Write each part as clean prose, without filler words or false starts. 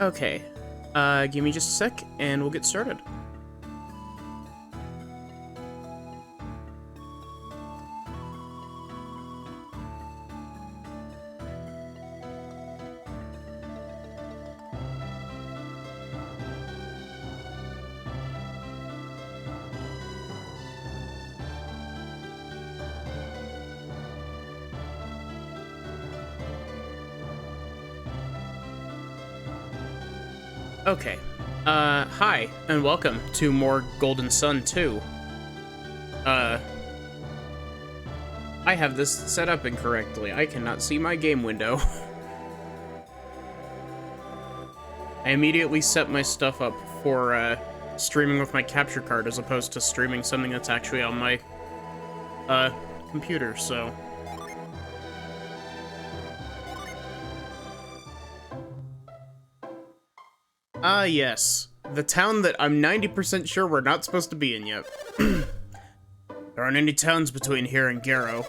Okay, give me just a sec, and we'll get started. Okay, hi, and welcome to more Golden Sun 2. I have this set up incorrectly. I cannot see my game window. I immediately set my stuff up for, streaming with my capture card as opposed to streaming something that's actually on my, computer, so... Ah, yes. The town that I'm 90% sure we're not supposed to be in yet. There aren't any towns between here and Garrow.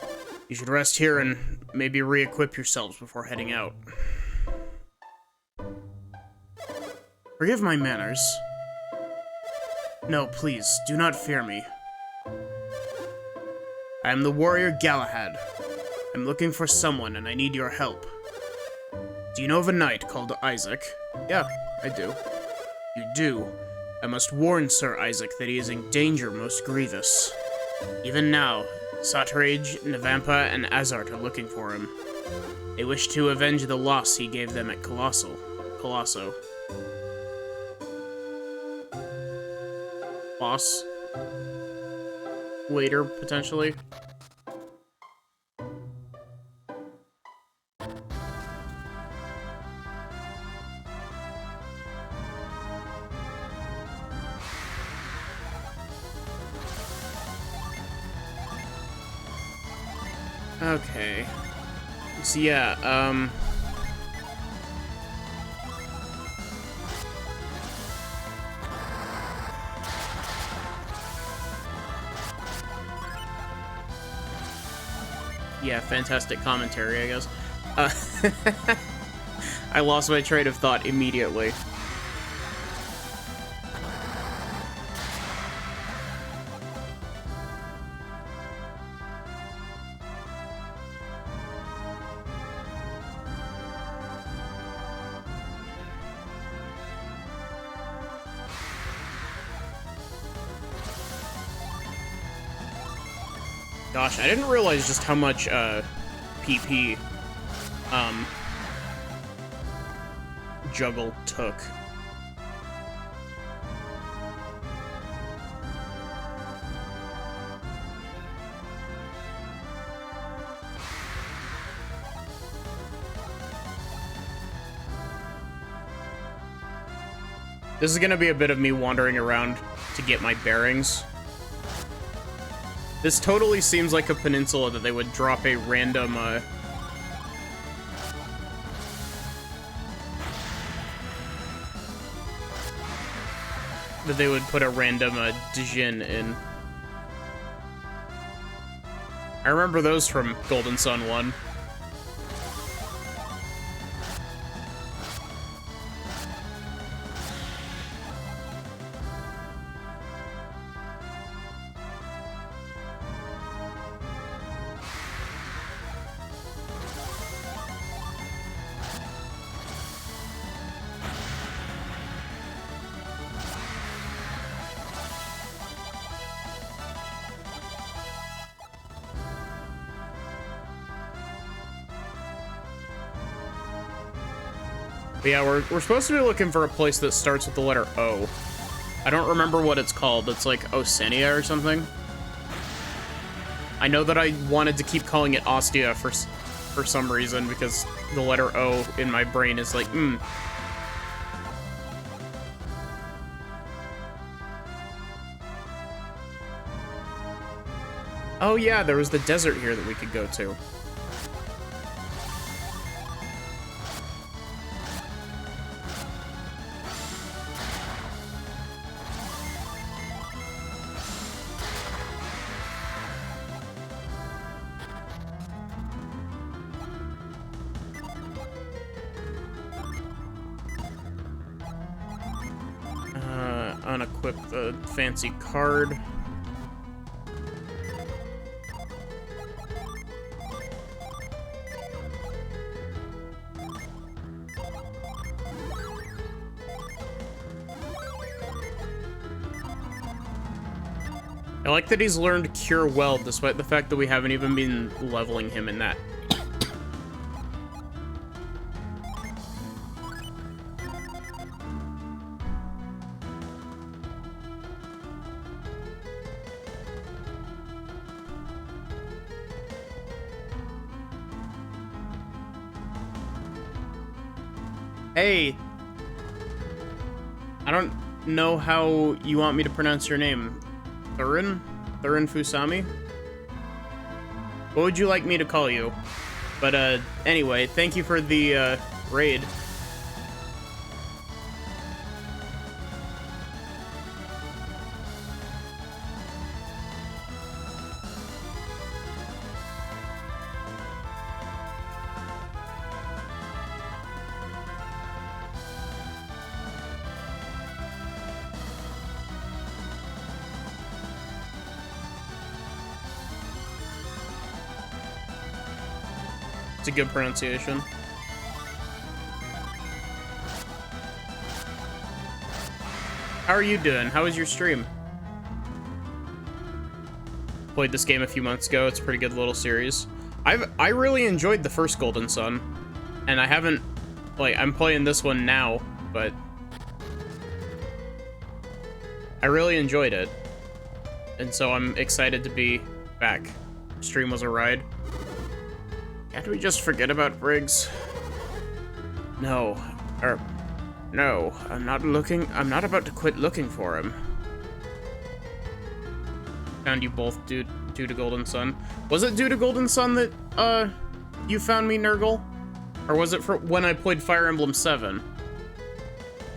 You should rest here and maybe re-equip yourselves before heading out. Forgive my manners. No, please, do not fear me. I am the warrior Galahad. I'm looking for someone and I need your help. Do you know of a knight called Isaac? Yeah, I do. You do. I must warn Sir Isaac that he is in danger most grievous. Even now, Satrage, Navampa, and Azart are looking for him. They wish to avenge the loss he gave them at Colosso. Boss? Later, potentially? Okay. So yeah, yeah, fantastic commentary, I guess. I lost my train of thought immediately. Gosh, I didn't realize just how much, PP, Juggle took. This is gonna be a bit of me wandering around to get my bearings. This totally seems like a peninsula that they would drop a random, that they would put a random, Dijin in. I remember those from Golden Sun 1. But yeah, we're supposed to be looking for a place that starts with the letter O. I don't remember what it's called. It's like Osenia or something. I know that I wanted to keep calling it Ostia for some reason, because the letter O in my brain is like, Oh yeah, there was the desert here that we could go to. equip the fancy card. I like that he's learned Cure Weld, despite the fact that we haven't even been leveling him in that. Hey, I don't know how you want me to pronounce your name. Thurin? Thurin Fusami? What would you like me to call you? But, anyway, thank you for the, raid. It's a good pronunciation. How are you doing? How was your stream? Played this game a few months ago. It's a pretty good little series. I really enjoyed the first Golden Sun, and I haven't, like, I'm playing this one now, but I really enjoyed it, and so I'm excited to be back. Stream was a ride. Can't we just forget about Briggs? No. No. I'm not about to quit looking for him. Found you both due to Golden Sun. Was it due to Golden Sun that, you found me, Nurgle? Or was it for when I played Fire Emblem 7?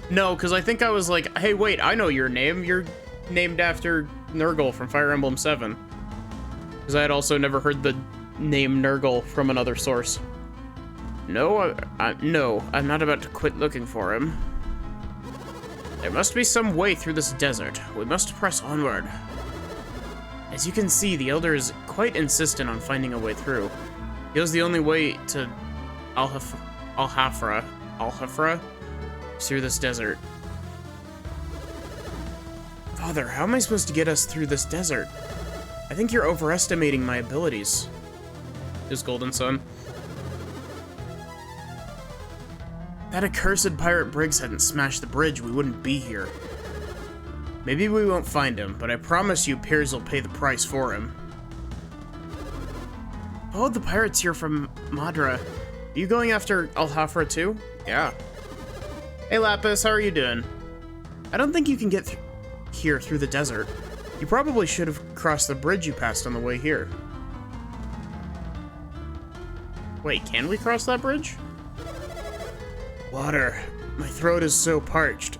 No, because I think I was like, hey, wait, I know your name. You're named after Nurgle from Fire Emblem 7. Because I had also never heard the name Nurgle from another source. No, no, I'm not about to quit looking for him. There must be some way through this desert. We must press onward. As you can see, the Elder is quite insistent on finding a way through. He knows the only way to Alhafra is through this desert. Father, how am I supposed to get us through this desert? I think you're overestimating my abilities. Is Golden Sun. That accursed pirate Briggs hadn't smashed the bridge, we wouldn't be here. Maybe we won't find him, but I promise you Piers will pay the price for him. Oh, the pirates here from Madra. Are you going after Alhafra too? Yeah. Hey Lapis, how are you doing? I don't think you can get here through the desert. You probably should have crossed the bridge you passed on the way here. Wait, can we cross that bridge? Water. My throat is so parched.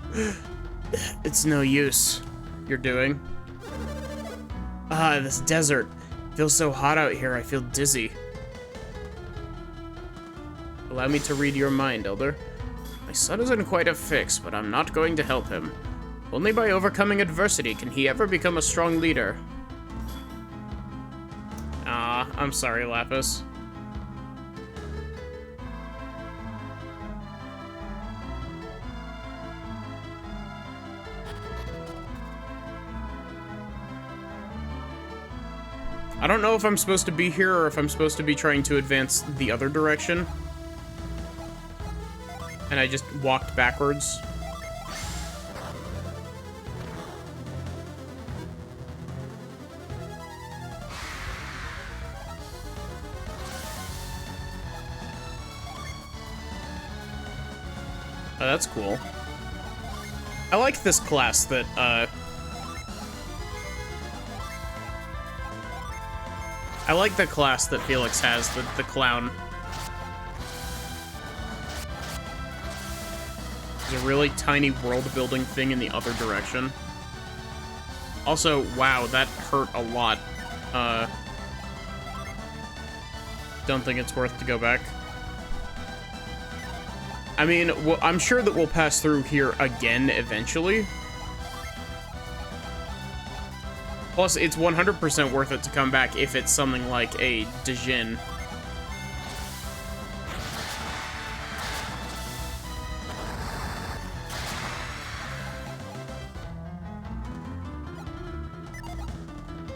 It's no use. You're doing? Ah, this desert. It feels so hot out here, I feel dizzy. Allow me to read your mind, Elder. My son is in quite a fix, but I'm not going to help him. Only by overcoming adversity can he ever become a strong leader. Ah, I'm sorry, Lapis. I don't know if I'm supposed to be here or if I'm supposed to be trying to advance the other direction. And I just walked backwards. Oh, that's cool. I like this class that, I like the class that Felix has, the clown. There's a really tiny world-building thing in the other direction. Also, wow, that hurt a lot. Don't think it's worth to go back. I mean, I'm sure that we'll pass through here again eventually. Plus, it's 100% worth it to come back if it's something like a Djinn.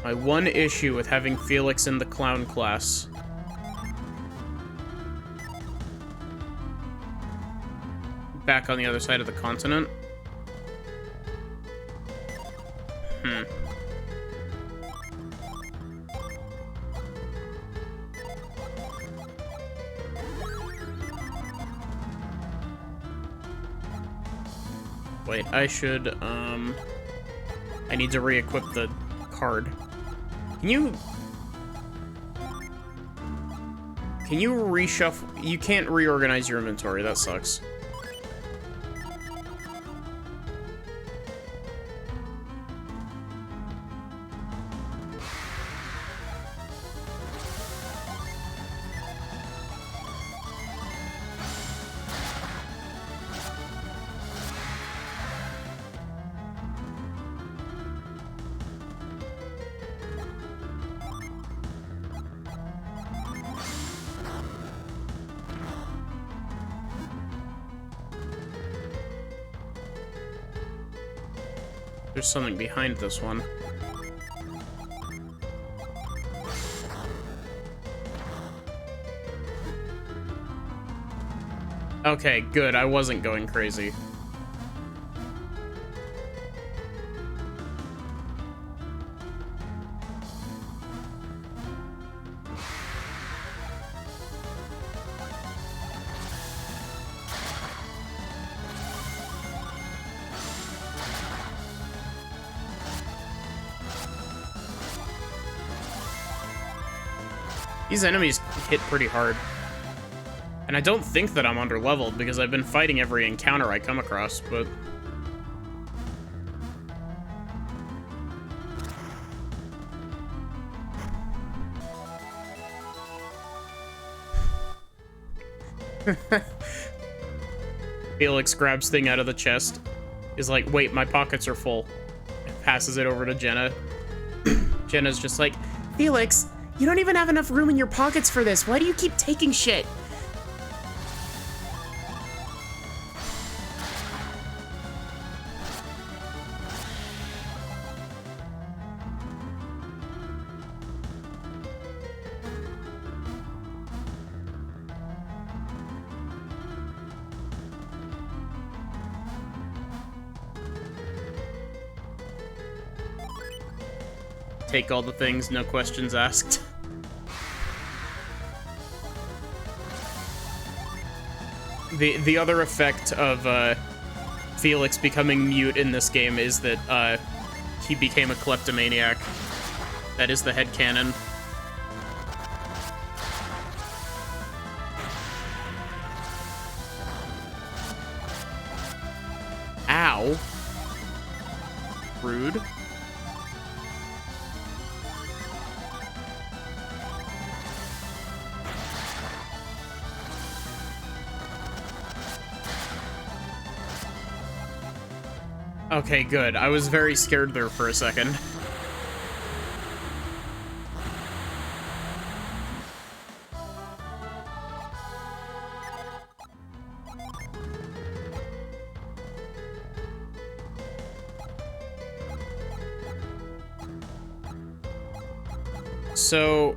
My one issue with having Felix in the clown class. Back on the other side of the continent. Wait, I should, I need to re-equip the card. Can you reshuffle? You can't reorganize your inventory, that sucks. There's something behind this one. Okay, good. I wasn't going crazy. These enemies hit pretty hard. And I don't think that I'm underleveled because I've been fighting every encounter I come across, but... Felix grabs thing out of the chest. Is like, wait, my pockets are full. And passes it over to Jenna. Jenna's just like, Felix, you don't even have enough room in your pockets for this. Why do you keep taking shit? Take all the things, no questions asked. The other effect of Felix becoming mute in this game is that he became a kleptomaniac. That is the headcanon. Ow. Rude. Okay, good. I was very scared there for a second. So,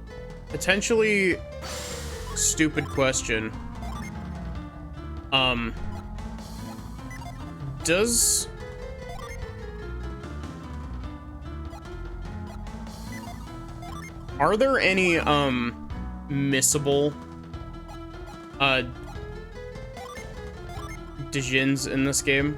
potentially stupid question. Are there any, missable, Djinns in this game?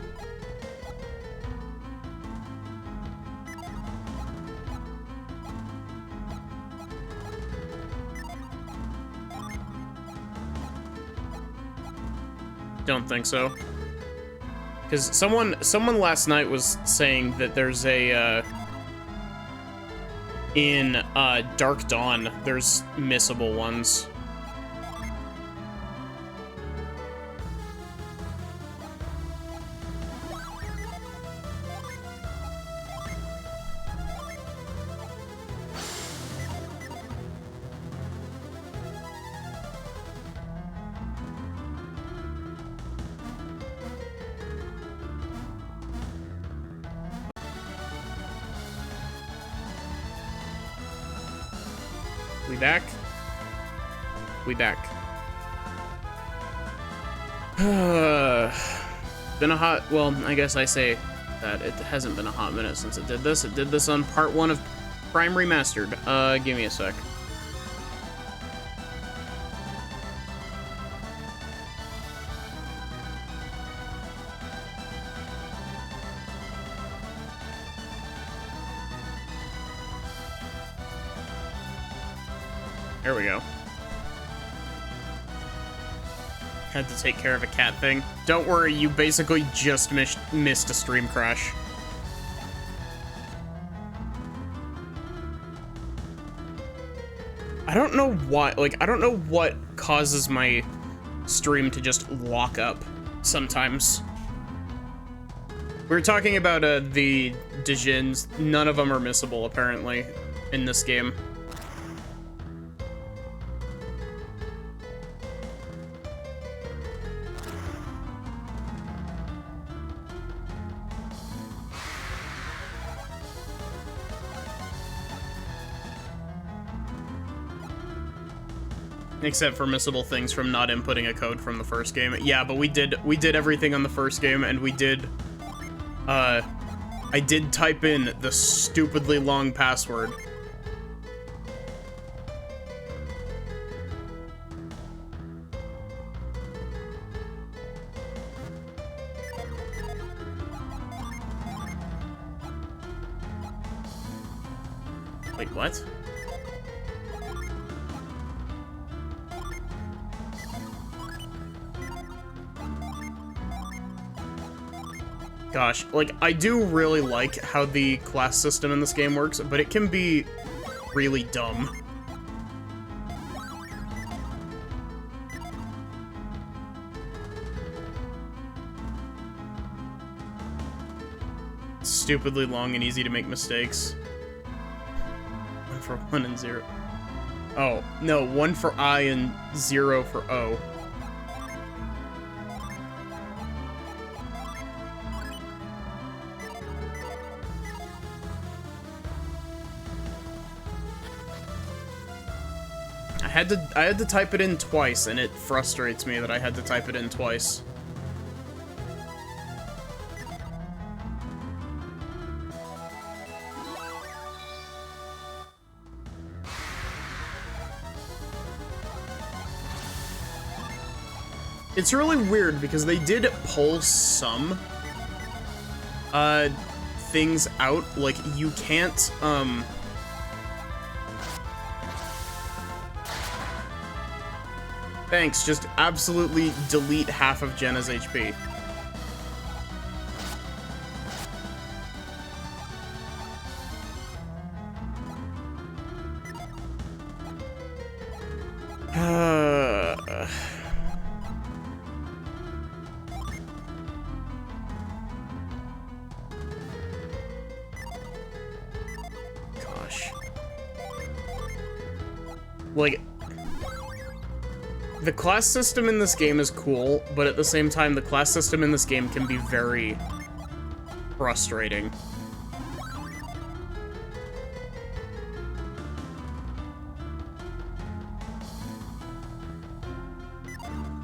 Don't think so. Because someone last night was saying that there's a, in Dark Dawn, there's missable ones. We back? We back. Been a hot, well, I guess I say that it hasn't been a hot minute since it did this. It did this on part 1 of Prime Remastered. Give me a sec. There we go. Had to take care of a cat thing. Don't worry, you basically just missed a stream crash. I don't know why, like, I don't know what causes my stream to just lock up sometimes. We were talking about the Dijins. None of them are missable, apparently, in this game. Except for missable things from not inputting a code from the first game. Yeah, but we did everything on the first game, and we did, I did type in the stupidly long password. Wait, what? Gosh, like, I do really like how the class system in this game works, but it can be really dumb. Stupidly long and easy to make mistakes. 1 for 1 and 0. Oh, no, 1 for I and 0 for O. I had to type it in twice, and it frustrates me that I had to type it in twice. It's really weird because they did pull some things out. Like, you can't thanks, just absolutely delete half of Jenna's HP. Gosh. Like, the class system in this game is cool, but at the same time, the class system in this game can be very frustrating.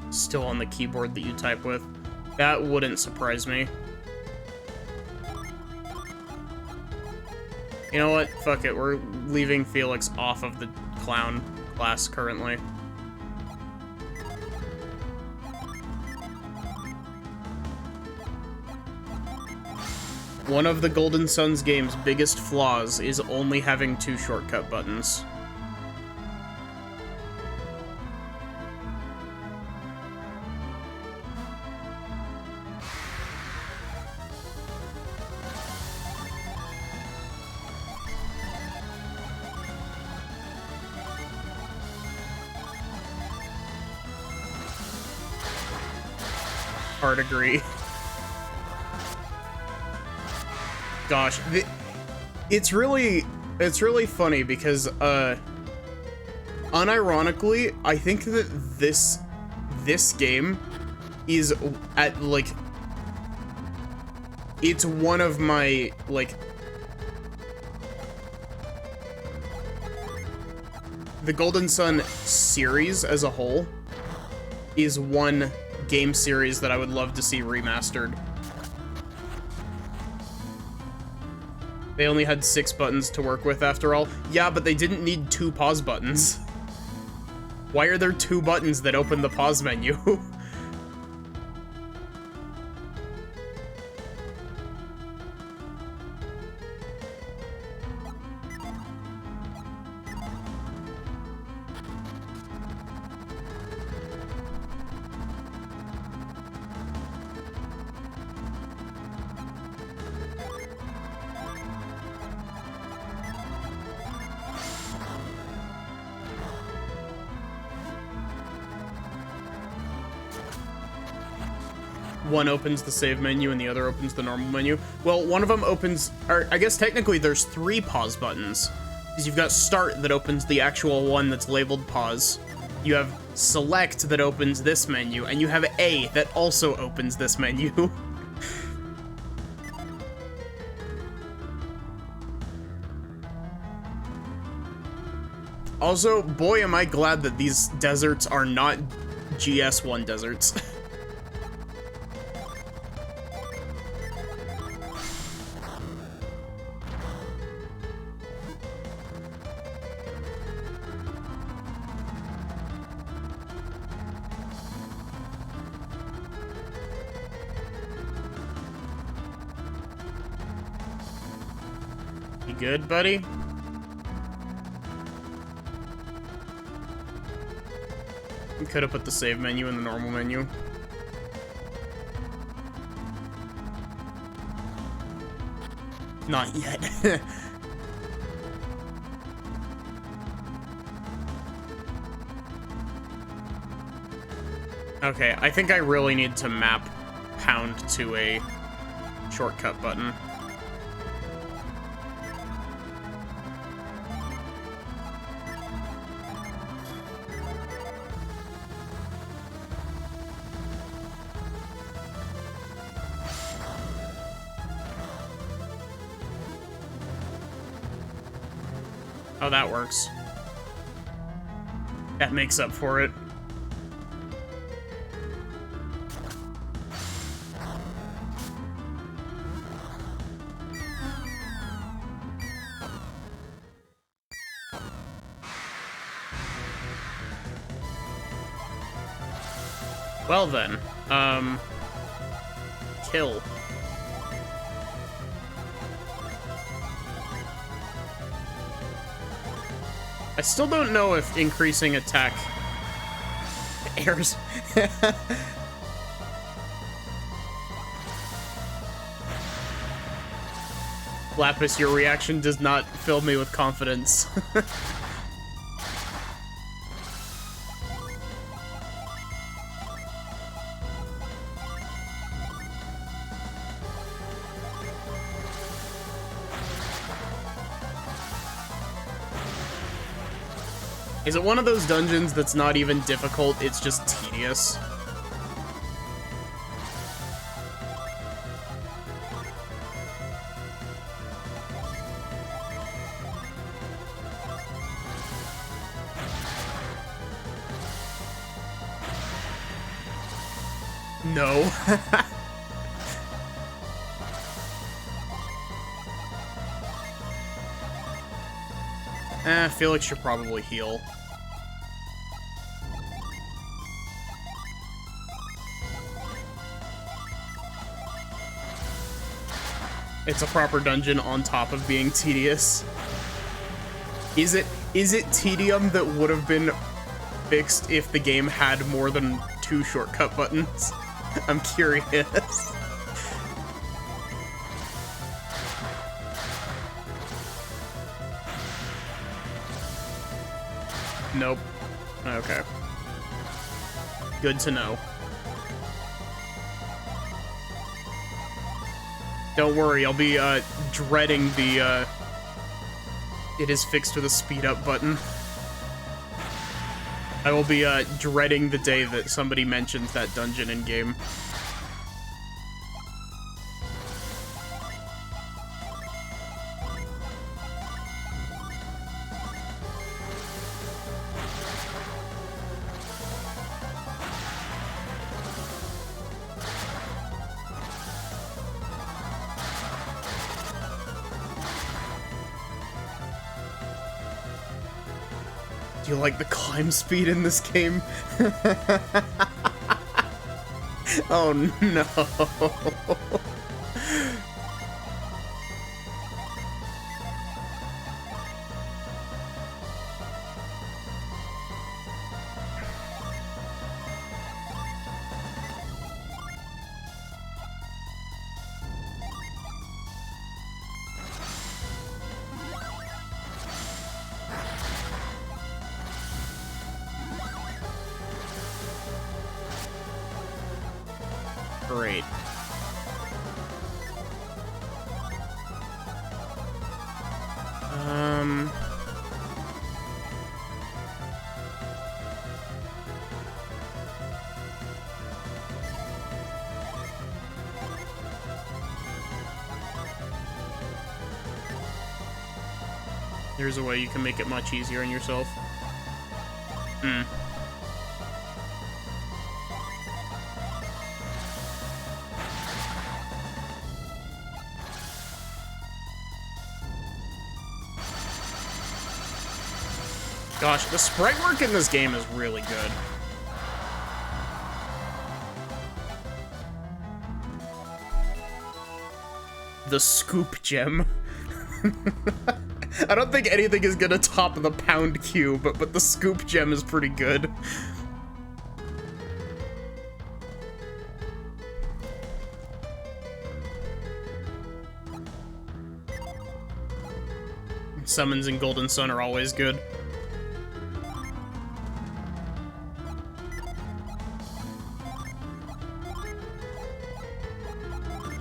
Still on the keyboard that you type with. That wouldn't surprise me. You know what? Fuck it. We're leaving Felix off of the clown class currently. One of the Golden Suns game's biggest flaws is only having 2 shortcut buttons. Hard agree. Gosh, it's really funny because, unironically, I think that this game is at, like, it's one of my, like, the Golden Sun series as a whole is one game series that I would love to see remastered. They only had 6 buttons to work with after all. Yeah, but they didn't need 2 pause buttons. Why are there 2 buttons that open the pause menu? One opens the save menu and the other opens the normal menu. Well, one of them opens, or I guess technically there's 3 pause buttons. Because you've got start that opens the actual one that's labeled pause. You have select that opens this menu, and you have A that also opens this menu. Also, boy am I glad that these deserts are not GS1 deserts. You good, buddy? You could have put the save menu in the normal menu. Not yet. Okay, I think I really need to map pound to a shortcut button. Oh, that works. That makes up for it. Well then, kill. I still don't know if increasing attack airs. Lapis, your reaction does not fill me with confidence. Is it one of those dungeons that's not even difficult, it's just tedious? No. Felix should probably heal. It's a proper dungeon on top of being tedious. Is it tedium that would have been fixed if the game had more than 2 shortcut buttons? I'm curious. Nope. Okay. Good to know. Don't worry, I'll be dreading the it is fixed with a speed up button. I will be dreading the day that somebody mentions that dungeon in game. You like the climb speed in this game? Oh no. Great. There's a way you can make it much easier on yourself. Gosh, the sprite work in this game is really good. The scoop gem. I don't think anything is gonna top the pound cube, but the scoop gem is pretty good. Summons in Golden Sun are always good.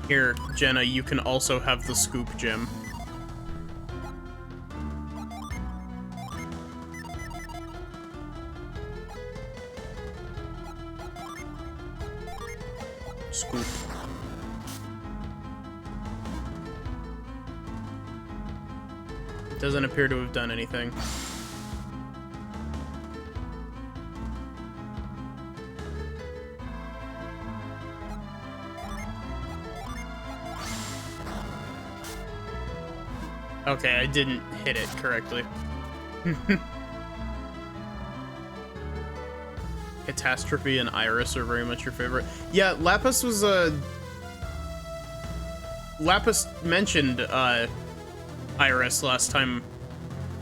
Here, Jenna, you can also have the scoop gem. Scoop. It doesn't appear to have done anything. Okay, I didn't hit it correctly. Catastrophe and Iris are very much your favorite. Yeah, Lapis was Lapis mentioned Iris last time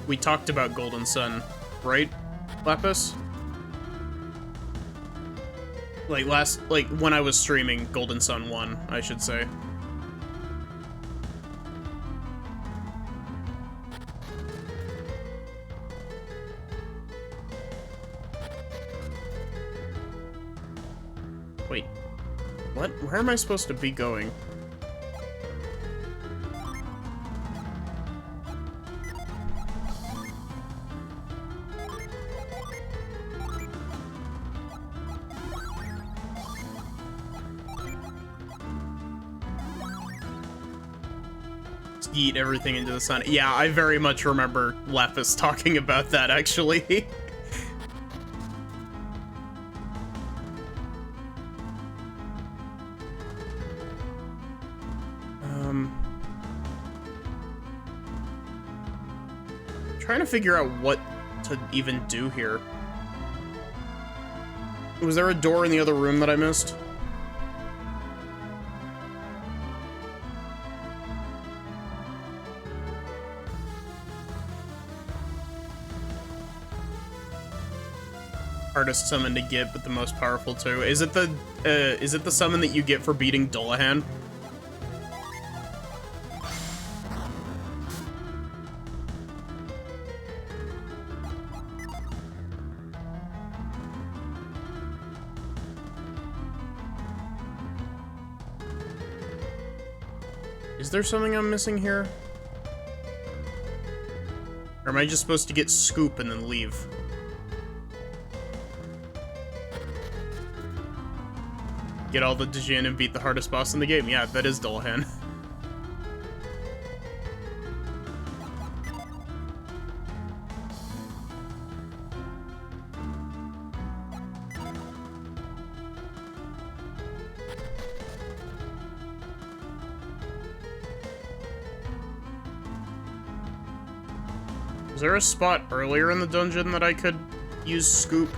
we talked about Golden Sun, right? Lapis? Like when I was streaming Golden Sun 1, I should say. Wait, what? Where am I supposed to be going? Eat everything into the sun. Yeah, I very much remember Lapis talking about that, actually. Trying to figure out what to even do here. Was there a door in the other room that I missed? Hardest summon to get, but the most powerful too. Is it the summon that you get for beating Dullahan? Is there something I'm missing here? Or am I just supposed to get Scoop and then leave? Get all the Dijin and beat the hardest boss in the game. Yeah, that is Dullahan. Is there a spot earlier in the dungeon that I could use scoop?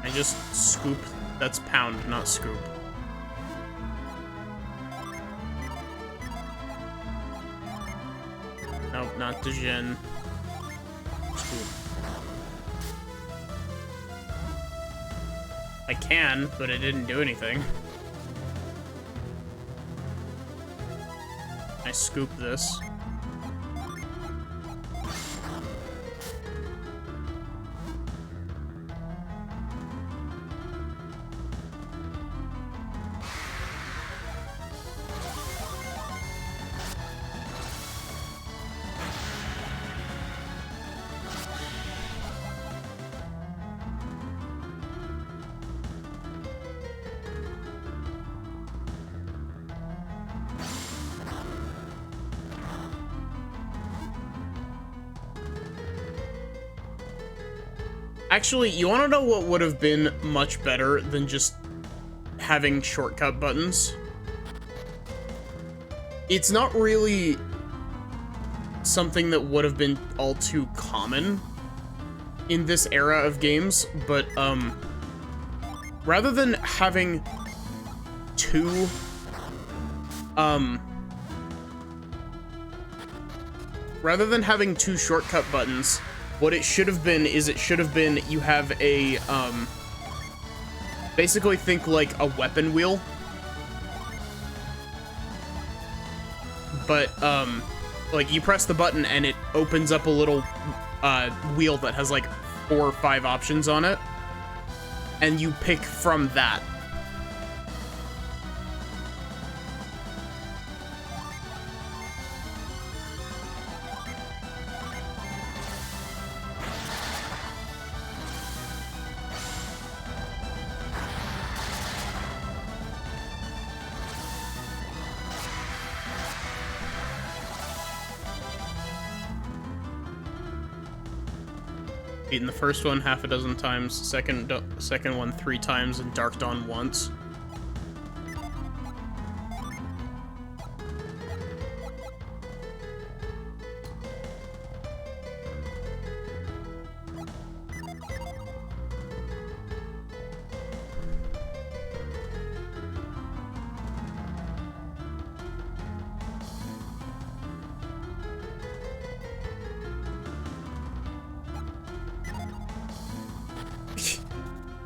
I just scoop. That's pound, not scoop. Nope, not Dejin. Scoop. I can, but it didn't do anything. I scoop this. Actually, you want to know what would have been much better than just having shortcut buttons? It's not really something that would have been all too common in this era of games, but, rather than having two, shortcut buttons, what it should have been is you have a, basically think like a weapon wheel. But, like, you press the button and it opens up a little, wheel that has, like, 4 or 5 options on it. And you pick from that. Beaten the first one half a dozen times, second one 3 times, and Dark Dawn once.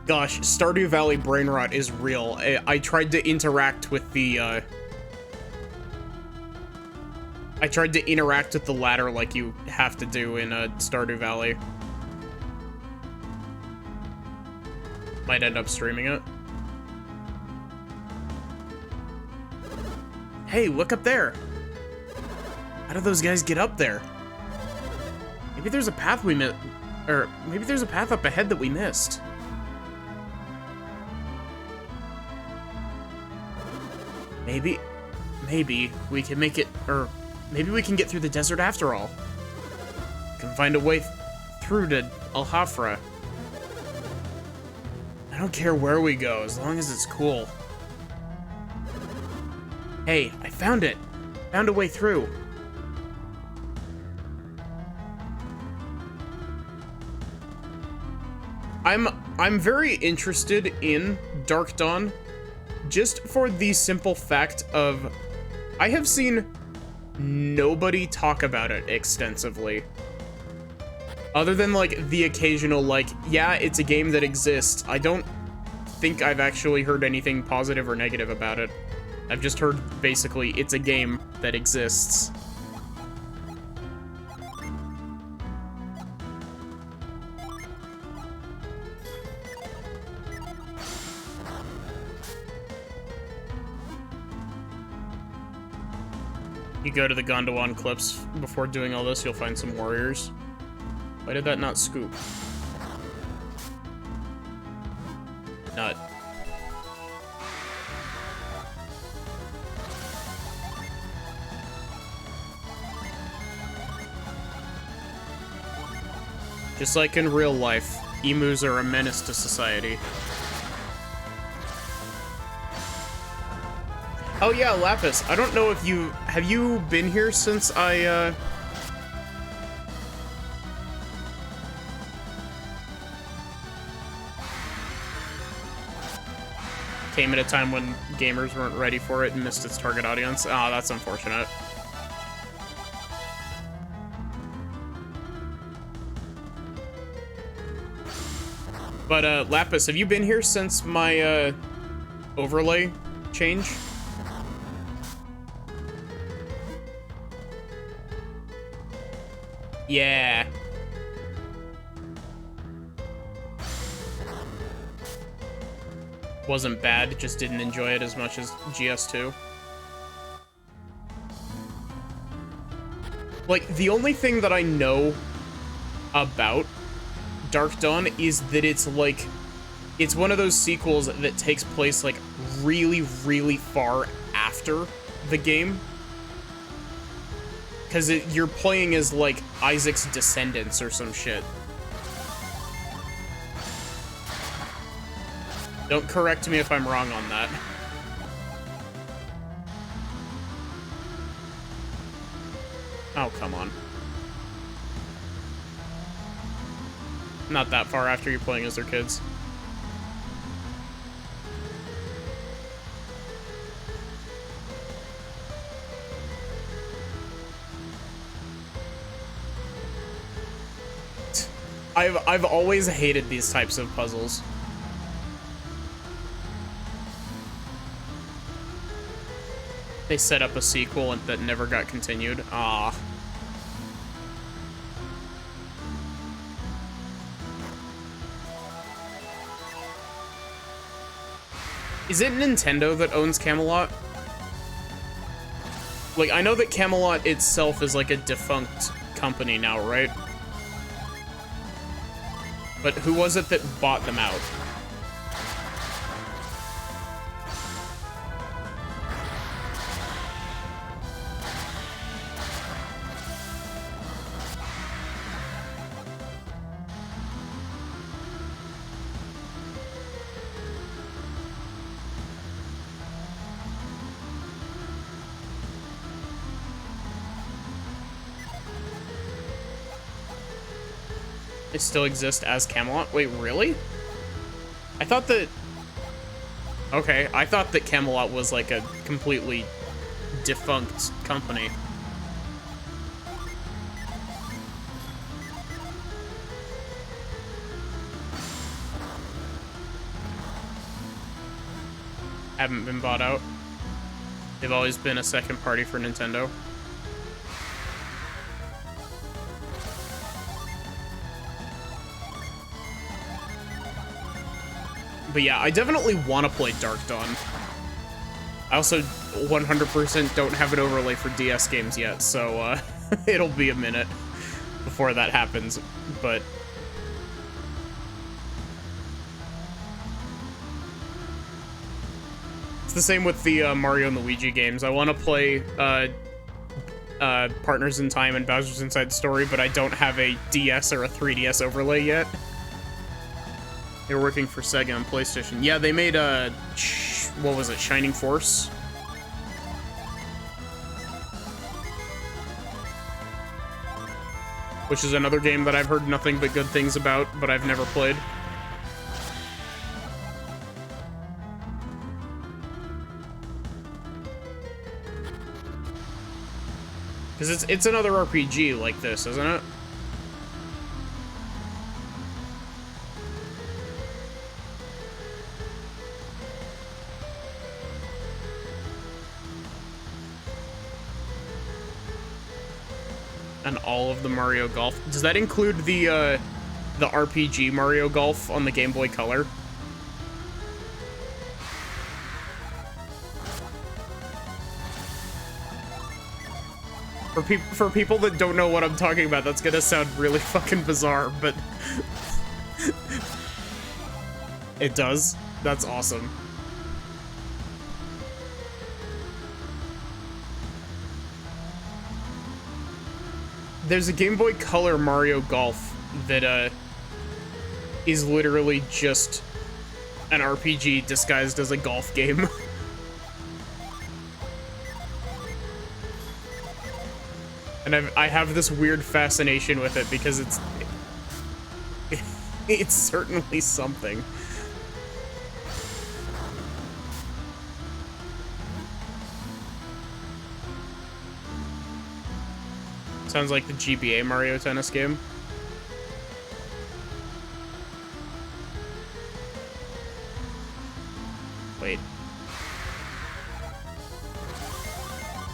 Gosh, Stardew Valley brain rot is real. I tried to interact with the, I tried to interact with the ladder like you have to do in, Stardew Valley. Might end up streaming it. Hey, look up there! How did those guys get up there? Maybe there's a path we missed, or maybe there's a path up ahead that we missed. Maybe we can make it, or maybe we can get through the desert after all. We can find a way through to Al Hafra. I don't care where we go, as long as it's cool. Hey, I found it! Found a way through. I'm very interested in Dark Dawn, just for the simple fact of, I have seen nobody talk about it extensively. Other than, like, the occasional, like, yeah, it's a game that exists. I don't think I've actually heard anything positive or negative about it. I've just heard, basically, it's a game that exists. You go to the Gondwan Cliffs before doing all this, you'll find some warriors. Why did that not scoop? Nut. Just like in real life, emus are a menace to society. Oh yeah, Lapis. I don't know if have you been here since I came at a time when gamers weren't ready for it and missed its target audience? Ah, that's unfortunate. But Lapis, have you been here since my overlay change? Yeah. Wasn't bad, just didn't enjoy it as much as GS2. Like, the only thing that I know about Dark Dawn is that it's like, it's one of those sequels that takes place like really, really far after the game. Because you're playing as like Isaac's descendants or some shit. Don't correct me if I'm wrong on that. Oh, come on. Not that far after you're playing as their kids. I've always hated these types of puzzles. They set up a sequel and that never got continued. Ah. Is it Nintendo that owns Camelot? Like, I know that Camelot itself is like a defunct company now, right? But who was it that bought them out? They still exist as Camelot? Wait, really? I thought that... Okay, I thought that Camelot was like a completely defunct company. Haven't been bought out. They've always been a second party for Nintendo. But yeah, I definitely want to play Dark Dawn. I also 100% don't have an overlay for DS games yet, so it'll be a minute before that happens, but... It's the same with the Mario and Luigi games. I want to play Partners in Time and Bowser's Inside Story, but I don't have a DS or a 3DS overlay yet. They're working for Sega and PlayStation. Yeah, they made what was it, Shining Force? Which is another game that I've heard nothing but good things about, but I've never played. Because it's another RPG like this, isn't it? And all of the Mario Golf. Does that include the RPG Mario Golf on the Game Boy Color? For people that don't know what I'm talking about, that's gonna sound really fucking bizarre, but it does. That's awesome. There's a Game Boy Color Mario Golf that is literally just an RPG disguised as a golf game. And I have this weird fascination with it because it's certainly something. Sounds like the GBA Mario Tennis game. Wait.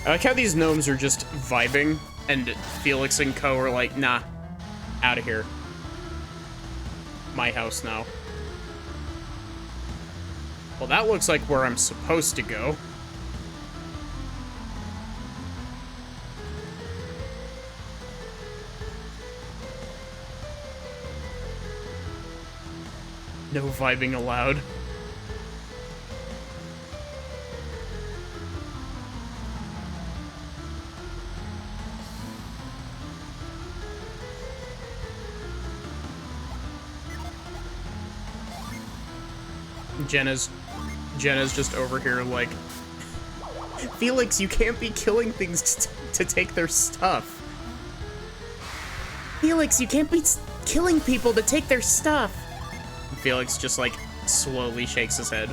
I like how these gnomes are just vibing, and Felix and co are like, nah, out of here. My house now. Well, that looks like where I'm supposed to go. No vibing allowed. Jenna's just over here like, Felix, you can't be killing things to take their stuff. Felix, you can't be killing people to take their stuff. Felix just like slowly shakes his head.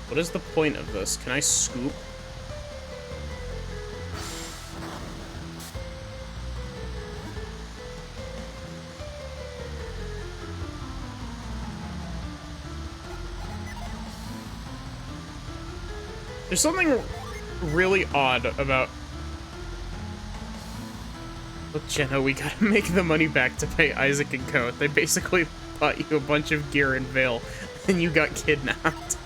What is the point of this? Can I scoop? There's something really odd about... Look, Jenna, we gotta make the money back to pay Isaac and Co. They basically bought you a bunch of gear in Vale, and you got kidnapped.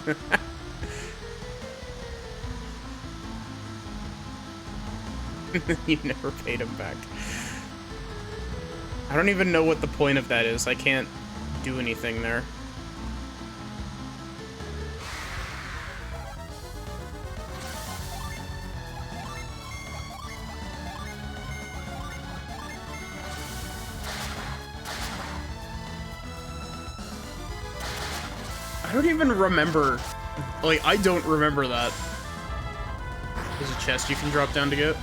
You never paid him back. I don't even know what the point of that is. I can't do anything there. I don't even remember. Like, I don't remember that. There's a chest you can drop down to get.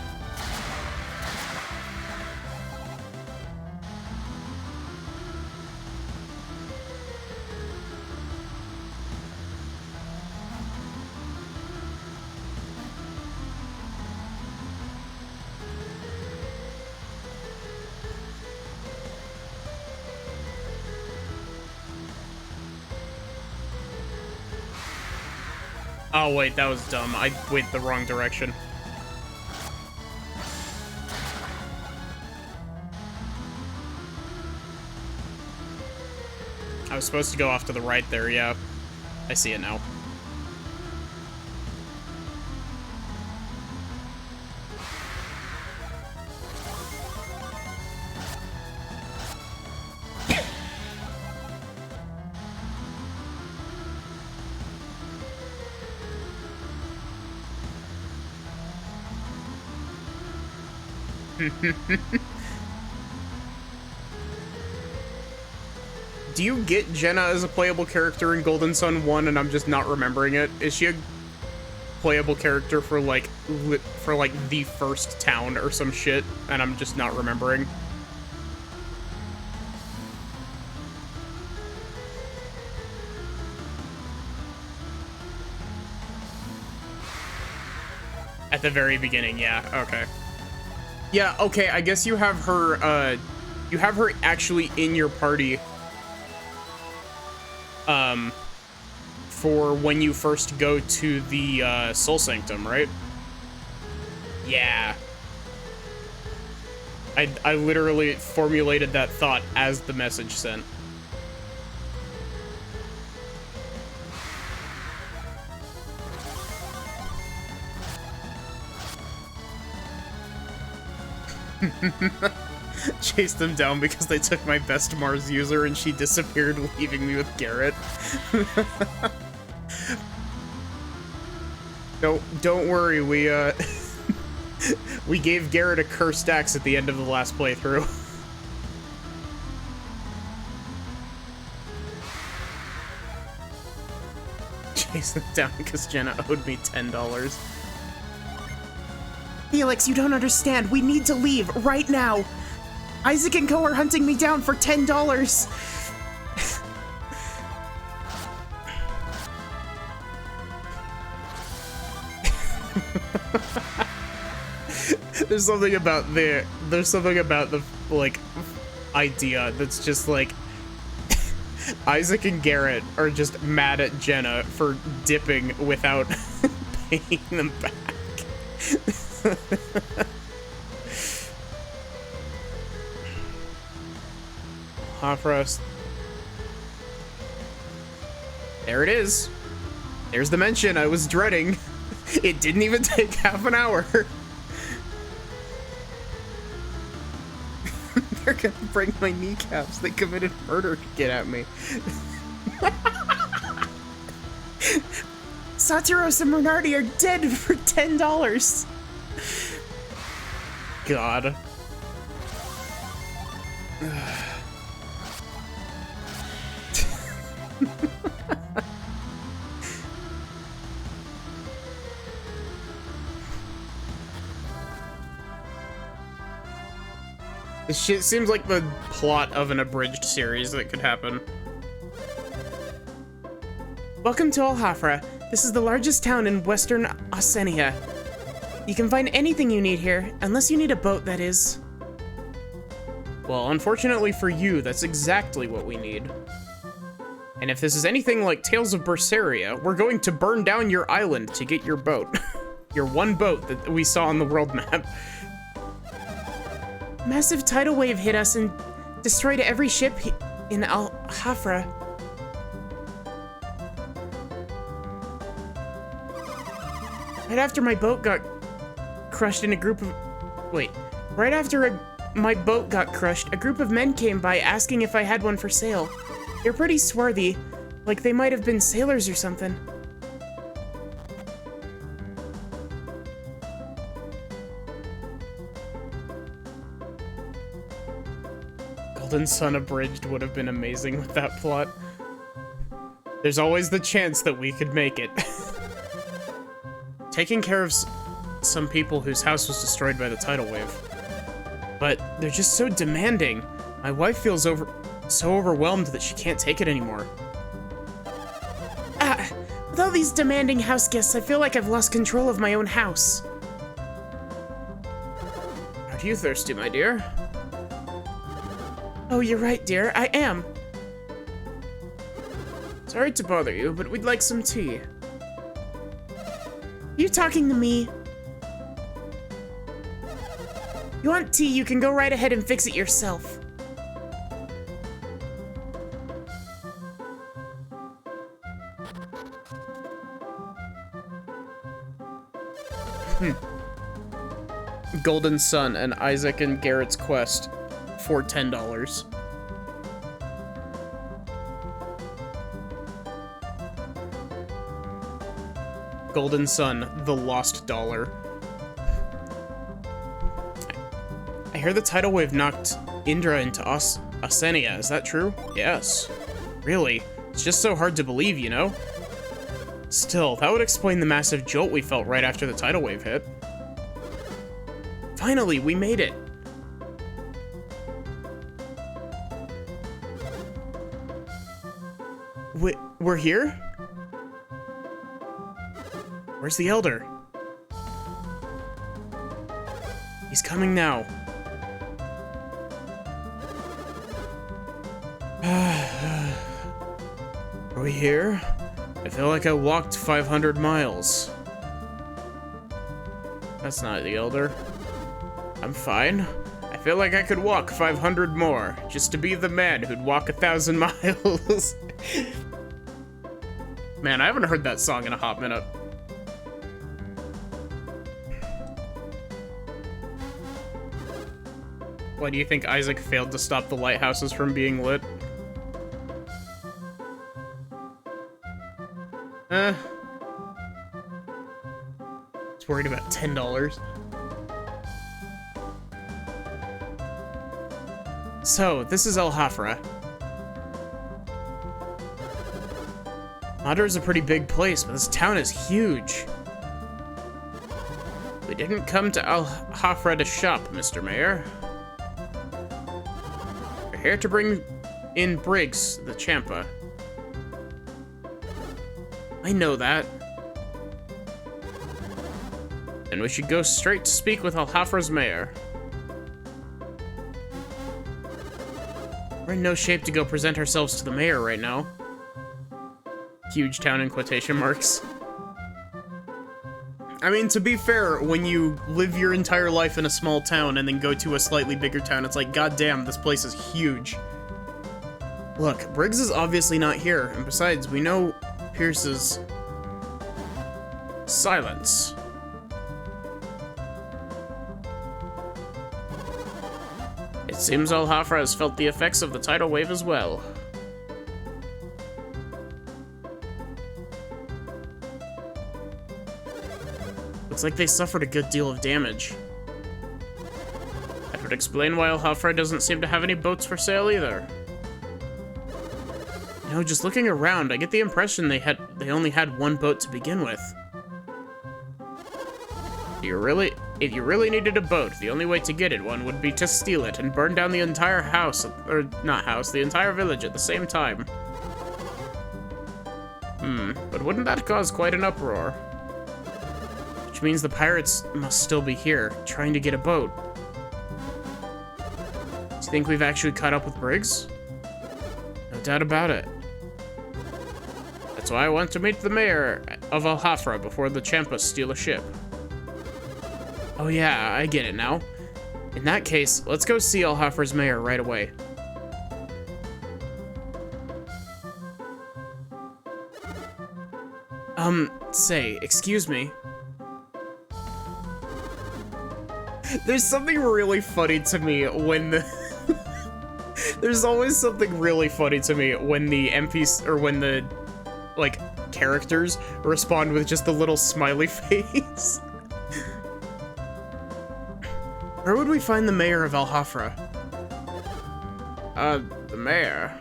Oh, wait, that was dumb. I went the wrong direction. I was supposed to go off to the right there, yeah. I see it now. Do you get Jenna as a playable character in Golden Sun 1 and I'm just not remembering it? Is she a playable character for like the first town or some shit and I'm just not remembering? At the very beginning, yeah, okay. Yeah, okay, I guess you have her actually in your party, for when you first go to the, Soul Sanctum, right? Yeah. I literally formulated that thought as the message sent. chased them down because they took my best Mars user and she disappeared, leaving me with Garrett. Don't worry, we gave Garrett a cursed axe at the end of the last playthrough. Chase them down because Jenna owed me $10. Felix, you don't understand. We need to leave right now. Isaac and Co are hunting me down for $10. There's something about the like idea that's just like Isaac and Garrett are just mad at Jenna for dipping without paying them back. Hafra. There it is. There's the mention I was dreading. It didn't even take half an hour. They're gonna break my kneecaps. They committed murder to get at me. Satiros and Bernardi are dead for $10. God. This shit seems like the plot of an abridged series that could happen. Welcome to Alhafra. This is the largest town in western Oceania. You can find anything you need here, unless you need a boat, that is. Well, unfortunately for you, that's exactly what we need. And if this is anything like Tales of Berseria, we're going to burn down your island to get your boat. Your one boat that we saw on the world map. Massive tidal wave hit us and destroyed every ship in Al-Hafra. Right after my boat got crushed in a group of... Wait. Right after my boat got crushed, a group of men came by asking if I had one for sale. They're pretty swarthy, like they might have been sailors or something. Golden Sun Abridged would have been amazing with that plot. There's always the chance that we could make it. Taking care of some people whose house was destroyed by the tidal wave. But they're just so demanding. My wife feels so overwhelmed that she can't take it anymore. With all these demanding house guests, I feel like I've lost control of my own house. Aren't you thirsty, my dear? Oh, you're right, dear. I am. Sorry to bother you, but we'd like some tea. You talking to me? You want tea, you can go right ahead and fix it yourself. Golden Sun and Isaac and Garrett's Quest for $10. Golden Sun, the lost dollar. I hear the tidal wave knocked Indra into Oceania. Is that true? Yes. Really? It's just so hard to believe, you know? Still, that would explain the massive jolt we felt right after the tidal wave hit. Finally, we made it. We're here? Where's the Elder? He's coming now. Are we here? I feel like I walked 500 miles. That's not the Elder. I'm fine. I feel like I could walk 500 more, just to be the man who'd walk 1,000 miles. Man, I haven't heard that song in a hot minute. Why do you think Isaac failed to stop the lighthouses from being lit? It's worried about $10. So, this is El Hafra. Madra is a pretty big place, but this town is huge. We didn't come to El Hafra to shop, Mr. Mayor. We're here to bring in Briggs, the Champa. I know that. And we should go straight to speak with El Hafra's mayor. We're in no shape to go present ourselves to the mayor right now. Huge town in quotation marks. I mean, to be fair, when you live your entire life in a small town and then go to a slightly bigger town, it's like, goddamn, this place is huge. Look, Briggs is obviously not here, and besides, we know Pierce's silence. It seems El Hafra has felt the effects of the tidal wave as well. Looks like they suffered a good deal of damage. That would explain why El Hafra doesn't seem to have any boats for sale either. You know, just looking around, I get the impression they only had one boat to begin with. If you really needed a boat, the only way to get it one would be to steal it and burn down the entire house, or not house, the entire village at the same time. But wouldn't that cause quite an uproar? Which means the pirates must still be here, trying to get a boat. Do you think we've actually caught up with Briggs? No doubt about it. That's why I want to meet the mayor of El Hafra before the Champas steal a ship. Oh yeah, I get it now. In that case, let's go see El Hafra's mayor right away. Say, excuse me. There's something really funny to me when the... There's always something really funny to me when the NPCs, or when the, like, characters respond with just a little smiley face. Where would we find the mayor of El Hafra? The mayor?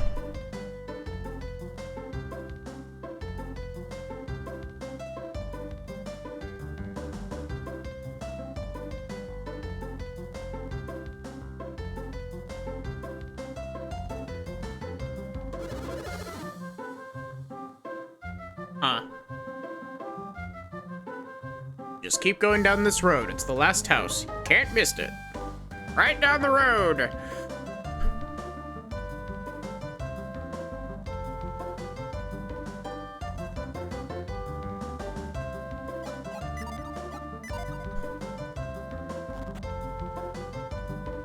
Huh. Just keep going down this road. It's the last house. You can't miss it. Right down the road.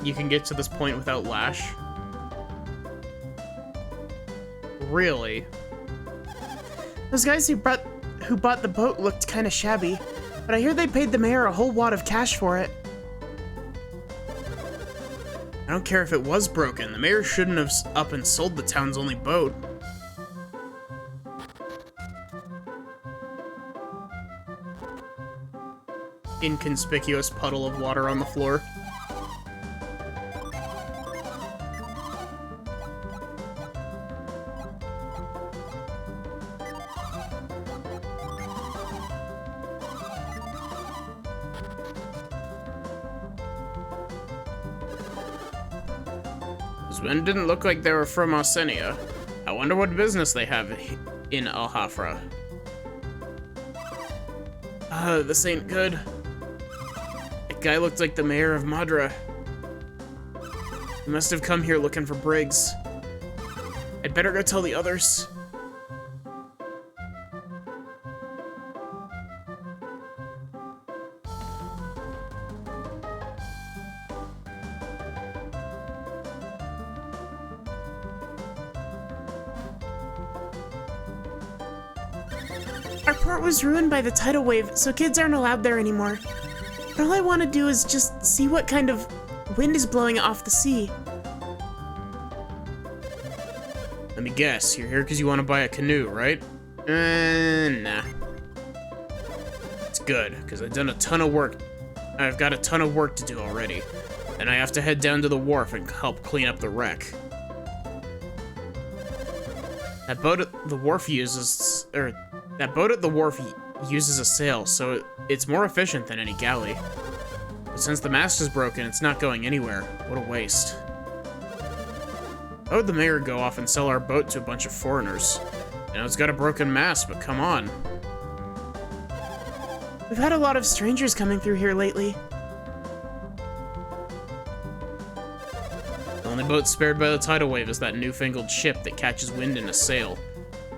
You can get to this point without Lash? Really? Those guys who bought the boat looked kind of shabby, but I hear they paid the mayor a whole wad of cash for it. I don't care if it was broken. The mayor shouldn't have up and sold the town's only boat. Inconspicuous puddle of water on the floor. Those men didn't look like they were from Arsenia. I wonder what business they have in El Hafra. This ain't good. That guy looked like the mayor of Madra. He must have come here looking for Briggs. I'd better go tell the others. Our port was ruined by the tidal wave, so kids aren't allowed there anymore. But all I want to do is just see what kind of The wind is blowing it off the sea. Let me guess, you're here because you want to buy a canoe, right? Nah. It's good, because I've done a ton of work. I've got a ton of work to do already. And I have to head down to the wharf and help clean up the wreck. That boat at the wharf uses a sail, so it's more efficient than any galley. But since the mast is broken, it's not going anywhere. What a waste. How would the mayor go off and sell our boat to a bunch of foreigners? You know, it's got a broken mast, but come on. We've had a lot of strangers coming through here lately. The only boat spared by the tidal wave is that newfangled ship that catches wind in a sail.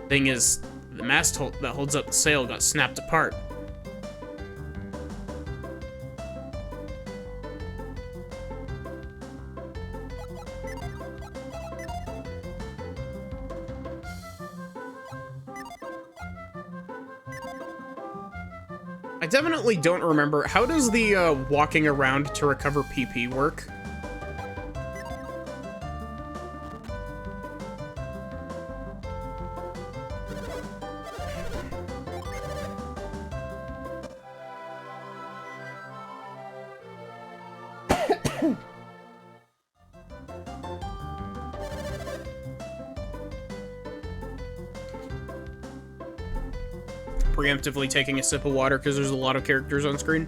Thing is, the mast that holds up the sail got snapped apart. I definitely don't remember. How does the walking around to recover PP work? Preemptively taking a sip of water because there's a lot of characters on screen.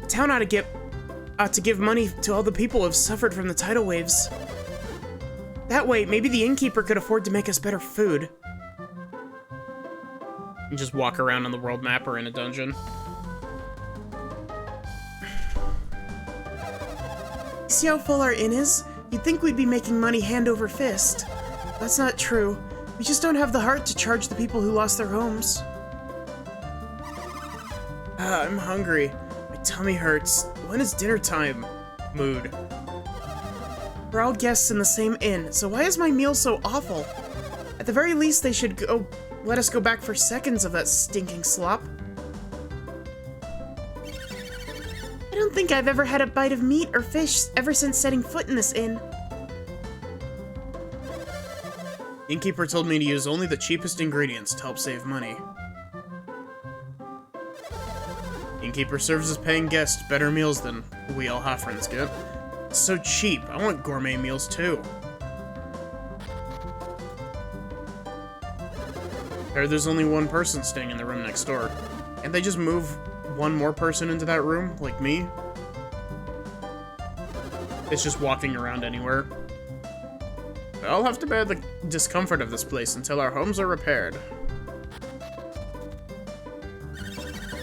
The town ought to give money to all the people who have suffered from the tidal waves. That way, maybe the innkeeper could afford to make us better food. And just walk around on the world map or in a dungeon. See how full our inn is? You'd think we'd be making money hand over fist. That's not true. We just don't have the heart to charge the people who lost their homes. I'm hungry. My tummy hurts. When is dinner time? Mood. We're all guests in the same inn, so why is my meal so awful? At the very least, they should let us go back for seconds of that stinking slop. I don't think I've ever had a bite of meat or fish ever since setting foot in this inn. Innkeeper told me to use only the cheapest ingredients to help save money. Innkeeper serves his paying guests better meals than we all friends get. It's so cheap. I want gourmet meals too. There's only one person staying in the room next door. Can't they just move one more person into that room, like me? It's just walking around anywhere. I'll have to bear the discomfort of this place until our homes are repaired.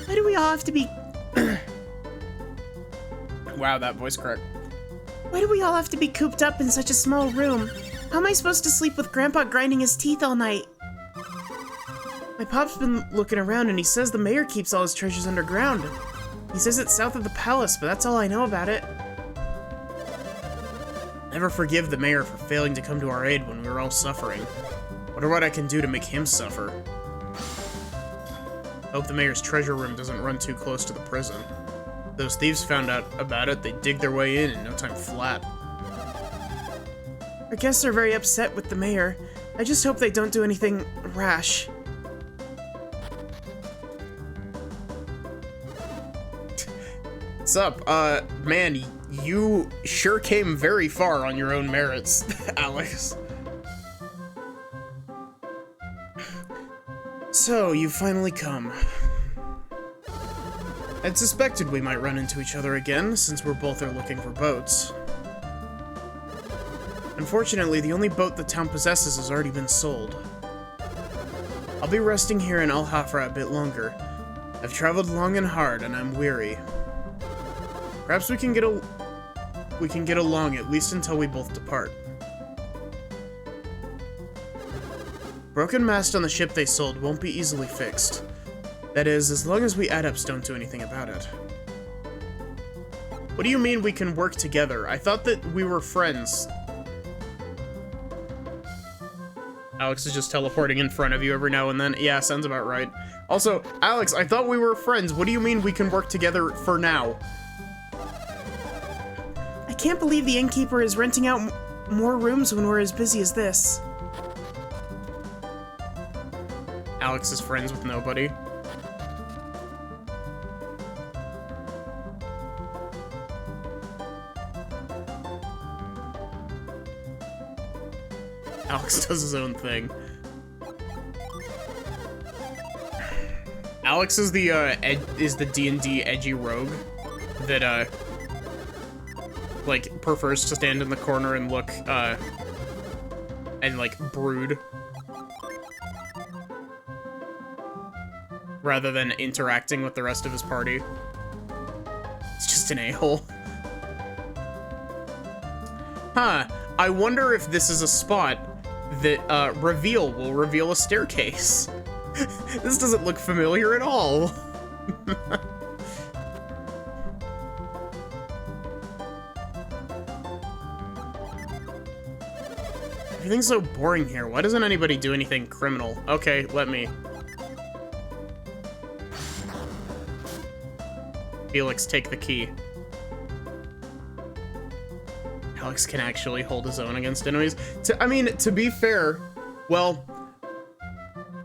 Why do we all have to be... Wow, that voice crack. Why do we all have to be cooped up in such a small room? How am I supposed to sleep with Grandpa grinding his teeth all night? My pop's been looking around and he says the mayor keeps all his treasures underground. He says it's south of the palace, but that's all I know about it. Never forgive the mayor for failing to come to our aid when we were all suffering. Wonder what I can do to make him suffer. Hope the mayor's treasure room doesn't run too close to the prison. If those thieves found out about it, they'd dig their way in no time flat. Our guests are very upset with the mayor. I just hope they don't do anything rash. What's up? Man, you sure came very far on your own merits, Alex. So, you've finally come. I'd suspected we might run into each other again, since we're both looking for boats. Unfortunately, the only boat the town possesses has already been sold. I'll be resting here in Al-Hafra a bit longer. I've traveled long and hard, and I'm weary. Perhaps we can get along at least until we both depart. Broken mast on the ship they sold won't be easily fixed. That is, as long as we adepts don't do anything about it. What do you mean we can work together? I thought that we were friends. Alex is just teleporting in front of you every now and then. Yeah, sounds about right. Also, Alex, I thought we were friends. What do you mean we can work together for now? can't believe the innkeeper is renting out more rooms when we're as busy as this. Alex is friends with nobody. Alex does his own thing. Alex is the D&D edgy rogue that like prefers to stand in the corner and look and like brood rather than interacting with the rest of his party. It's just an a-hole. Huh. I wonder if this is a spot that will reveal a staircase. This doesn't look familiar at all. Everything's so boring here. Why doesn't anybody do anything criminal? Okay, let me. Felix, take the key. Alex can actually hold his own against enemies. I mean, to be fair, well,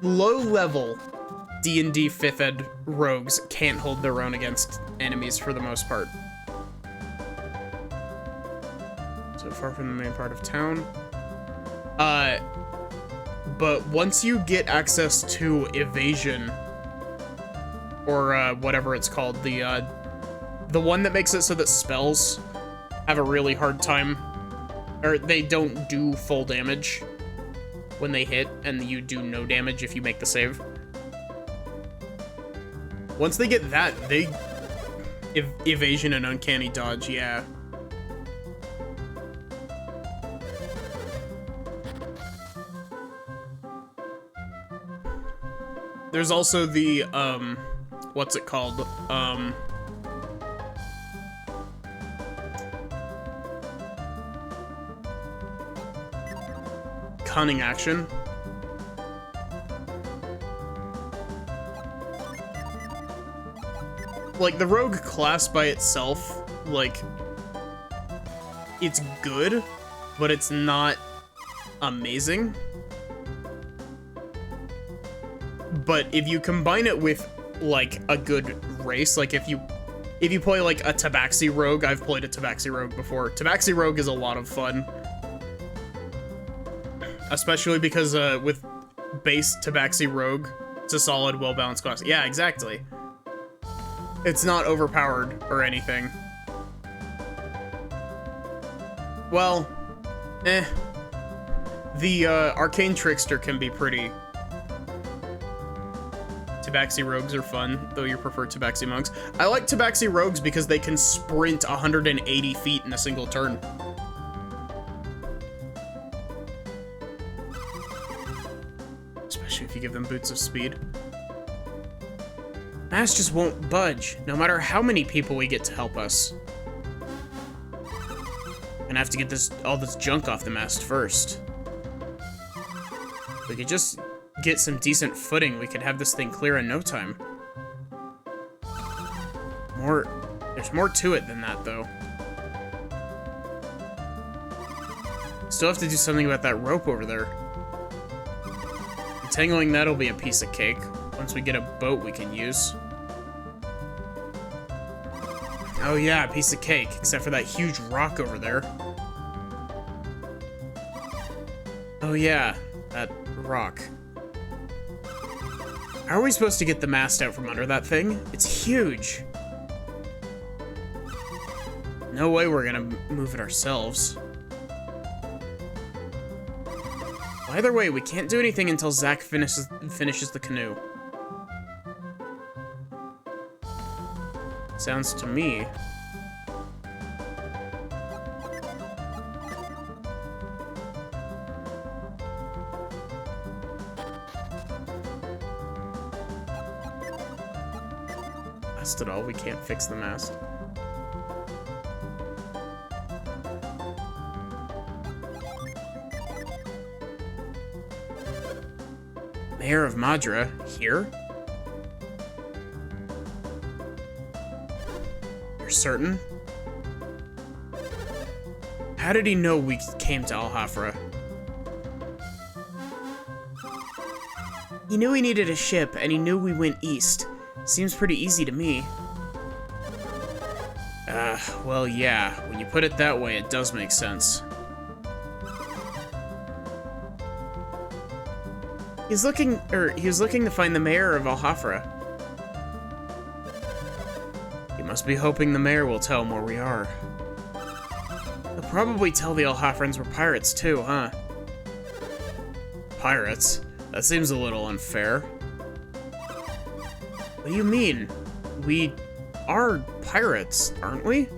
low-level D&D 5th ed rogues can't hold their own against enemies for the most part. So far from the main part of town. But once you get access to evasion, or whatever it's called, the one that makes it so that spells have a really hard time, or they don't do full damage when they hit, and you do no damage if you make the save. Once they get that, they evasion and uncanny dodge, yeah. There's also the what's it called? Cunning action. Like, the rogue class by itself, like, it's good, but it's not amazing. But if you combine it with, like, a good race, like, if you play, like, a Tabaxi rogue, I've played a Tabaxi rogue before. Tabaxi rogue is a lot of fun. Especially because, with base Tabaxi rogue, it's a solid, well-balanced class. Yeah, exactly. It's not overpowered or anything. Well, The, Arcane Trickster can be pretty... Tabaxi Rogues are fun, though you prefer Tabaxi Monks. I like Tabaxi Rogues because they can sprint 180 feet in a single turn. Especially if you give them boots of speed. Mast just won't budge, no matter how many people we get to help us. Gonna have to get all this junk off the mast first. If we could just get some decent footing, we could have this thing clear in no time. There's more to it than that, though. Still have to do something about that rope over there. Entangling that'll be a piece of cake, once we get a boat we can use. Oh yeah, a piece of cake, except for that huge rock over there. Oh yeah, that rock. How are we supposed to get the mast out from under that thing? It's huge. No way we're gonna move it ourselves. Well, either way, we can't do anything until Zach finishes the canoe. Sounds to me. At all, we can't fix the mast. Mayor of Madra, here? You're certain? how did he know we came to Al-Hafra? He knew he needed a ship, and he knew we went east. Seems pretty easy to me. Well, yeah. When you put it that way, it does make sense. He was looking to find the mayor of Al-Hafra. He must be hoping the mayor will tell him where we are. He'll probably tell the Al-Hafrans we're pirates too, huh? Pirates? That seems a little unfair. What do you mean? We are pirates, aren't we?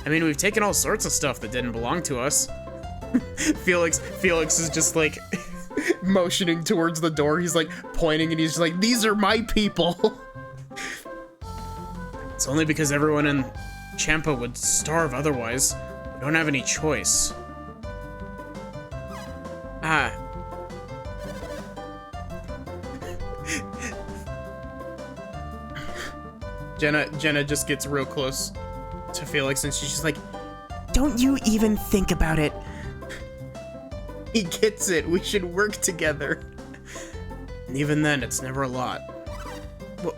I mean, we've taken all sorts of stuff that didn't belong to us. Felix is just like motioning towards the door. He's like pointing and he's just like, these are my people. It's only because everyone in Champa would starve otherwise. We don't have any choice. Jenna just gets real close to Felix and she's just like, don't you even think about it. He gets it. We should work together. And even then, it's never a lot.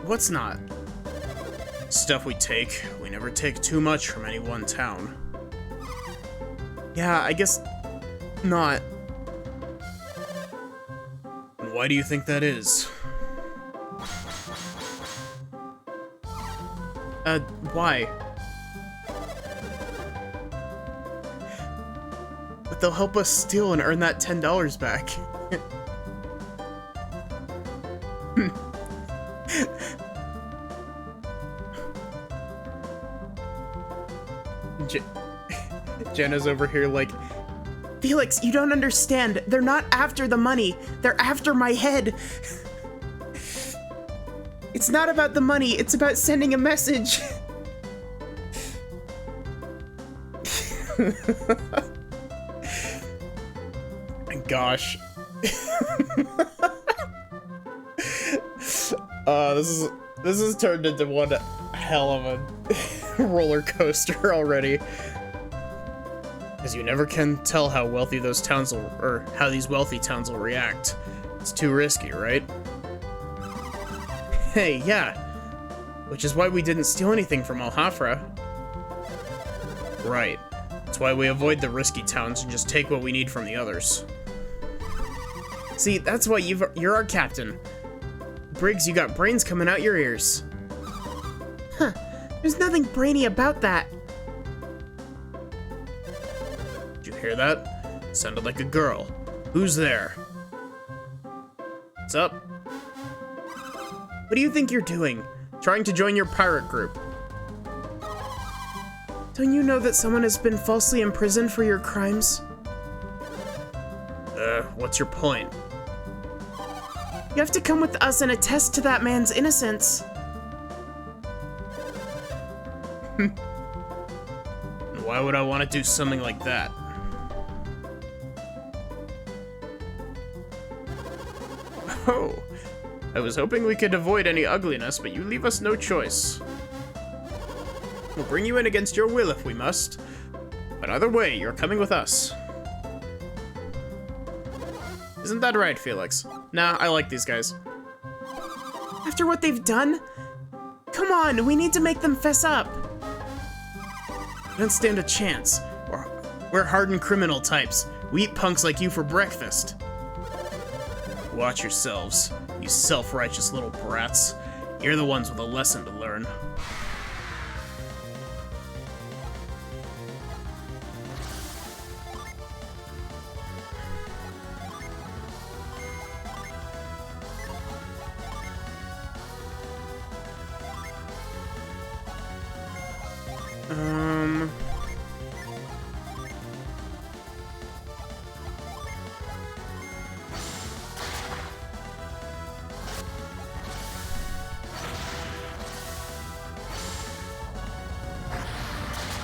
What's not? Stuff we take. We never take too much from any one town. Yeah, I guess not. And why do you think that is? Why? But they'll help us steal and earn that $10 back. Jenna's over here like, Felix, you don't understand. They're not after the money. They're after my head. It's not about the money. It's about sending a message. Gosh. This is turned into one hell of a roller coaster already. Because you never can tell how wealthy those towns will, or how these wealthy towns will react. It's too risky, right? Hey, yeah. Which is why we didn't steal anything from Al-Hafra. Right. That's why we avoid the risky towns and just take what we need from the others. See, that's why you're our captain. Briggs, you got brains coming out your ears. Huh. There's nothing brainy about that. Did you hear that? Sounded like a girl. Who's there? What's up? What do you think you're doing? Trying to join your pirate group? Don't you know that someone has been falsely imprisoned for your crimes? What's your point? You have to come with us and attest to that man's innocence. And why would I want to do something like that? Oh, I was hoping we could avoid any ugliness, but you leave us no choice. We'll bring you in against your will if we must. But either way, you're coming with us. Isn't that right, Felix? Nah, I like these guys. After what they've done? Come on, we need to make them fess up. We don't stand a chance. We're hardened criminal types. We eat punks like you for breakfast. Watch yourselves, you self-righteous little brats. You're the ones with a lesson to learn.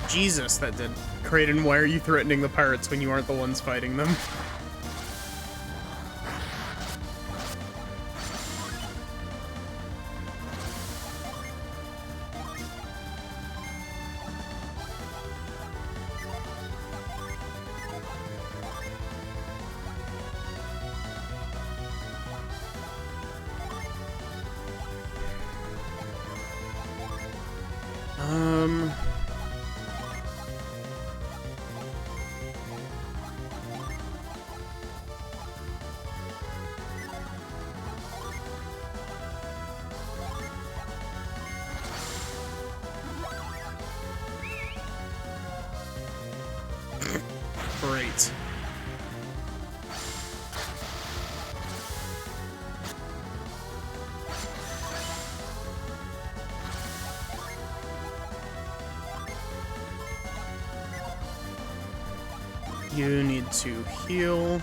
Jesus, that did. Kraden, why are you threatening the pirates when you aren't the ones fighting them? it. You need to heal.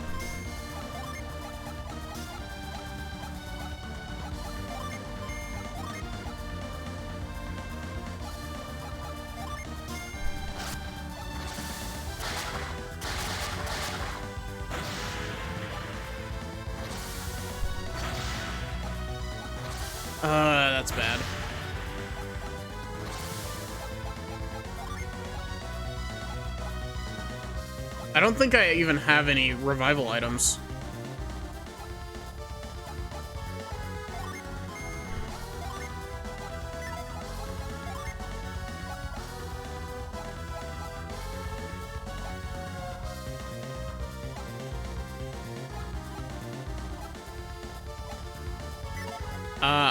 That's bad. I don't think I even have any revival items.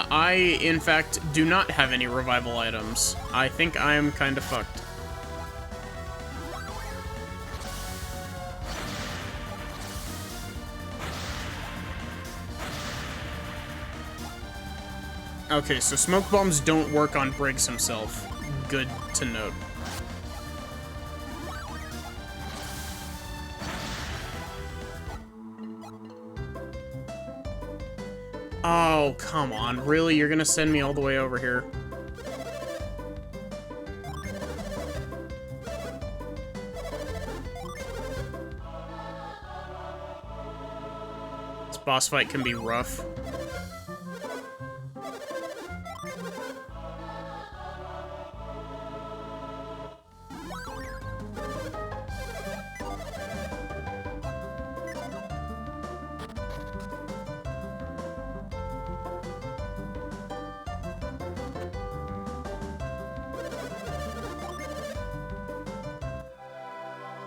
I, in fact, do not have any revival items. I think I am kind of fucked. Okay, so smoke bombs don't work on Briggs himself. Good to note. Oh, come on. Really? You're gonna send me all the way over here? This boss fight can be rough.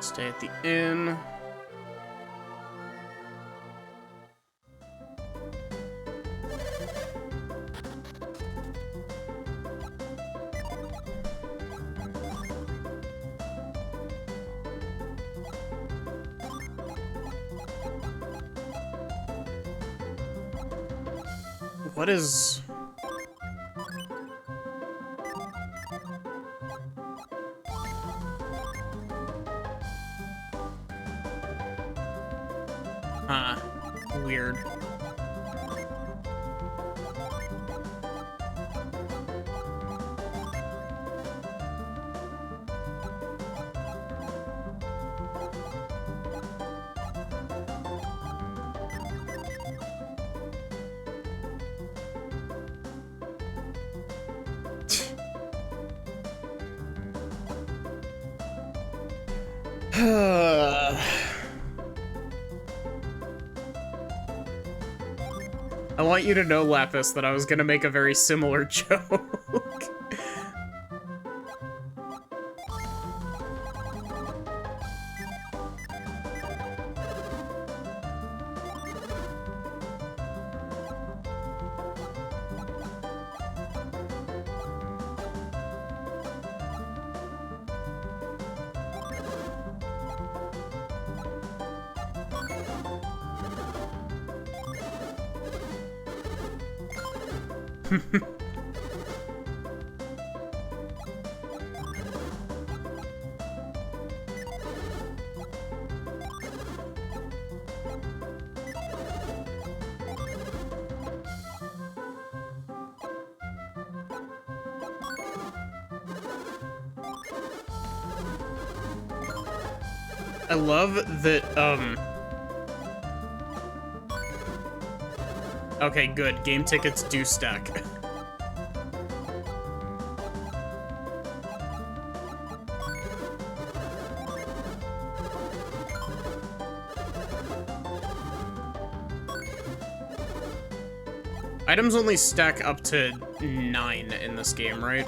Stay at the inn. What is... weird. I want you to know, Lapis, that I was gonna make a very similar joke. I love that, okay, good. Game tickets do stack. Items only stack up to 9 in this game, right?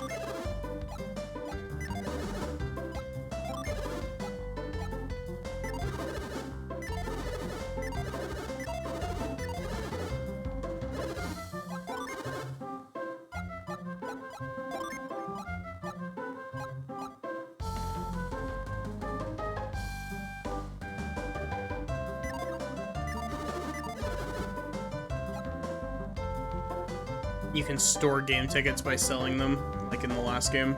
you can store game tickets by selling them, like in the last game.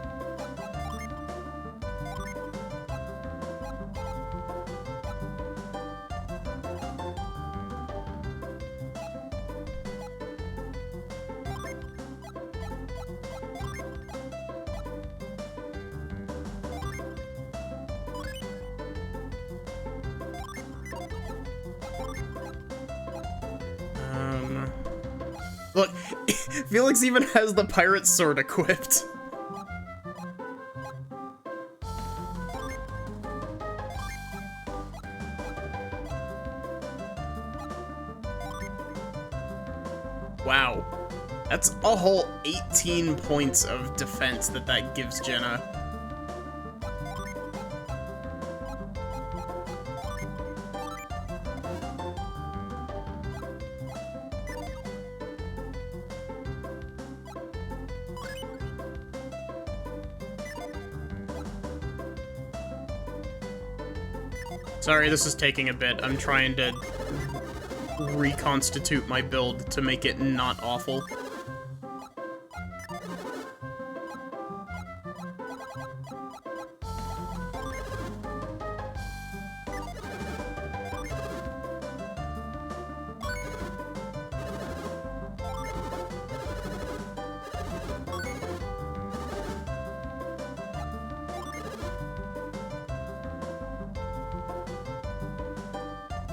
Look, Felix even has the pirate sword equipped. Wow. That's a whole 18 points of defense that gives Jenna. Sorry, this is taking a bit. I'm trying to reconstitute my build to make it not awful.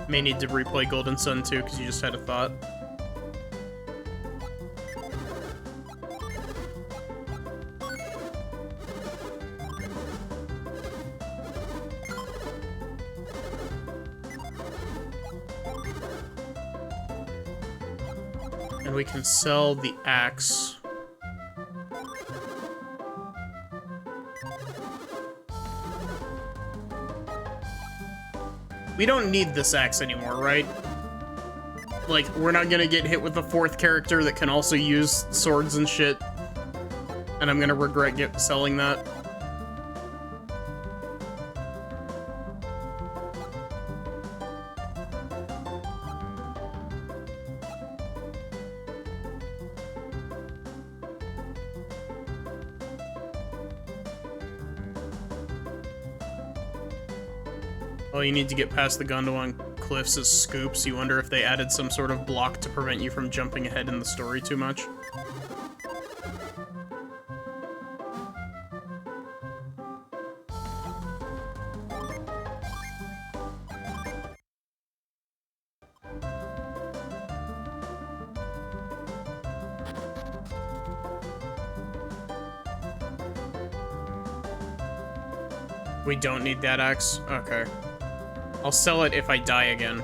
May need to replay Golden Sun too, because you just had a thought. And we can sell the axe. We don't need this axe anymore, right? Like, we're not gonna get hit with a fourth character that can also use swords and shit. And I'm gonna regret selling that. Oh, you need to get past the Gondwan cliffs as scoops. You wonder if they added some sort of block to prevent you from jumping ahead in the story too much. We don't need that axe? Okay. I'll sell it if I die again.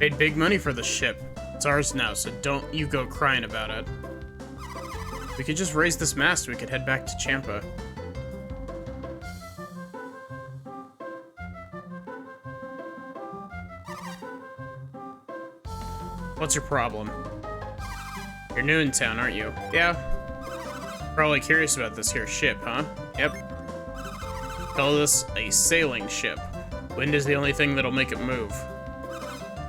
Paid big money for the ship. It's ours now, so don't you go crying about it. We could just raise this mast, we could head back to Champa. What's your problem? You're new in town, aren't you? Yeah. Probably curious about this here ship, huh? Yep. Call this a sailing ship. Wind is the only thing that'll make it move.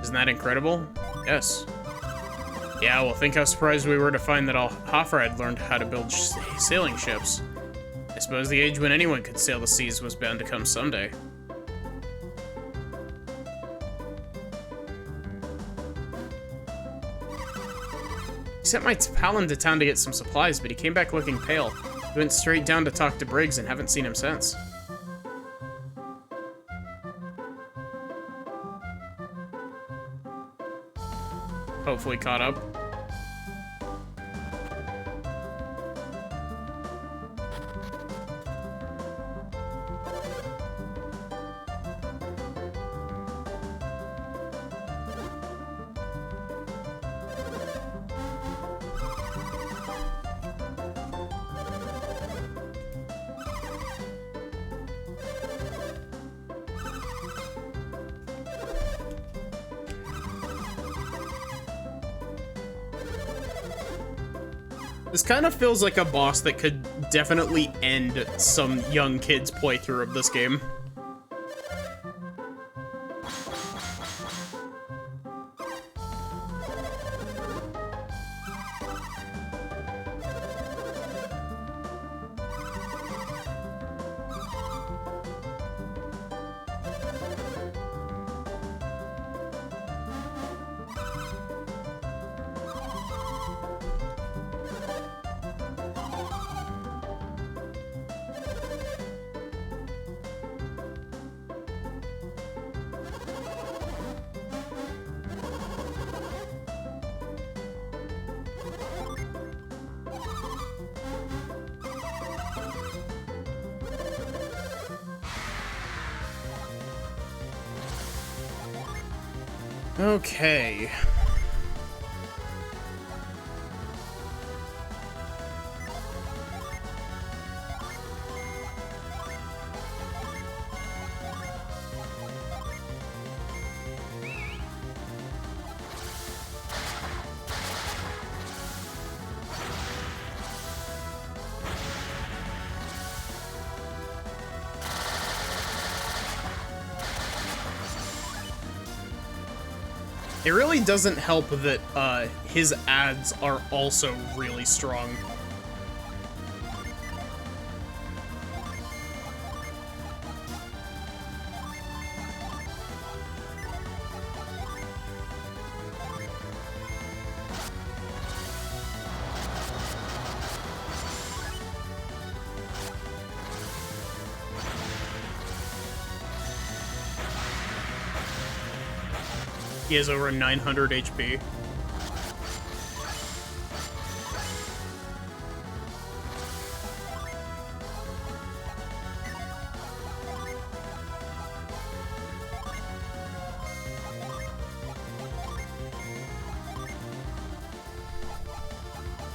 Isn't that incredible? Yes. Yeah, well, think how surprised we were to find that all Hoffer had learned how to build sailing ships. I suppose the age when anyone could sail the seas was bound to come someday. He sent my pal into town to get some supplies, but he came back looking pale. He went straight down to talk to Briggs and haven't seen him since. Hopefully caught up. This kind of feels like a boss that could definitely end some young kid's playthrough of this game. Okay. It really doesn't help that his ads are also really strong. He has over 900 HP.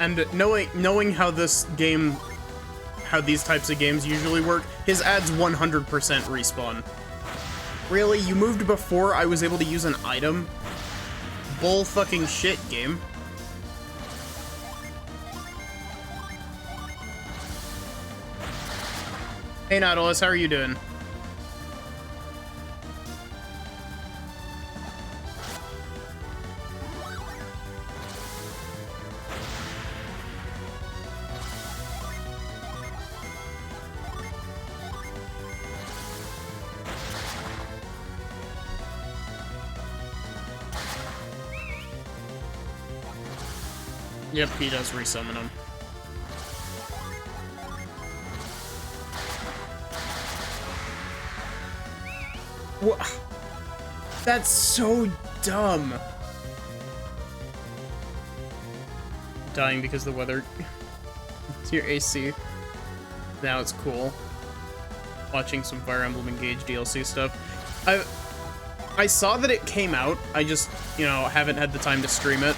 And knowing how how these types of games usually work, his ads 100% respawn. Really? You moved before I was able to use an item? Bull fucking shit, game. Hey, Nautilus, how are you doing? Yep, he does resummon him. What? That's so dumb. Dying because the weather. It's your AC. Now it's cool. Watching some Fire Emblem Engage DLC stuff. I saw that it came out. I just, you know, haven't had the time to stream it.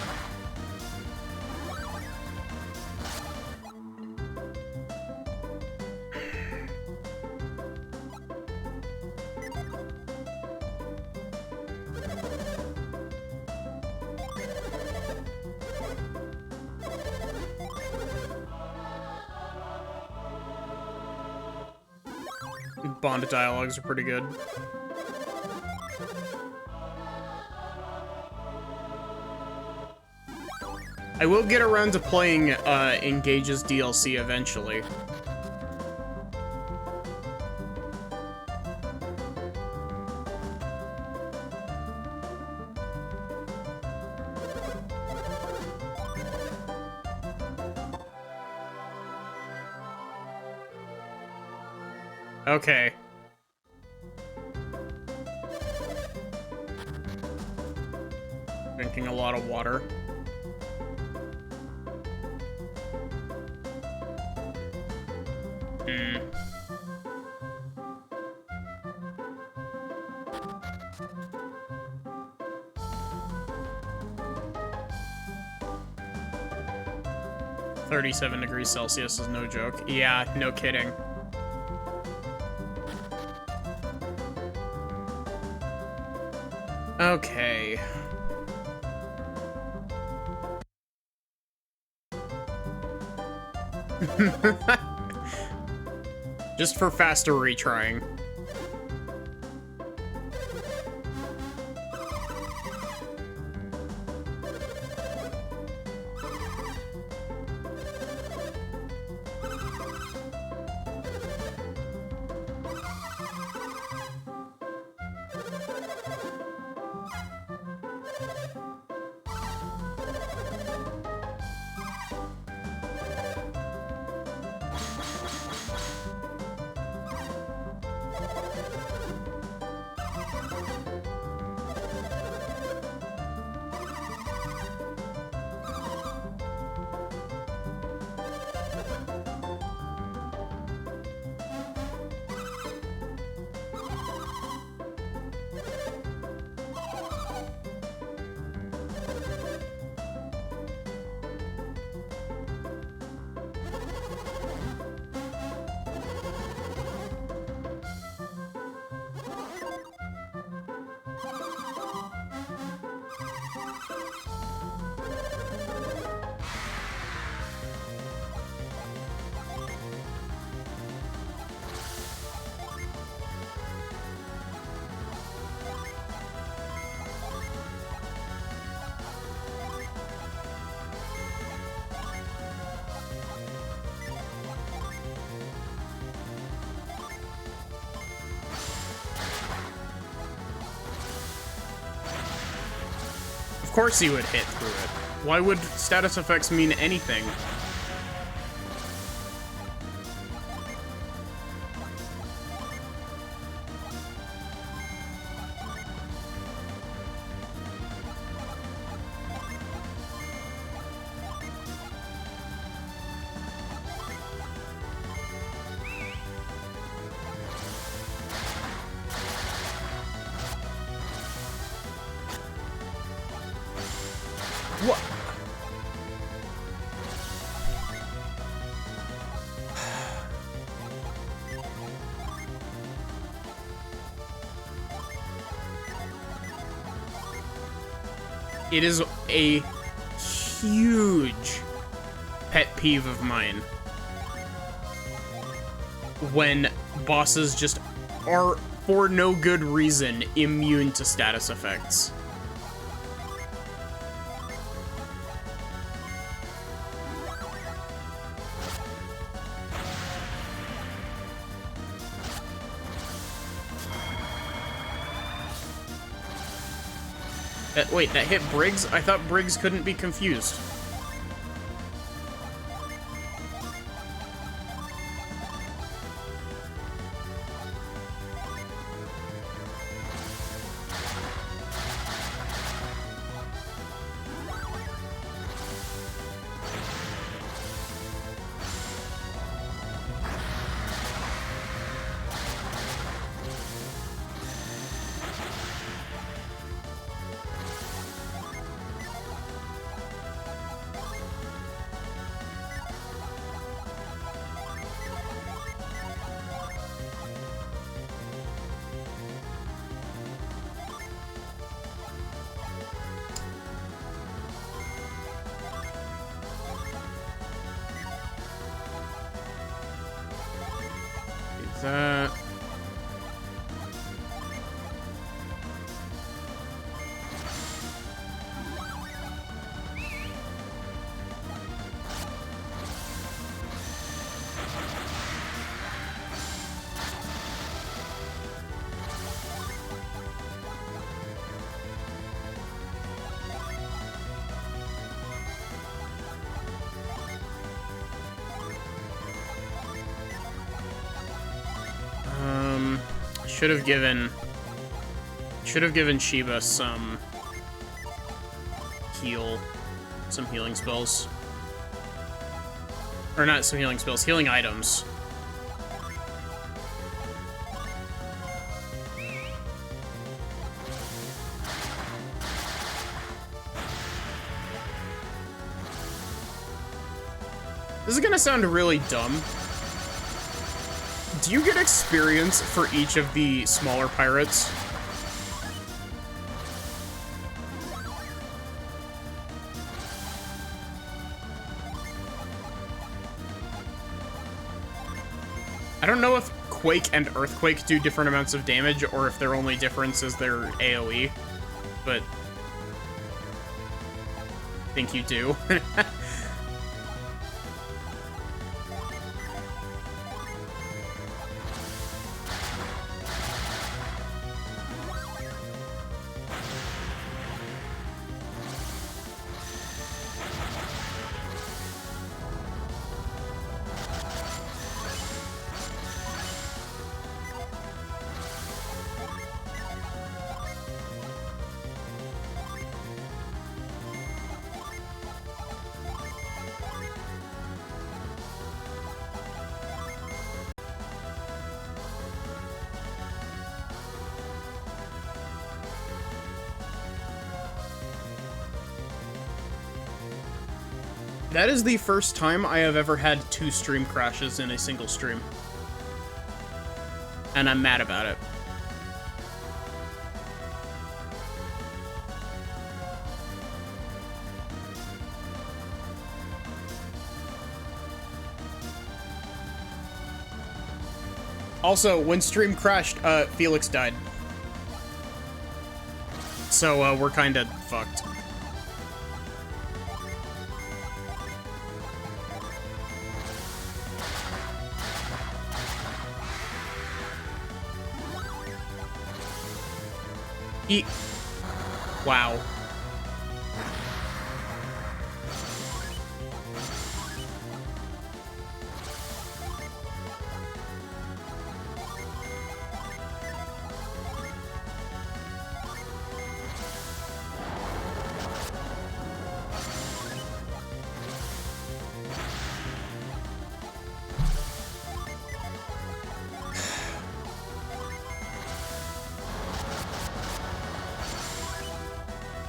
Bond dialogues are pretty good. I will get around to playing Engage's DLC eventually. Okay. Drinking a lot of water. Hmm. (37°C is no joke. Yeah, no kidding. Okay. Just for faster retrying. Of course he would hit through it. Why would status effects mean anything? What? It is a huge pet peeve of mine when bosses just are, for no good reason, immune to status effects. Wait, that hit Briggs? I thought Briggs couldn't be confused. That... Should have given Shiba some healing spells. Or not some healing spells, healing items. This is gonna sound really dumb. Do you get experience for each of the smaller pirates? I don't know if Quake and Earthquake do different amounts of damage, or if their only difference is their AoE, but I think you do. That is the first time I have ever had 2 stream crashes in a single stream. And I'm mad about it. Also, when stream crashed, Felix died. So, we're kinda fucked. Wow.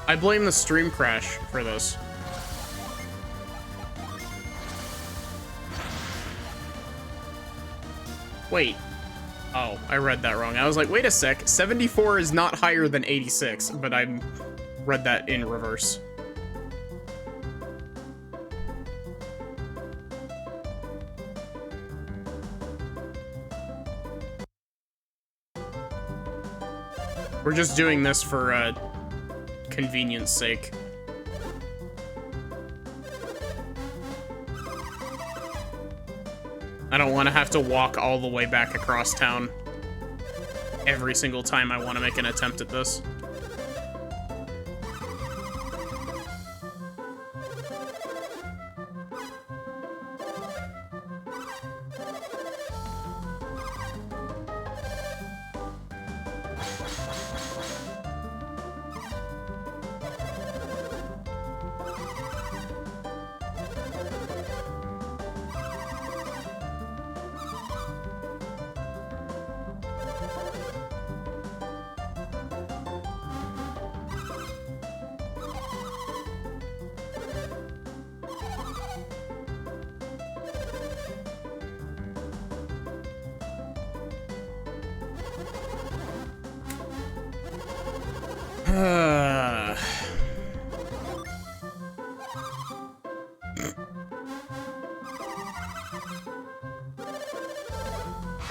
I blame the stream crash for this. Wait. Oh, I read that wrong. I was like, wait a sec. 74 is not higher than 86, but I read that in reverse. We're just doing this for, convenience sake. I don't want to have to walk all the way back across town every single time I want to make an attempt at this.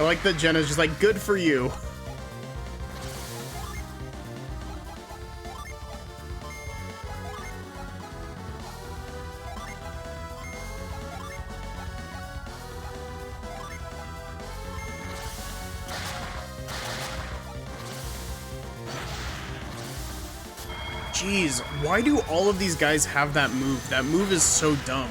I like that Jenna's just like, good for you. Jeez, why do all of these guys have that move? That move is so dumb.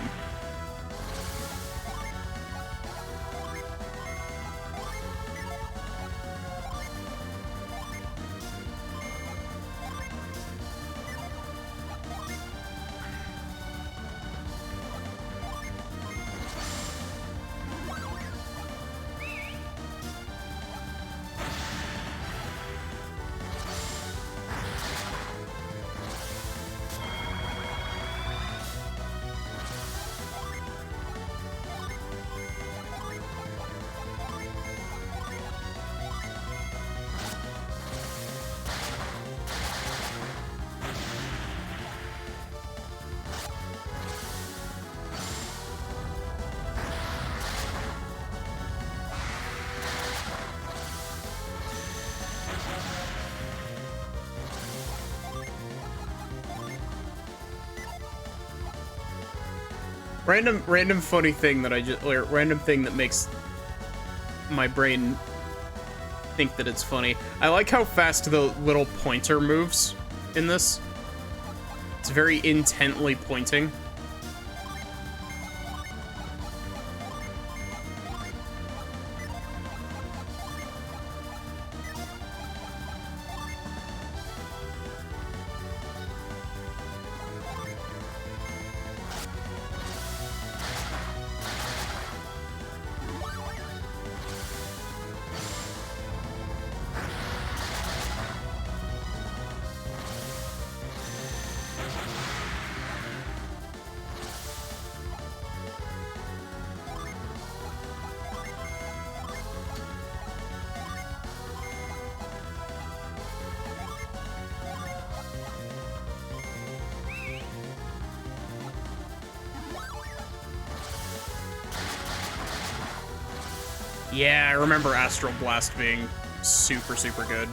Random funny thing that or random thing that makes my brain think that it's funny. I like how fast the little pointer moves in this. It's very intently pointing. Yeah, I remember Astral Blast being super, super good.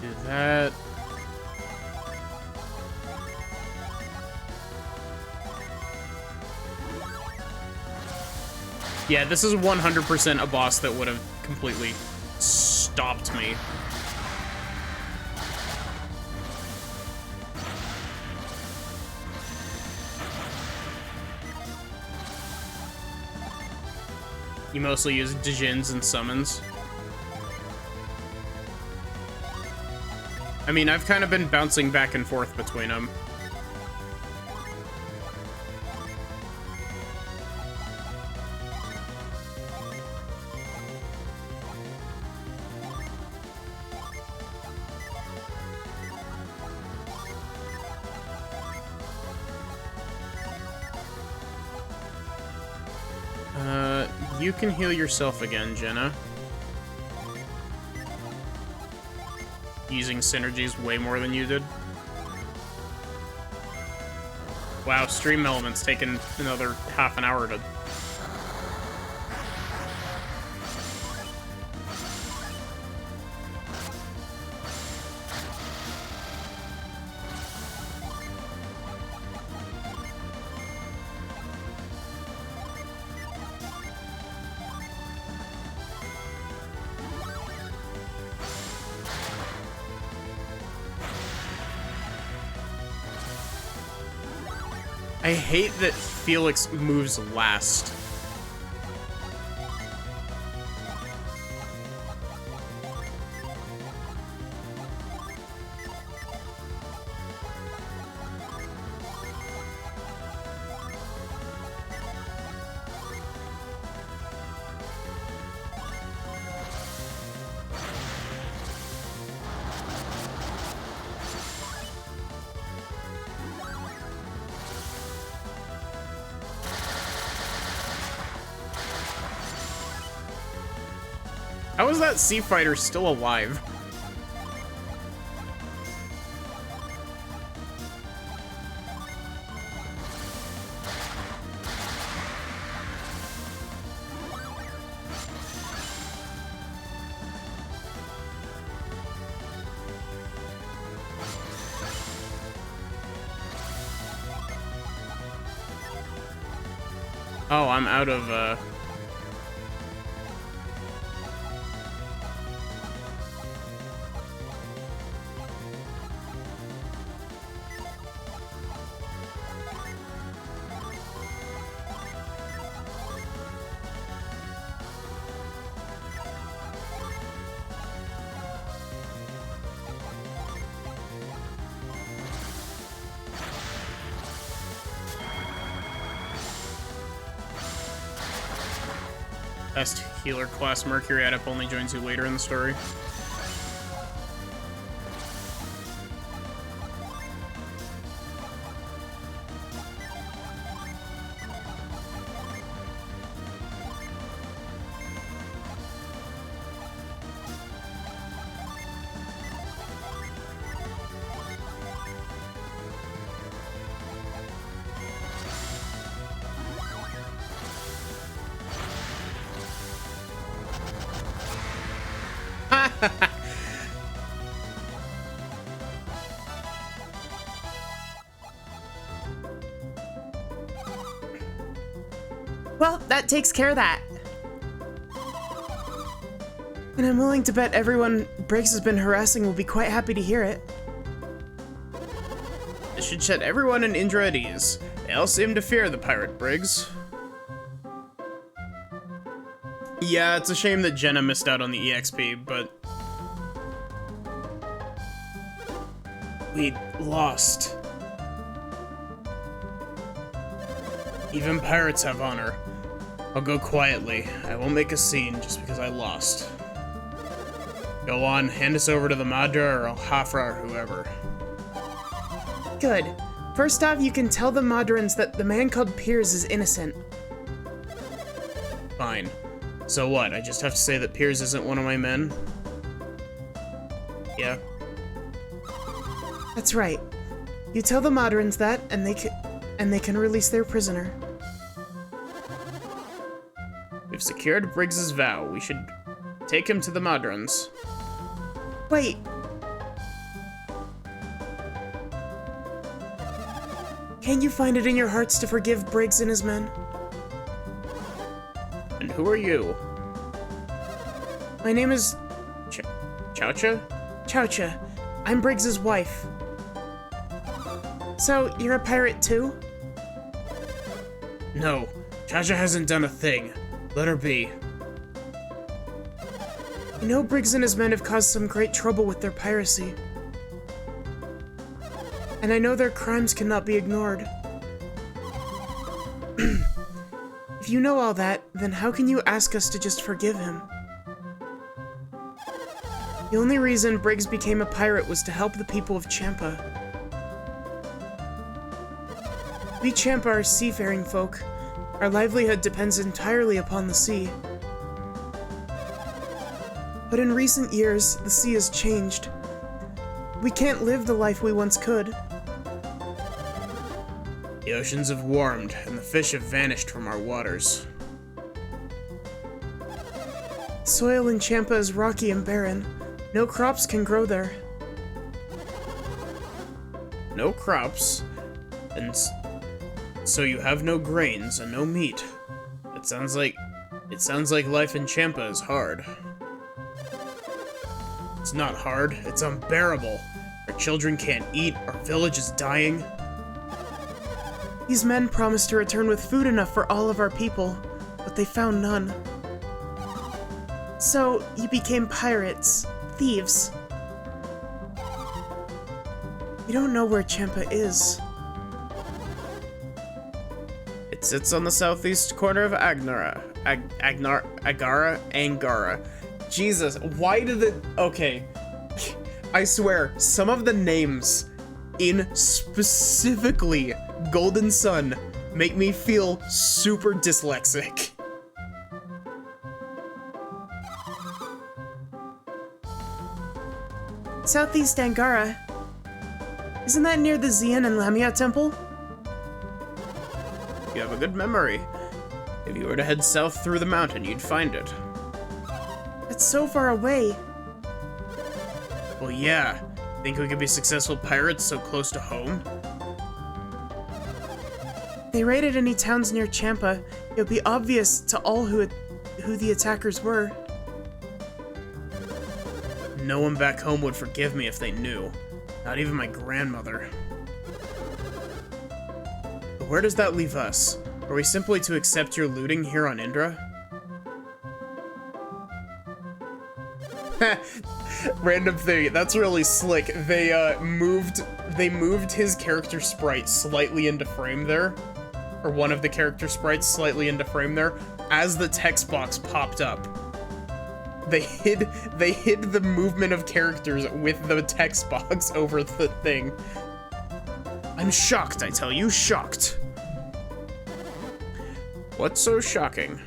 Do that. Yeah, this is 100% a boss that would have completely stopped me. You mostly use Dijins and summons. I mean, I've kind of been bouncing back and forth between them. You can heal yourself again, Jenna. Using synergies way more than you did. Wow, stream elements taking another half an hour to... I hate that Felix moves last. How is that Sea Fighter still alive? Oh, I'm out of, Pest healer class Mercury adept only joins you later in the story. Well, that takes care of that. And I'm willing to bet everyone Briggs has been harassing will be quite happy to hear it. This should set everyone in Indra at ease. They all seem to fear the pirate Briggs. Yeah, it's a shame that Jenna missed out on the EXP, but... we lost. Even pirates have honor. I'll go quietly. I won't make a scene just because I lost. Go on, hand us over to the Madra or Al-Hafra or whoever. Good. First off, you can tell the Madrans that the man called Piers is innocent. Fine. So what, I just have to say that Piers isn't one of my men? Yeah. That's right. You tell the Madrans that, and they can release their prisoner. We've secured Briggs's vow. We should take him to the Madrans. Wait. Can't you find it in your hearts to forgive Briggs and his men? And who are you? My name is Chowcha? Chowcha. I'm Briggs's wife. So, you're a pirate too? No, Chowcha hasn't done a thing. Let her be. You know Briggs and his men have caused some great trouble with their piracy. And I know their crimes cannot be ignored. If you know all that, then how can you ask us to just forgive him? The only reason Briggs became a pirate was to help the people of Champa. We Champa are seafaring folk. Our livelihood depends entirely upon the sea. But in recent years, the sea has changed. We can't live the life we once could. The oceans have warmed, and the fish have vanished from our waters. Soil in Champa is rocky and barren. No crops can grow there. No crops, and so you have no grains and no meat. It sounds like life in Champa is hard. It's not hard, it's unbearable. Our children can't eat, our village is dying. These men promised to return with food enough for all of our people, but they found none. So, you became pirates, thieves. You don't know where Champa is. It sits on the southeast corner of Angara. Jesus, why did it... Okay. I swear, some of the names in specifically Golden Sun make me feel super dyslexic. Southeast Angara. Isn't that near the Xian and Lamia temple? You have a good memory. If you were to head south through the mountain, you'd find it. It's so far away. Well, yeah. Think we could be successful pirates so close to home? If they raided any towns near Champa, it would be obvious to all who the attackers were. No one back home would forgive me if they knew. Not even my grandmother. But where does that leave us? Are we simply to accept your looting here on Indra? Random thing, that's really slick. They moved his character sprite slightly into frame there. Or one of the character sprites slightly into frame there. as the text box popped up. They hid the movement of characters with the text box over the thing. I'm shocked, I tell you, shocked. What's so shocking?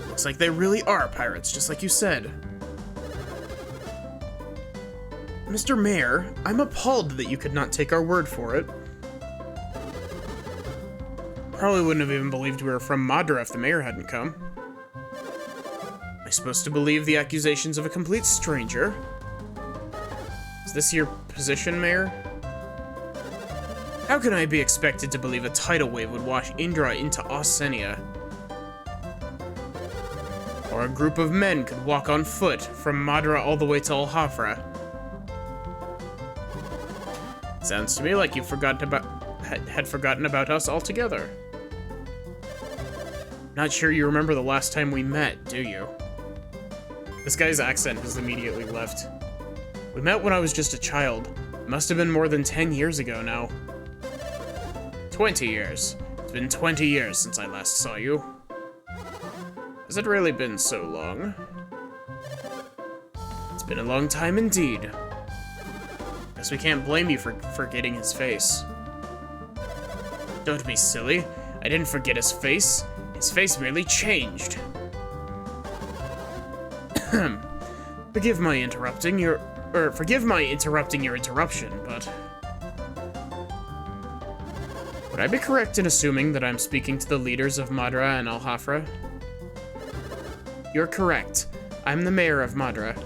Looks like they really are pirates, just like you said. Mr. Mayor, I'm appalled that you could not take our word for it. Probably wouldn't have even believed we were from Madra if the mayor hadn't come. Am I supposed to believe the accusations of a complete stranger? Is this your position, Mayor? How can I be expected to believe a tidal wave would wash Indra into Osenia? Or a group of men could walk on foot from Madra all the way to Alhafra? Sounds to me like you had forgotten about us altogether. Not sure you remember the last time we met, do you? This guy's accent has immediately left. We met when I was just a child. It must have been more than 10 years ago now. 20 years. It's been 20 years since I last saw you. Has it really been so long? It's been a long time indeed. Guess we can't blame you for forgetting his face. Don't be silly. I didn't forget his face. His face merely changed. Forgive my interrupting your interruption, but would I be correct in assuming that I'm speaking to the leaders of Madra and Alhafra? You're correct. I'm the mayor of Madra.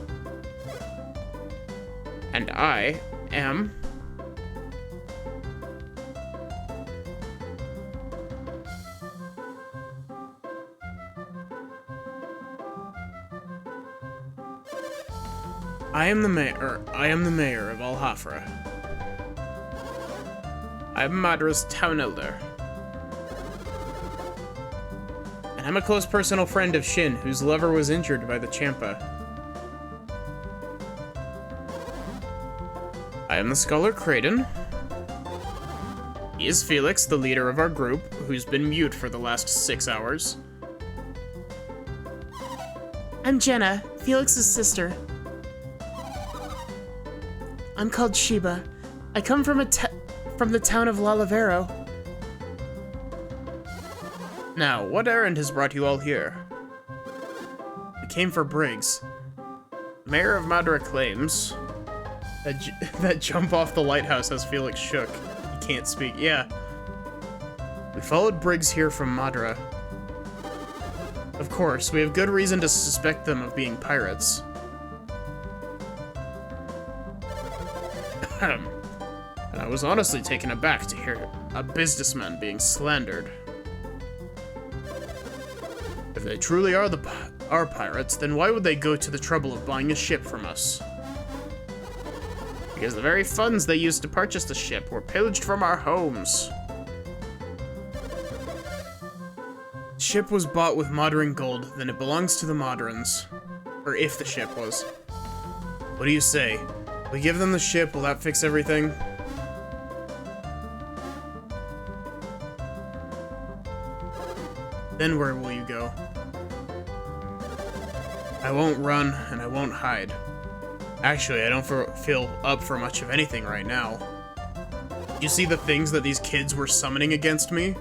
And I am... I am the mayor of Alhafra. I'm Madra's town elder. And I'm a close personal friend of Shin, whose lover was injured by the Champa. I am the scholar Kraden. He is Felix, the leader of our group, who's been mute for the last 6 hours. I'm Jenna, Felix's sister. I'm called Sheba. I come from the town of Lalavero. Now, what errand has brought you all here? We came for Briggs. The mayor of Madra claims that jump off the lighthouse has Felix shook. He can't speak. Yeah. We followed Briggs here from Madra. Of course, we have good reason to suspect them of being pirates. And I was honestly taken aback to hear a businessman being slandered. If they truly are our pirates, then why would they go to the trouble of buying a ship from us? Because the very funds they used to purchase the ship were pillaged from our homes. The ship was bought with Modern gold, then it belongs to the Moderns. Or if the ship was. What do you say? We give them the ship, will that fix everything? Then where will you go? I won't run, and I won't hide. Actually, I don't feel up for much of anything right now. You see the things that these kids were summoning against me?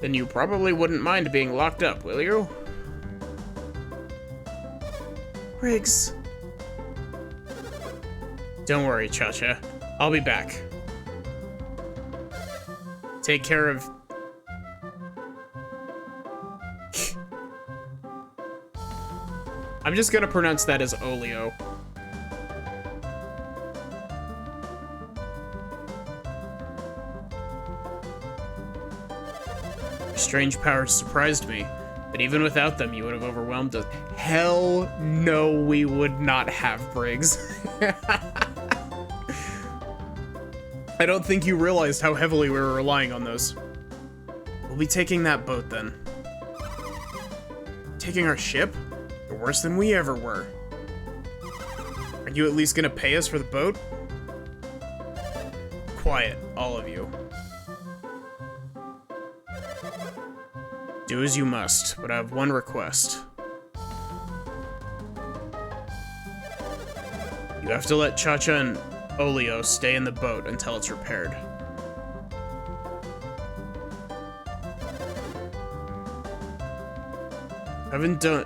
Then you probably wouldn't mind being locked up, will you? Briggs. Don't worry, Cha-Cha. I'll be back. Take care of... I'm just gonna pronounce that as Olio. Your strange powers surprised me, but even without them, you would have overwhelmed us. Hell no, we would not have, Briggs. I don't think you realized how heavily we were relying on those. We'll be taking that boat, then. Taking our ship? You're worse than we ever were. Are you at least gonna pay us for the boat? Quiet, all of you. Do as you must, but I have one request. You have to let Cha-Cha and Olio stay in the boat until it's repaired. You haven't done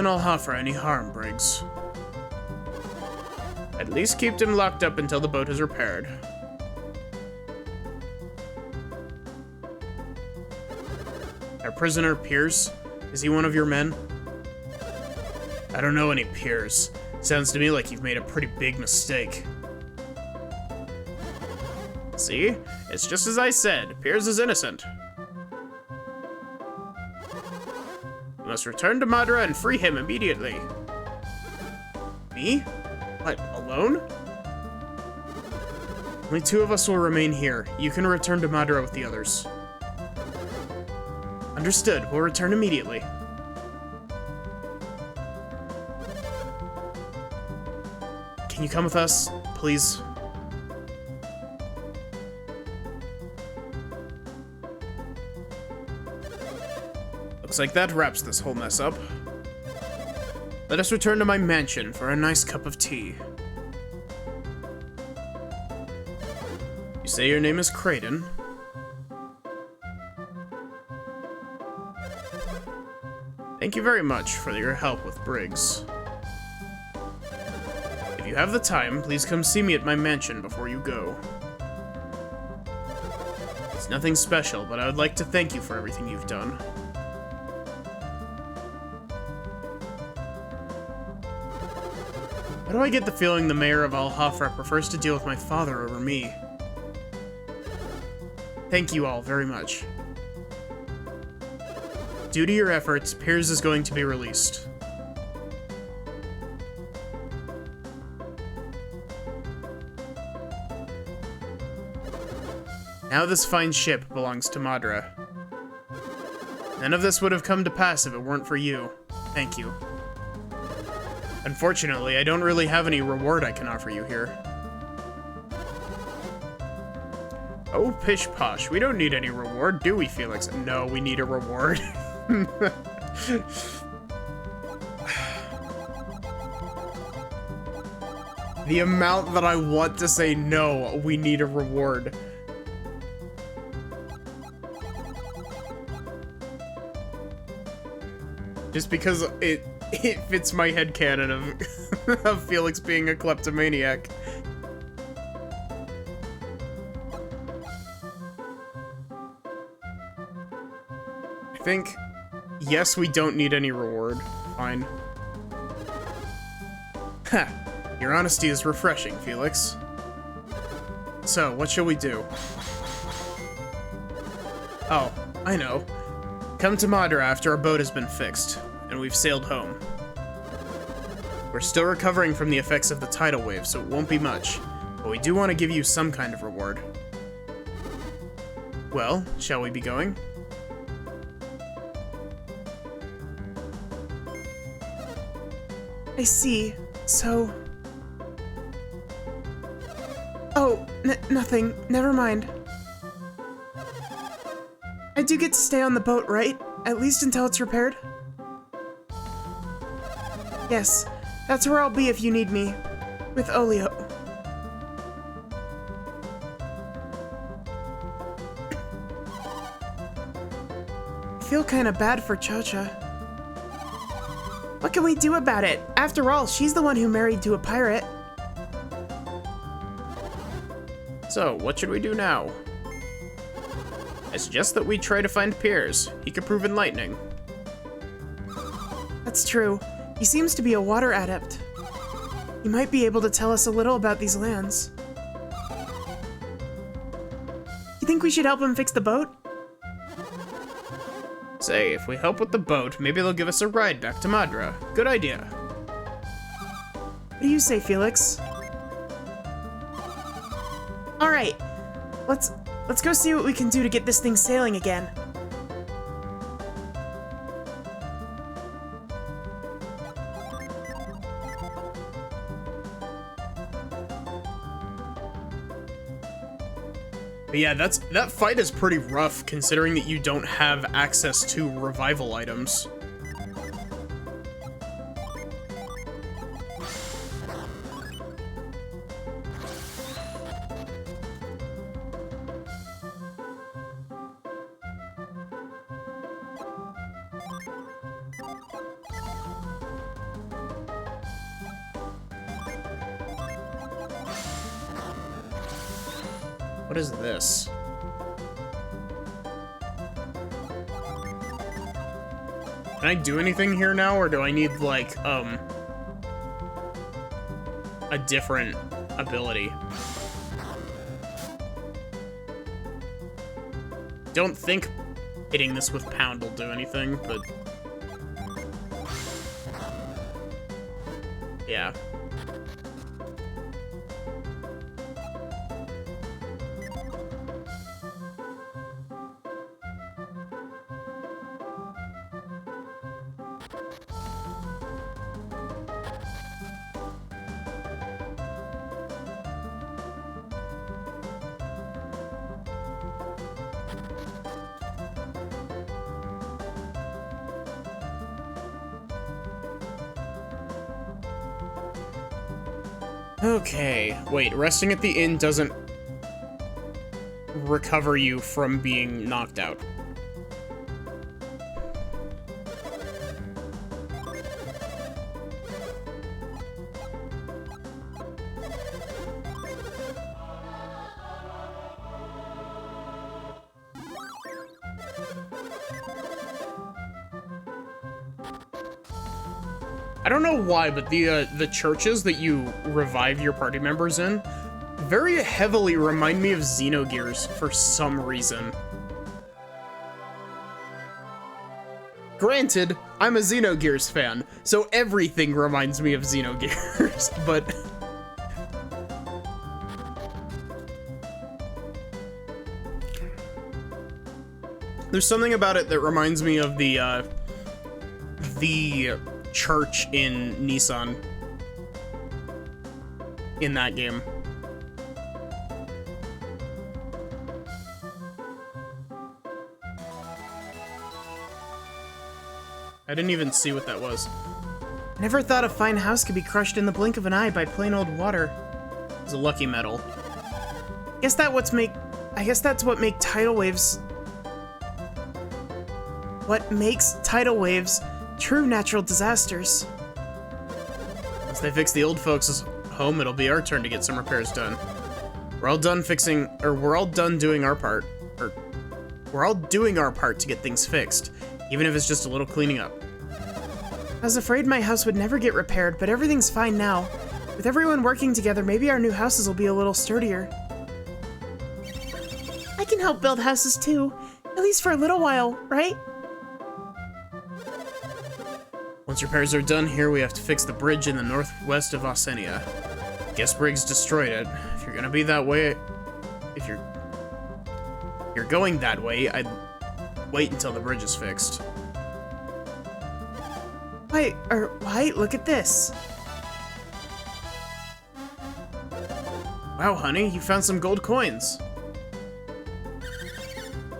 Alhafra any harm, Briggs. At least keep him locked up until the boat is repaired. Our prisoner, Piers, is he one of your men? I don't know any Piers. Sounds to me like you've made a pretty big mistake. See? It's just as I said. Piers is innocent. You must return to Madra and free him immediately. Me? What, alone? Only 2 of us will remain here. You can return to Madra with the others. Understood. We'll return immediately. Can you come with us, please? Looks like that wraps this whole mess up. Let us return to my mansion for a nice cup of tea. You say your name is Kraden? Thank you very much for your help with Briggs. If you have the time, please come see me at my mansion before you go. It's nothing special, but I would like to thank you for everything you've done. Why do I get the feeling the mayor of Alhafra prefers to deal with my father over me? Thank you all very much. Due to your efforts, Piers is going to be released. Now this fine ship belongs to Madra. None of this would have come to pass if it weren't for you. Thank you. Unfortunately, I don't really have any reward I can offer you here. Oh, pish posh. We don't need any reward, do we, Felix? No, we need a reward. The amount that I want to say no, we need a reward. Just because it fits my headcanon of Felix being a kleptomaniac. I think, yes, we don't need any reward. Fine. Ha! Your honesty is refreshing, Felix. So, what shall we do? Oh, I know. Come to Madra after our boat has been fixed, and we've sailed home. We're still recovering from the effects of the tidal wave, so it won't be much, but we do want to give you some kind of reward. Well, shall we be going? I see. So... Oh, nothing. Never mind. I do get to stay on the boat, right? At least until it's repaired? Yes, that's where I'll be if you need me. With Olio. I feel kinda bad for Cha-Cha. What can we do about it? After all, she's the one who married to a pirate. So, what should we do now? I suggest that we try to find Piers. He could prove enlightening. That's true. He seems to be a water adept. He might be able to tell us a little about these lands. You think we should help him fix the boat? Say, if we help with the boat, maybe they'll give us a ride back to Madra. Good idea. What do you say, Felix? All right, let's go see what we can do to get this thing sailing again. But yeah, that fight is pretty rough, considering that you don't have access to revival items. What is this? Can I do anything here now, or do I need, like, a different ability? Don't think hitting this with pound will do anything, but... yeah. Okay, wait, resting at the inn doesn't recover you from being knocked out. I don't know why, but the churches that you revive your party members in very heavily remind me of Xenogears for some reason. Granted, I'm a Xenogears fan, so everything reminds me of Xenogears, but... there's something about it that reminds me of the church in Nissan in that game. I didn't even see what that was. Never thought a fine house could be crushed in the blink of an eye by plain old water. It's a lucky medal. I guess that's what makes tidal waves. What makes tidal waves true natural disasters. Once they fix the old folks' home, it'll be our turn to get some repairs done. We're all done doing our part. We're all doing our part to get things fixed, even if it's just a little cleaning up. I was afraid my house would never get repaired, but everything's fine now. With everyone working together, maybe our new houses will be a little sturdier. I can help build houses too, at least for a little while, right? Once repairs are done here, we have to fix the bridge in the northwest of Osenia. Guess Briggs destroyed it. If you're gonna be that way... if you're going that way, I'd wait until the bridge is fixed. Wait, look at this. Wow, honey, you found some gold coins.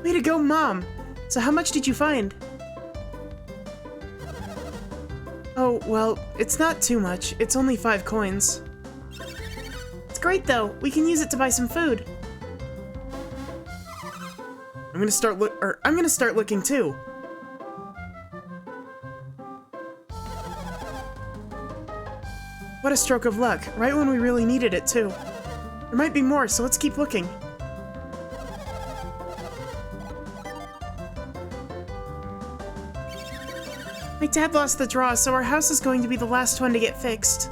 Way to go, Mom. So how much did you find? Oh, well, it's not too much. It's only 5 coins. It's great, though. We can use it to buy some food. I'm gonna start looking too. What a stroke of luck. Right when we really needed it, too. There might be more, so let's keep looking. My dad lost the draw, so our house is going to be the last one to get fixed.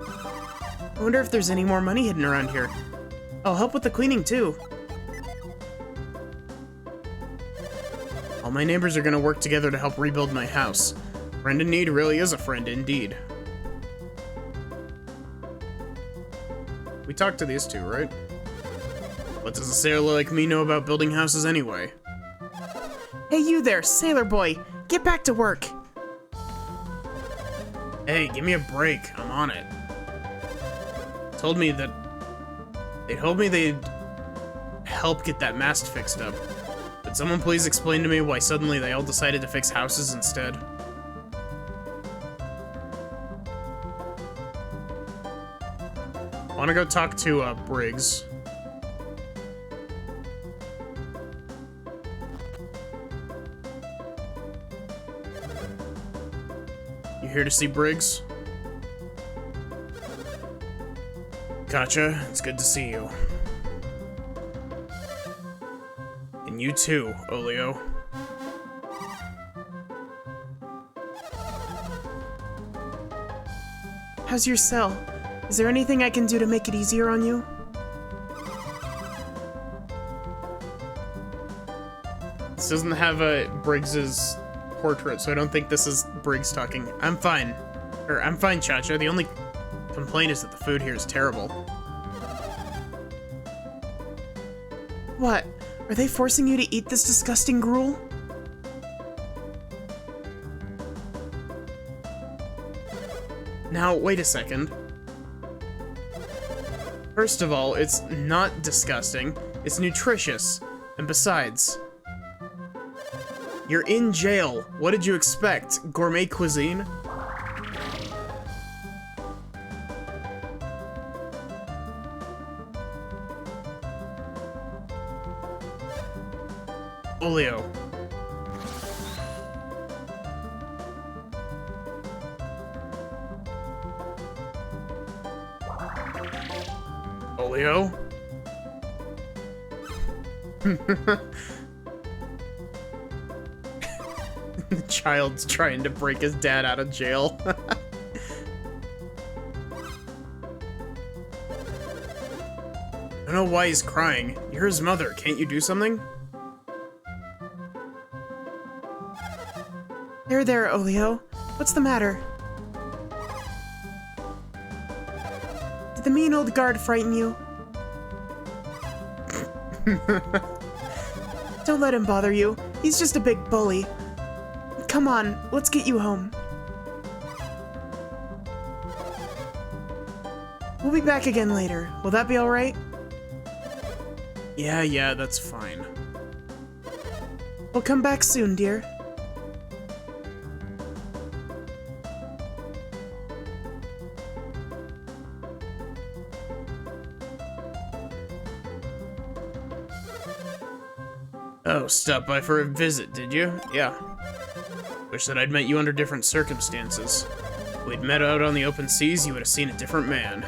I wonder if there's any more money hidden around here. I'll help with the cleaning, too. All my neighbors are gonna work together to help rebuild my house. Friend in need really is a friend indeed. We talked to these two, right? What does a sailor like me know about building houses anyway? Hey, you there, sailor boy! Get back to work! Hey, give me a break. I'm on it. They told me they'd help get that mast fixed up. Could someone please explain to me why suddenly they all decided to fix houses instead? I wanna go talk to, Briggs. You here to see Briggs? Gotcha, it's good to see you. And you too, Olio. How's your cell? Is there anything I can do to make it easier on you? This doesn't have a Briggs's portrait, so I don't think this is Briggs talking. I'm fine. I'm fine, Cha-Cha. The only complaint is that the food here is terrible. What? Are they forcing you to eat this disgusting gruel? Now, wait a second. First of all, it's not disgusting. It's nutritious. And besides, you're in jail. What did you expect? Gourmet cuisine? Olio. Olio? The child's trying to break his dad out of jail. I don't know why he's crying. You're his mother. Can't you do something? There, Olio. What's the matter? Did the mean old guard frighten you? Don't let him bother you. He's just a big bully. Come on, let's get you home. We'll be back again later. Will that be alright? Yeah, that's fine. We'll come back soon, dear. Oh, stopped by for a visit, did you? Yeah. Wish that I'd met you under different circumstances. If we'd met out on the open seas, you would have seen a different man.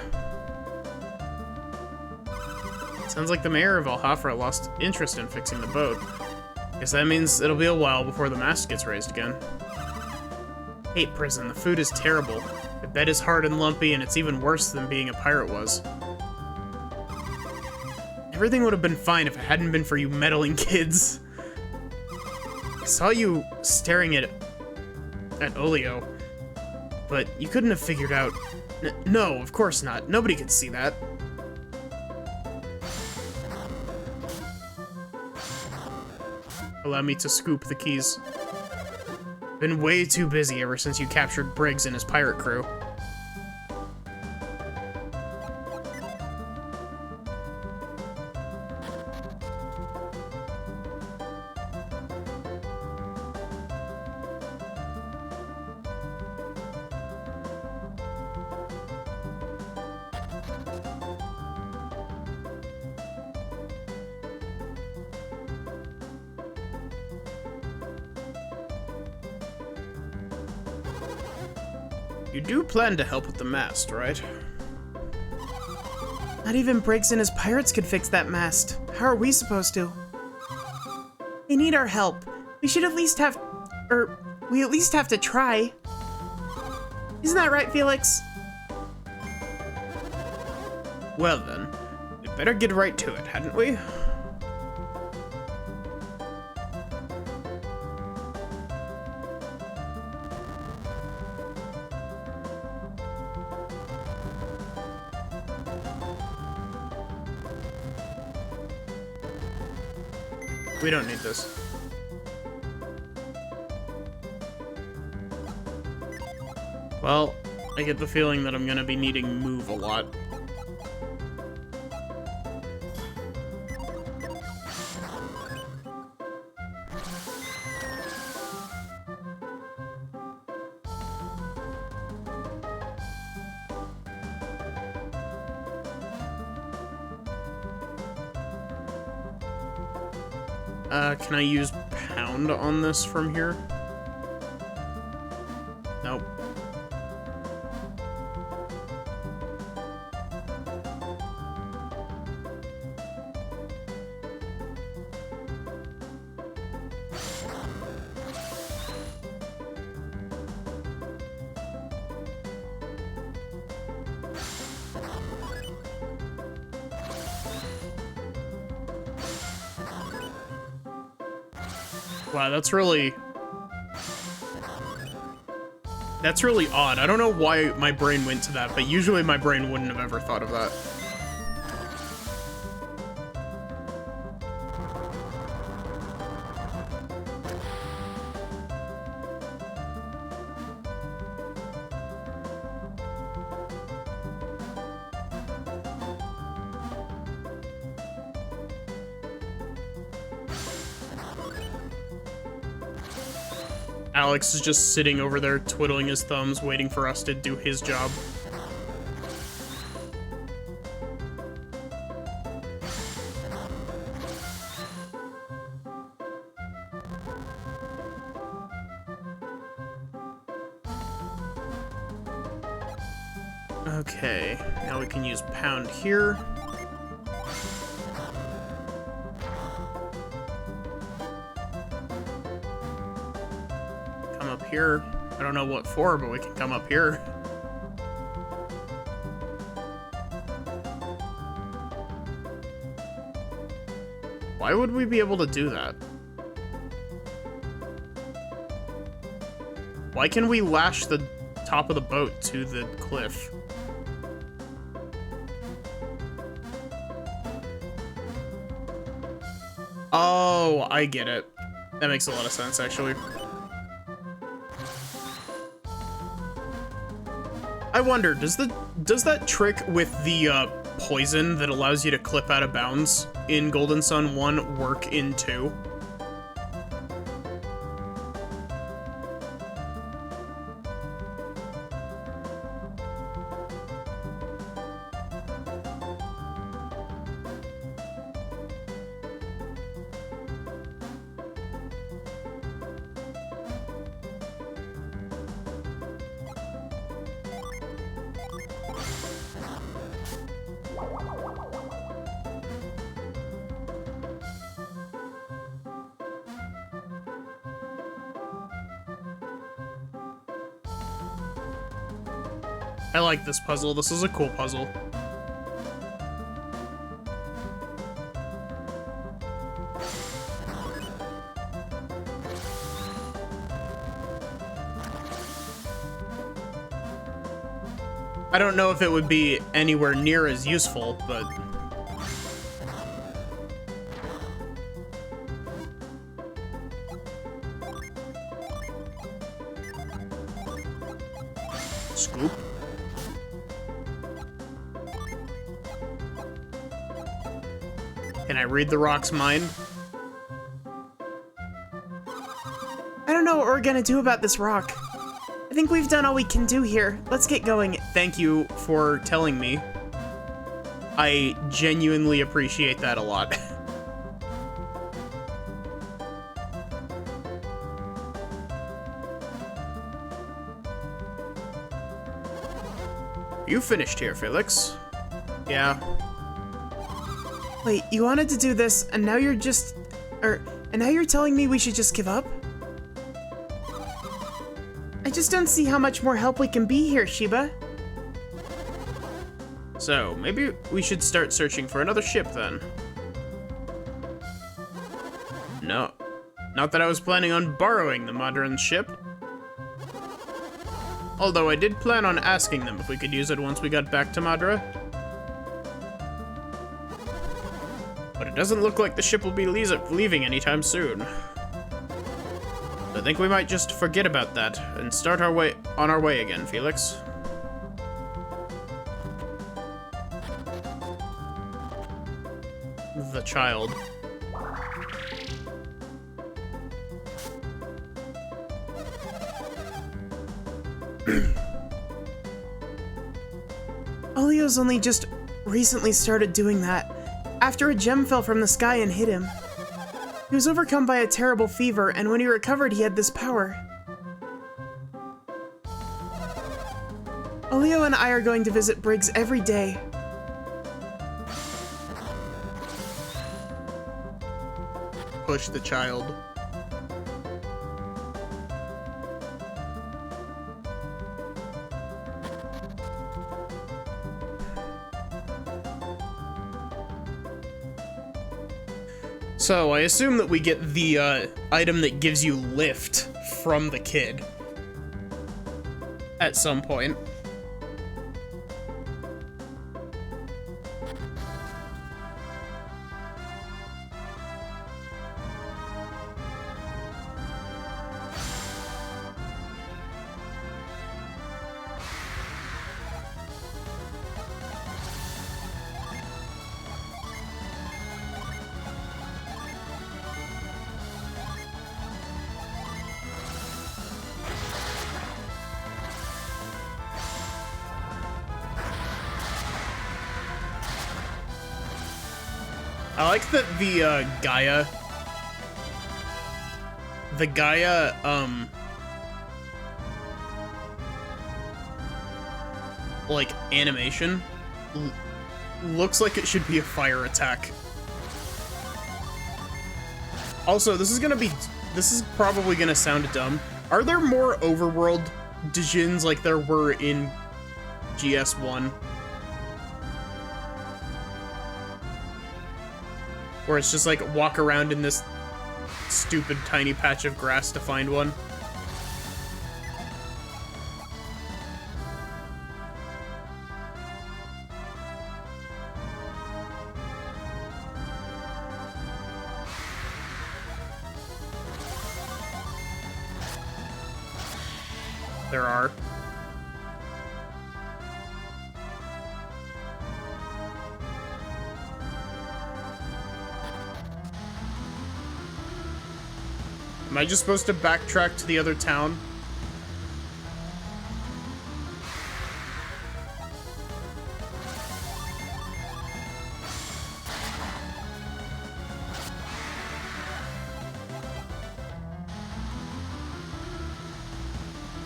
Sounds like the mayor of Alhafra lost interest in fixing the boat. Guess that means it'll be a while before the mast gets raised again. Hate prison, the food is terrible. The bed is hard and lumpy, and it's even worse than being a pirate was. Everything would have been fine if it hadn't been for you meddling kids. I saw you staring at Olio, but you couldn't have figured out... No, of course not. Nobody could see that. Allow me to scoop the keys. Been way too busy ever since you captured Briggs and his pirate crew. You do plan to help with the mast, right? Not even Briggs and his pirates could fix that mast. How are we supposed to? They need our help. We should at least have... we at least have to try. Isn't that right, Felix? Well then, we'd better get right to it, hadn't we? We don't need this. Well, I get the feeling that I'm gonna be needing move a lot. Can I use pound on this from here? Nope. Wow, that's really odd. I don't know why my brain went to that, but usually my brain wouldn't have ever thought of that. Alex is just sitting over there twiddling his thumbs, waiting for us to do his job. Okay, now we can use pound here. Here. I don't know what for, but we can come up here. Why would we be able to do that? Why can we lash the top of the boat to the cliff? Oh, I get it. That makes a lot of sense, actually. I wonder, does that trick with the poison that allows you to clip out of bounds in Golden Sun 1 work in 2? I like this puzzle. This is a cool puzzle. I don't know if it would be anywhere near as useful, but... Scoop. Can I read the rock's mind? I don't know what we're gonna do about this rock. I think we've done all we can do here. Let's get going. Thank you for telling me. I genuinely appreciate that a lot. You finished here, Felix. Yeah. Wait, you wanted to do this, and now you're just... and now you're telling me we should just give up? I just don't see how much more help we can be here, Shiba. So, maybe we should start searching for another ship, then. No. Not that I was planning on borrowing the modern ship. Although I did plan on asking them if we could use it once we got back to Madra. But it doesn't look like the ship will be leaving anytime soon. I think we might just forget about that and start on our way again, Felix. The child. Olio's only just recently started doing that, after a gem fell from the sky and hit him. He was overcome by a terrible fever, and when he recovered, he had this power. Olio and I are going to visit Briggs every day. Push the child. So, I assume that we get the item that gives you lift from the kid at some point. I like that the Gaia, like, animation looks like it should be a fire attack. Also, this is probably gonna sound dumb. Are there more overworld Dijins like there were in GS1? Where it's just like walk around in this stupid tiny patch of grass to find one. There are. Am I just supposed to backtrack to the other town?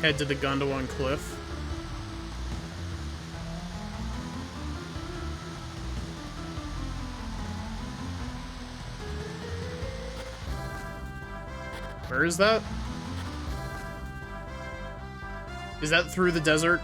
Head to the Gondwan Cliff. Where is that? Is that through the desert?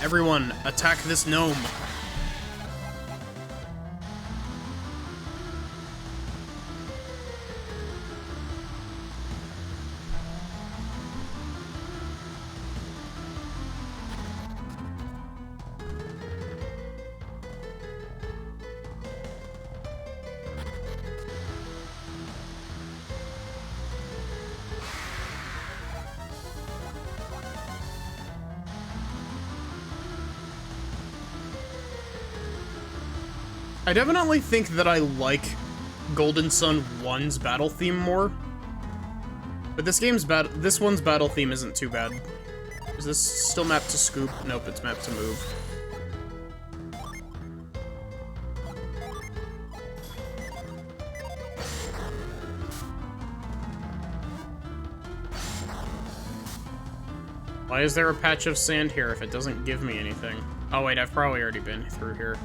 Everyone, attack this gnome. I definitely think that I like Golden Sun 1's battle theme more. But this one's battle theme isn't too bad. Is this still mapped to scoop? Nope, it's mapped to move. Why is there a patch of sand here if it doesn't give me anything? Oh wait, I've probably already been through here.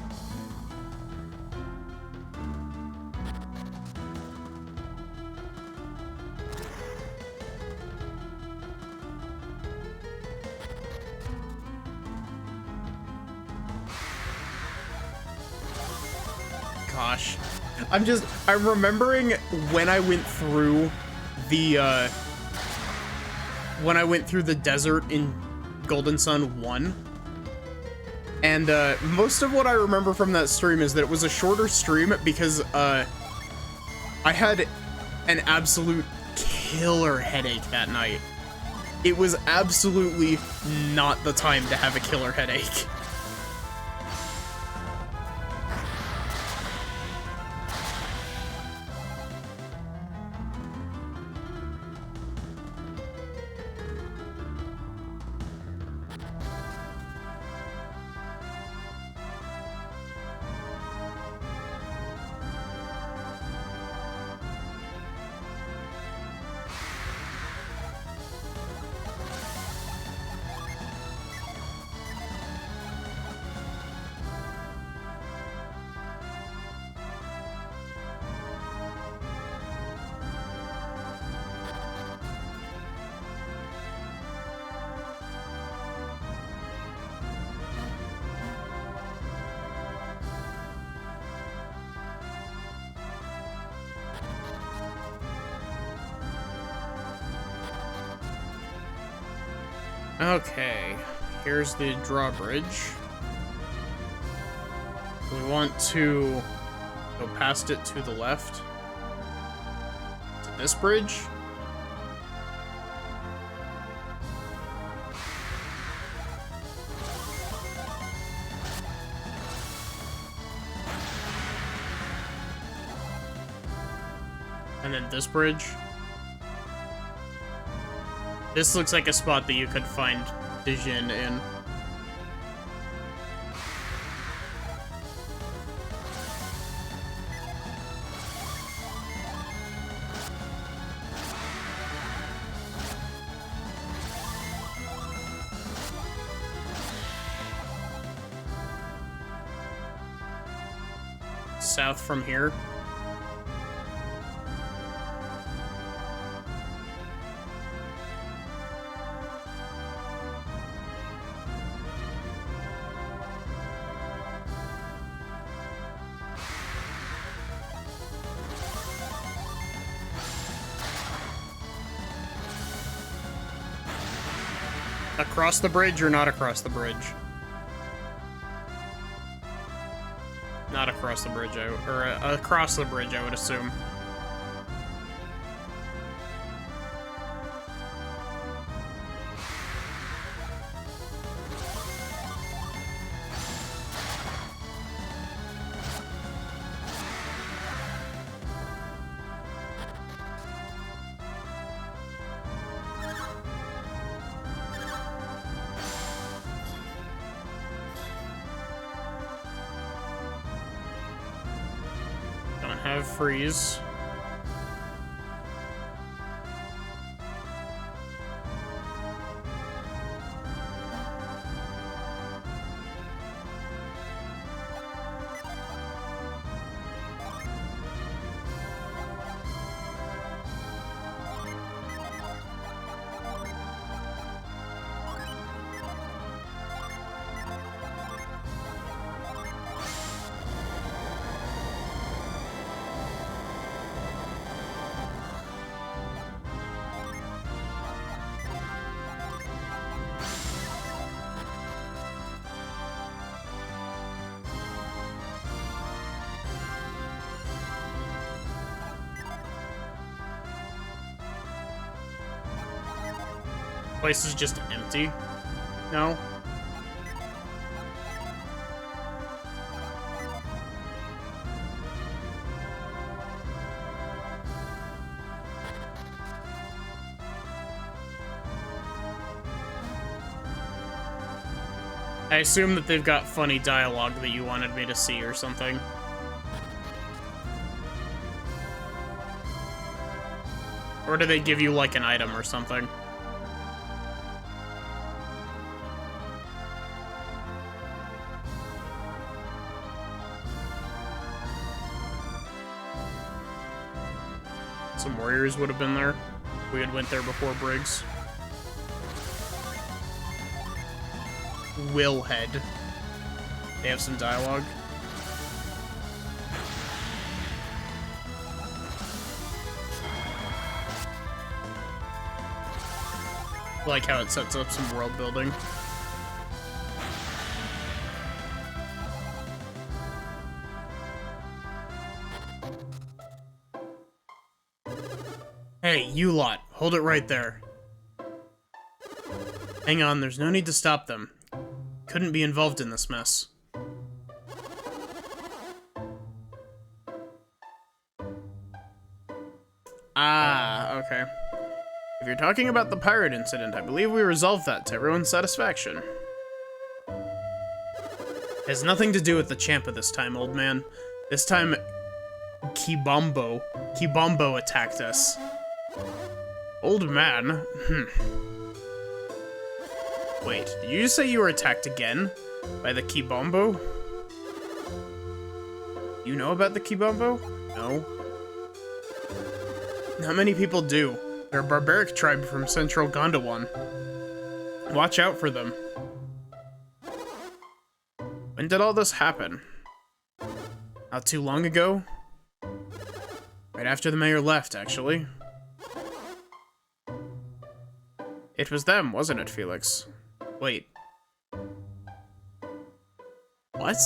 Gosh. I'm remembering when I went through the, desert in Golden Sun 1. And, most of what I remember from that stream is that it was a shorter stream because, I had an absolute killer headache that night. It was absolutely not the time to have a killer headache. Okay, here's the drawbridge. We want to go past it to the left. To this bridge. And then this bridge. This looks like a spot that you could find Dijin in. South from here. Across the bridge or not across the bridge? Not across the bridge, across the bridge, I would assume. Have freeze. Place is just empty. No? I assume that they've got funny dialogue that you wanted me to see or something. Or do they give you, like, an item or something? Some warriors would have been there. We had went there before Briggs. Willhead. They have some dialogue. I like how it sets up some world building. Hey, you lot, hold it right there. Hang on, there's no need to stop them. Couldn't be involved in this mess. Ah, okay. If you're talking about the pirate incident, I believe we resolved that to everyone's satisfaction. It has nothing to do with the Champa this time, old man. This time, Kibombo attacked us. Old man? Wait, did you just say you were attacked again? By the Kibombo? You know about the Kibombo? No. Not many people do. They're a barbaric tribe from Central Gondwana. Watch out for them. When did all this happen? Not too long ago? Right after the mayor left, actually. It was them, wasn't it, Felix? Wait. What?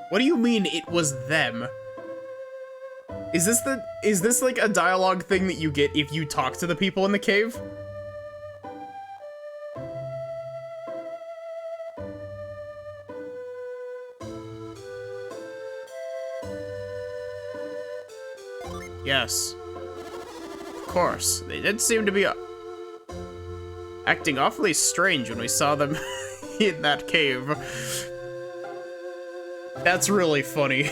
What do you mean it was them? Is this like a dialogue thing that you get if you talk to the people in the cave? Yes. Of course. They did seem to be acting awfully strange when we saw them in that cave. That's really funny.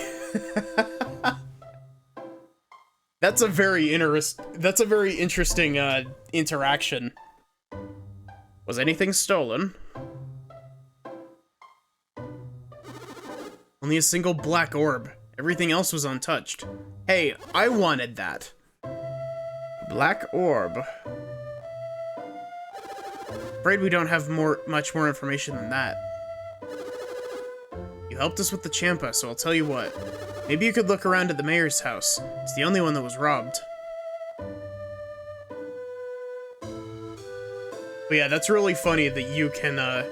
That's a very interesting interaction. Was anything stolen? Only a single black orb. Everything else was untouched. Hey, I wanted that. Black orb. Afraid we don't have much more information than that. You helped us with the Champa, so I'll tell you what. Maybe you could look around at the mayor's house. It's the only one that was robbed. But yeah, that's really funny that you can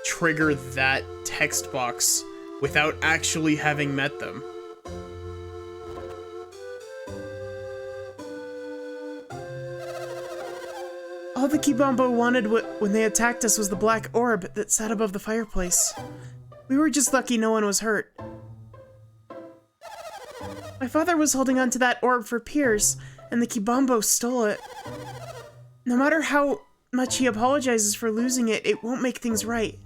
trigger that text box without actually having met them. All the Kibombo wanted when they attacked us was the black orb that sat above the fireplace. We were just lucky no one was hurt. My father was holding on to that orb for Piers, and the Kibombo stole it. No matter how much he apologizes for losing it, it won't make things right.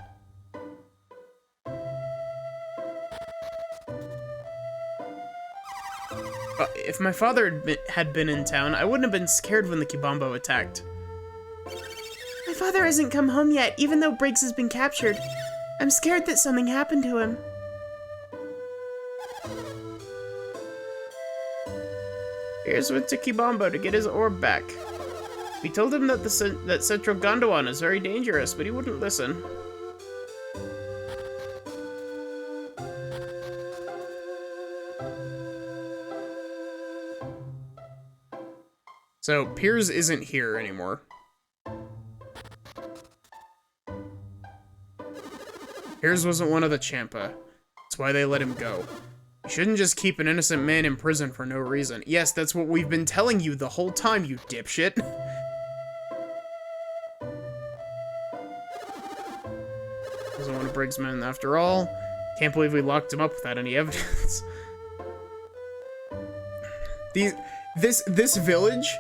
If my father had been in town, I wouldn't have been scared when the Kibombo attacked. My father hasn't come home yet, even though Briggs has been captured. I'm scared that something happened to him. Piers went to Kibombo to get his orb back. We told him that that Central Gondwana is very dangerous, but he wouldn't listen. So, Piers isn't here anymore. Piers wasn't one of the Champa. That's why they let him go. You shouldn't just keep an innocent man in prison for no reason. Yes, that's what we've been telling you the whole time, you dipshit. Wasn't one of Briggs' men after all. Can't believe we locked him up without any evidence. This village...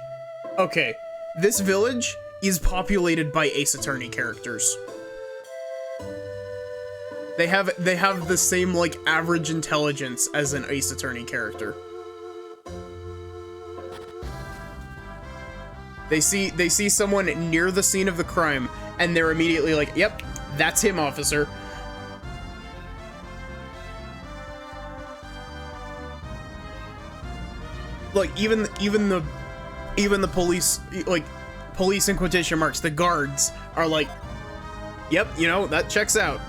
Okay, this village is populated by Ace Attorney characters. They have the same, like, average intelligence as an Ace Attorney character. They see someone near the scene of the crime, and they're immediately like, yep, that's him, officer. Like, even the police, like, police in quotation marks, the guards, are like, yep, you know, that checks out.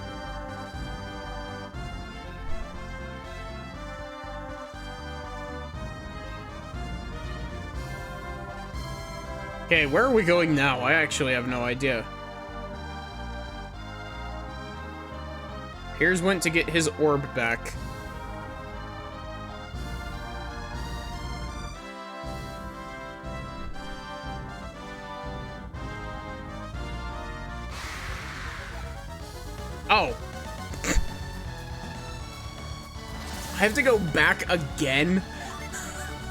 Okay, where are we going now? I actually have no idea. Piers went to get his orb back. Oh. I have to go back again?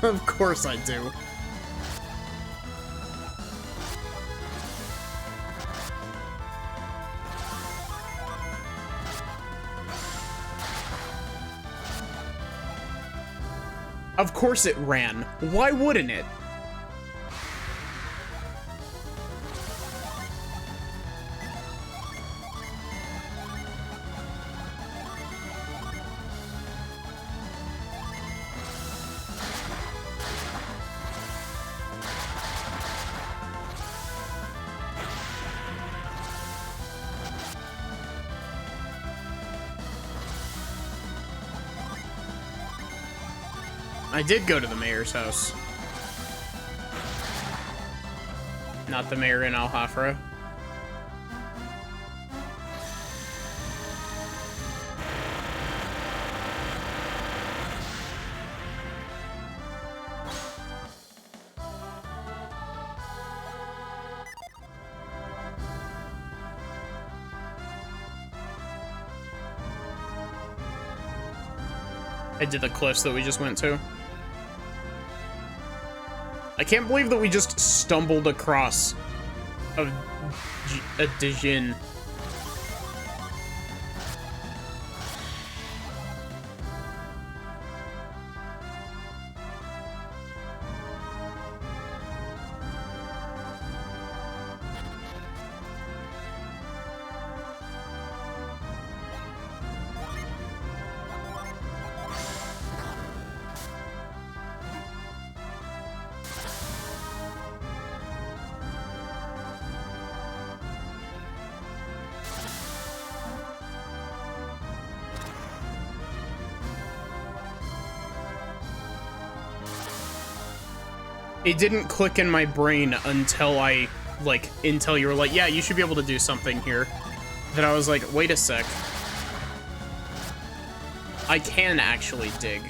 Of course I do. Of course it ran. Why wouldn't it? I did go to the mayor's house. Not the mayor in Al-Hafra. I did the cliffs that we just went to. I can't believe that we just stumbled across a Dijin. It didn't click in my brain until until you were like, yeah, you should be able to do something here. Then I was like, wait a sec. I can actually dig.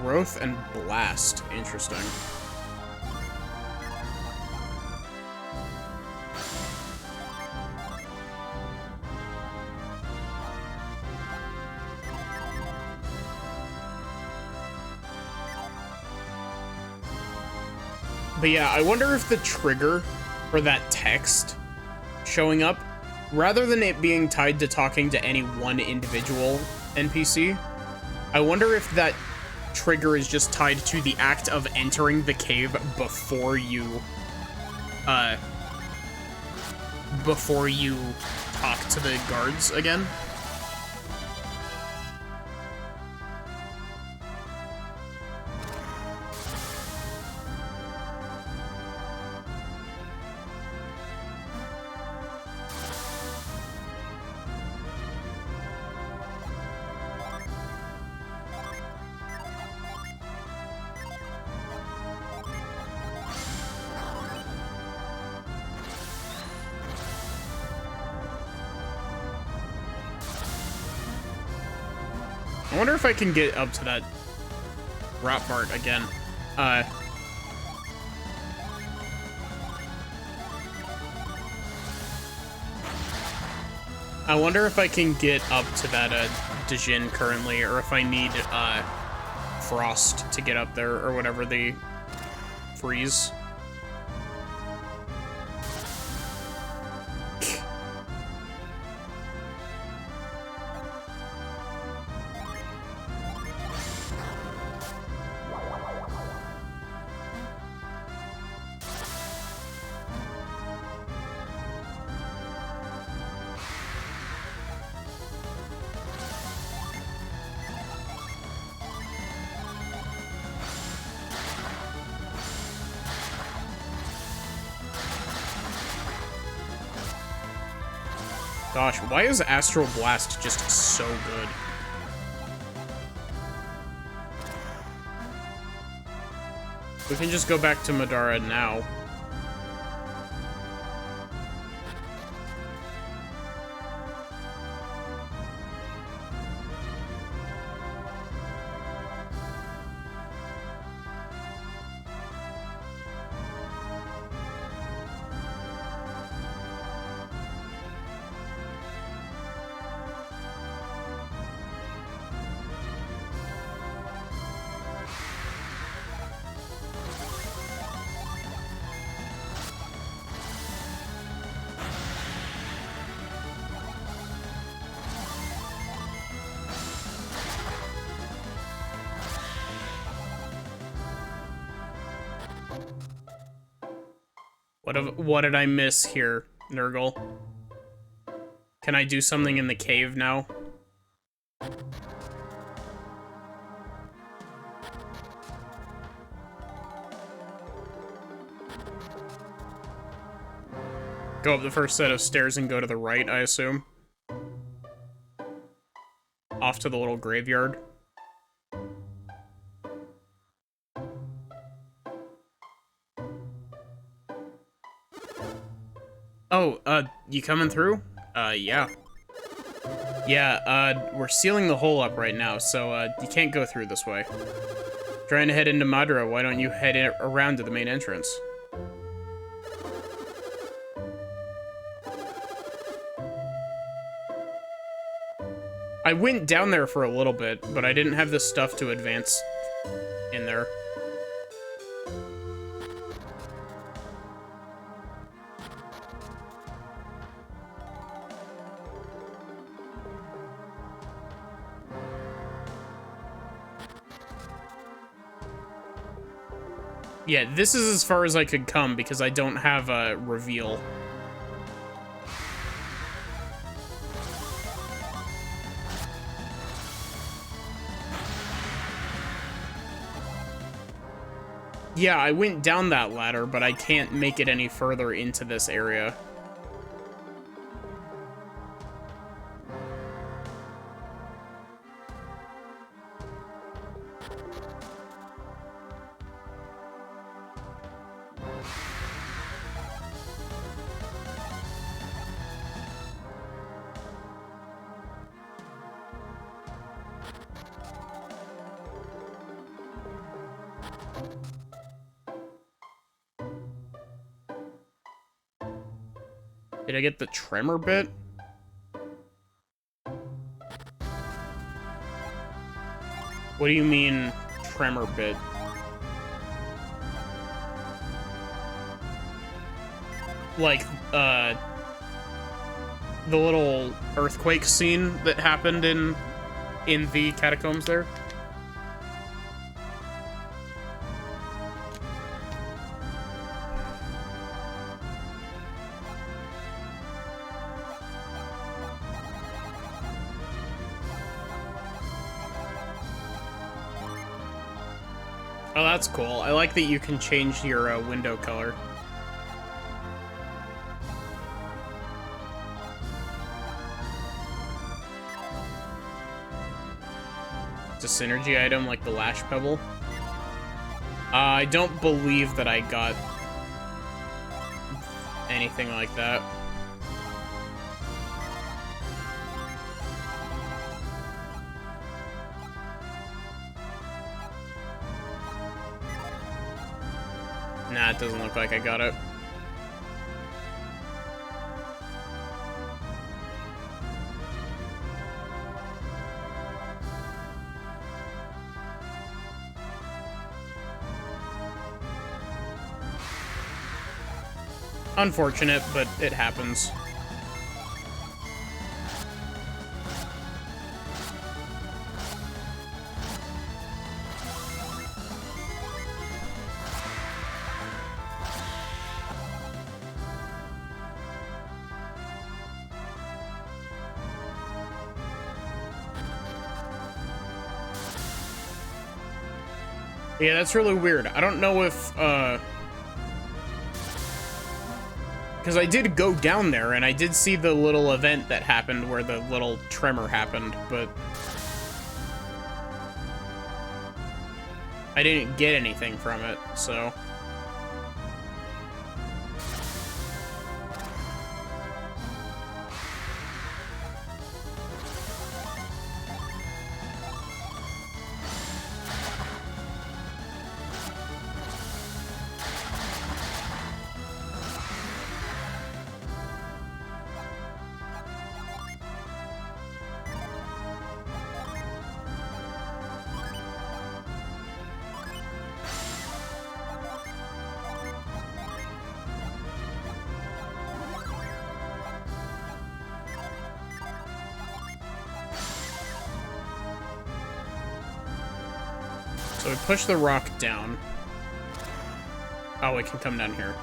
Growth and blast. Interesting. But yeah, I wonder if the trigger for that text showing up, rather than it being tied to talking to any one individual NPC, I wonder if that trigger is just tied to the act of entering the cave before you talk to the guards again. I wonder if I can get up to that rot part again. I wonder if I can get up to that Dijin currently, or if I need Frost to get up there, or whatever the freeze. Gosh, why is Astral Blast just so good? We can just go back to Madara now. What did I miss here, Nurgle? Can I do something in the cave now? Go up the first set of stairs and go to the right, I assume. Off to the little graveyard. Oh, you coming through? Yeah. Yeah, we're sealing the hole up right now, so, you can't go through this way. Trying to head into Madara, why don't you head around to the main entrance? I went down there for a little bit, but I didn't have the stuff to advance in there. Yeah, this is as far as I could come because I don't have a reveal. Yeah, I went down that ladder, but I can't make it any further into this area. Did I get the tremor bit? What do you mean, tremor bit? Like, the little earthquake scene that happened in the catacombs there? Oh, that's cool. I like that you can change your window color. It's a synergy item like the Lash Pebble. I don't believe that I got anything like that. Nah, it doesn't look like I got it. Unfortunate, but it happens. Yeah, that's really weird. I don't know if, Because I did go down there, and I did see the little event that happened where the little tremor happened, but I didn't get anything from it, so... So we push the rock down. Oh, it can come down here.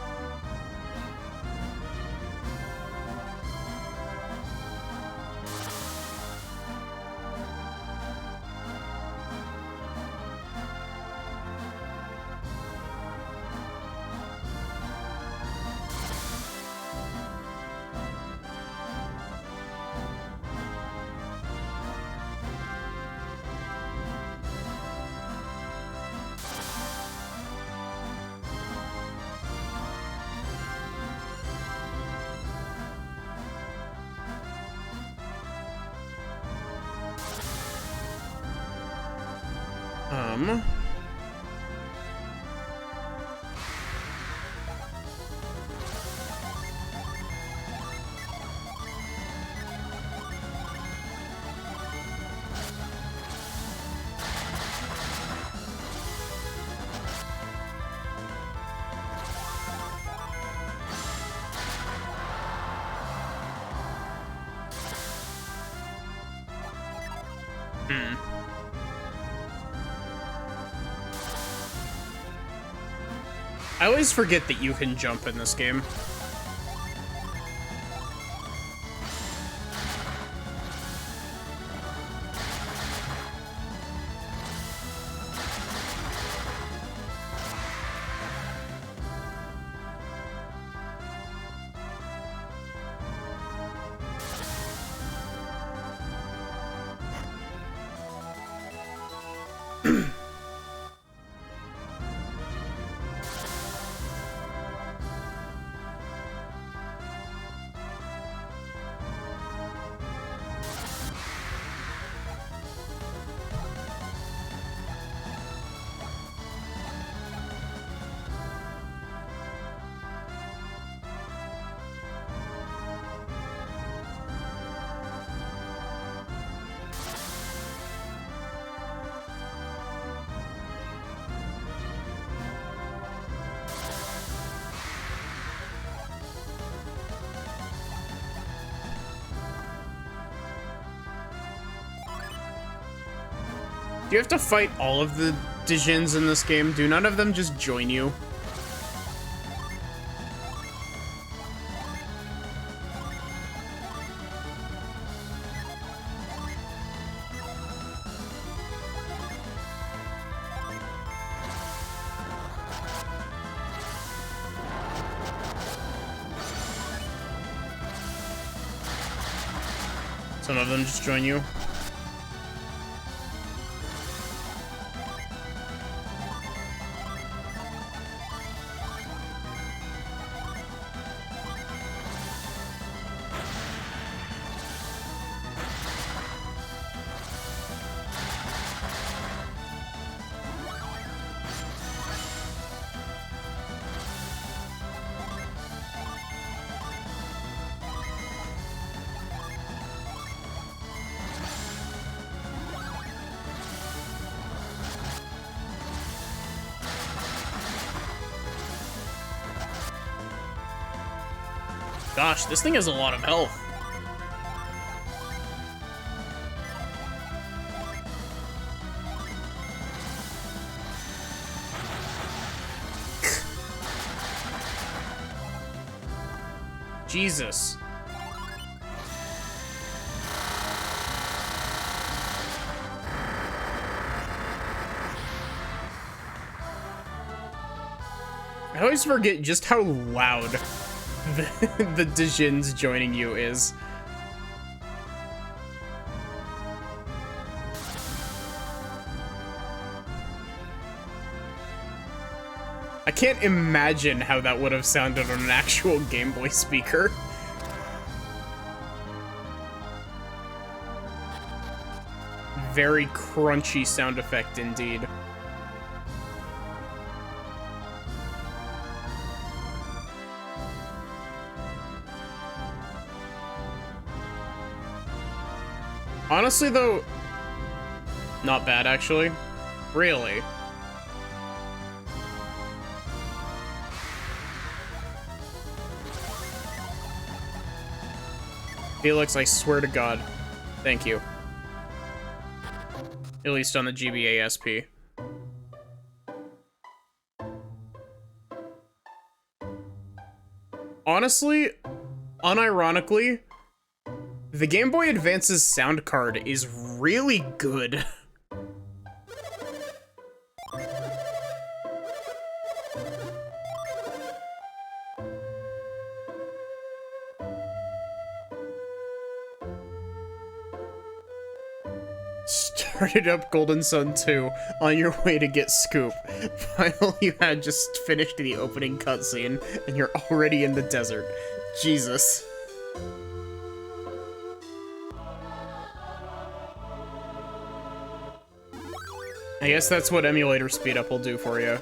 I always forget that you can jump in this game. Do you have to fight all of the Dijins in this game? Do none of them just join you? Some of them just join you? Gosh, this thing has a lot of health. Jesus. I always forget just how loud the Dijins joining you is. I can't imagine how that would have sounded on an actual Game Boy speaker. Very crunchy sound effect indeed. Honestly, though, not bad, actually. Really. Felix, I swear to God. Thank you. At least on the GBA SP. Honestly, unironically, the Game Boy Advance's sound card is really good. Started up Golden Sun 2 on your way to get Scoop. Finally, you had just finished the opening cutscene, and you're already in the desert. Jesus. I guess that's what emulator speed up will do for you.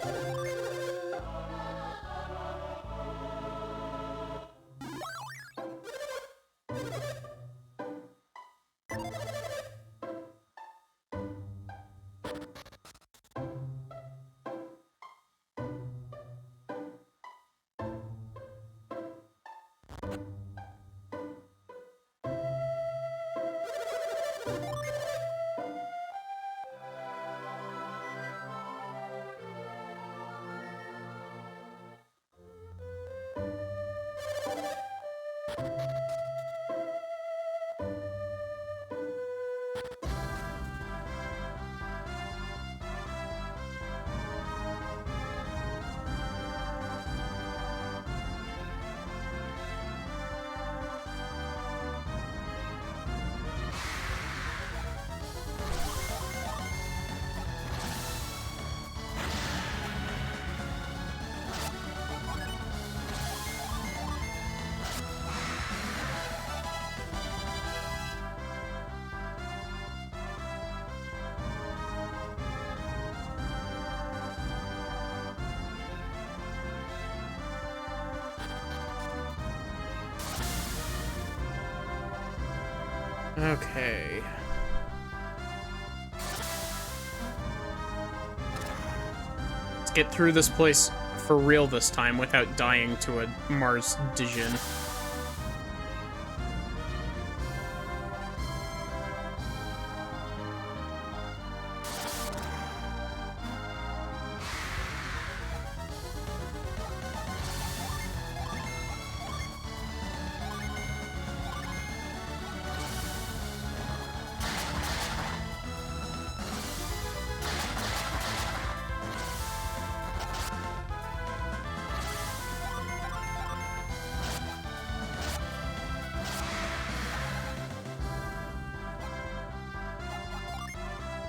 Okay. Let's get through this place for real this time without dying to a Mars Dijin.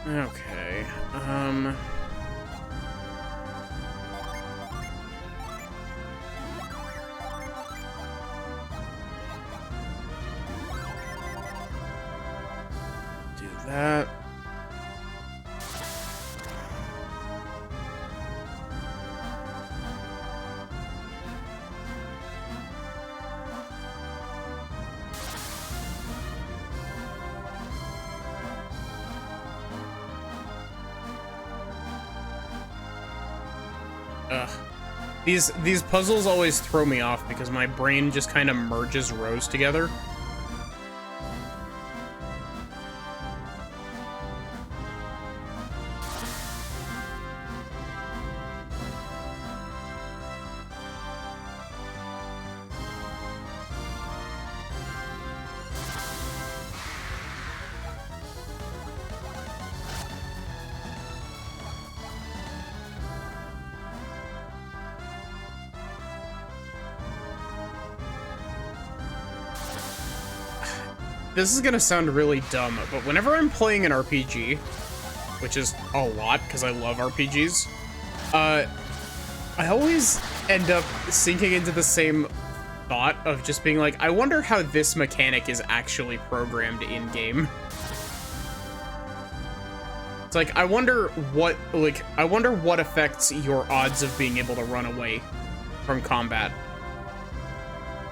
Okay, do that. Ugh. These puzzles always throw me off because my brain just kind of merges rows together. this is gonna sound really dumb, but whenever I'm playing an RPG, which is a lot because I love RPGs, I always end up sinking into the same thought of just being like, I wonder how this mechanic is actually programmed in-game. It's like, I wonder what affects your odds of being able to run away from combat.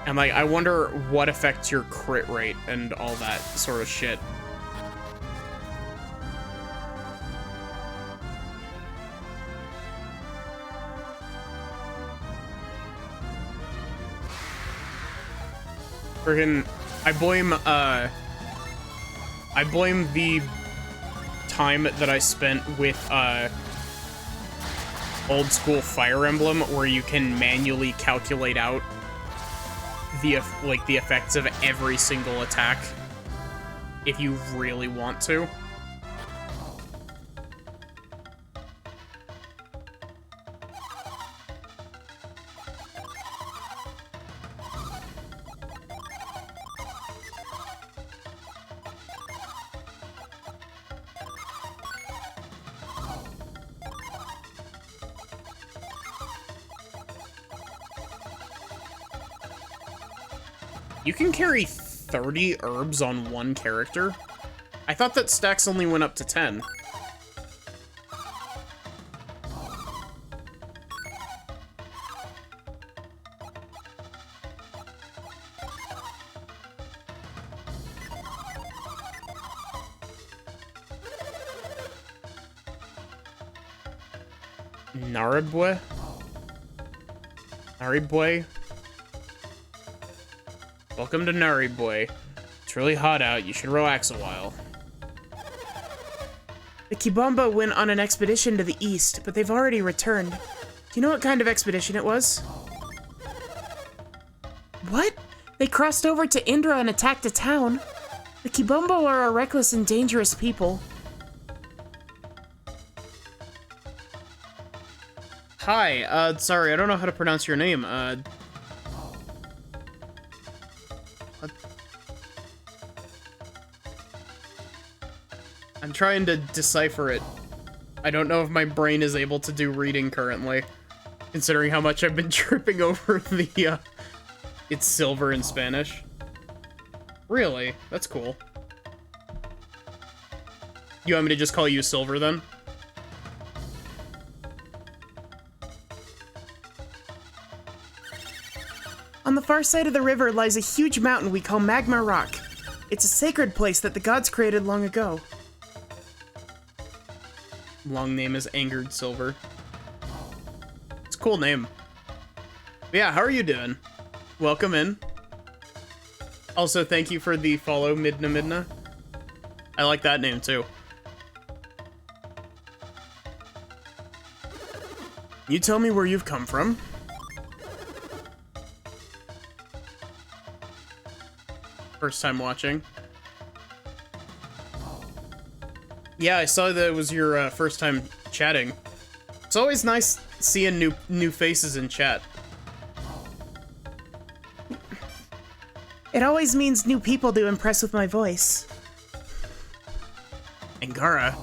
And like, I wonder what affects your crit rate and all that sort of shit. Friggin', I blame the time that I spent with, old school Fire Emblem, where you can manually calculate out the effects of every single attack if you really want to. You can carry 30 herbs on one character? I thought that stacks only went up to 10. Naribwe? Naribwe? Welcome to Naribwe. It's really hot out. You should relax a while. The Kibombo went on an expedition to the east, but they've already returned. Do you know what kind of expedition it was? What? They crossed over to Indra and attacked a town. The Kibombo are a reckless and dangerous people. Hi, sorry, I don't know how to pronounce your name. I'm trying to decipher it. I don't know if my brain is able to do reading currently, considering how much I've been tripping over the, it's silver in Spanish. Really? That's cool. You want me to just call you Silver, then? On the far side of the river lies a huge mountain we call Magma Rock. It's a sacred place that the gods created long ago. Long name is Angered Silver. It's a cool name. But yeah, how are you doing? Welcome in. Also, thank you for the follow, Midna Midna. I like that name, too. You tell me where you've come from. First time watching. Yeah, I saw that it was your first time chatting. It's always nice seeing new faces in chat. It always means new people to impress with my voice. Angara?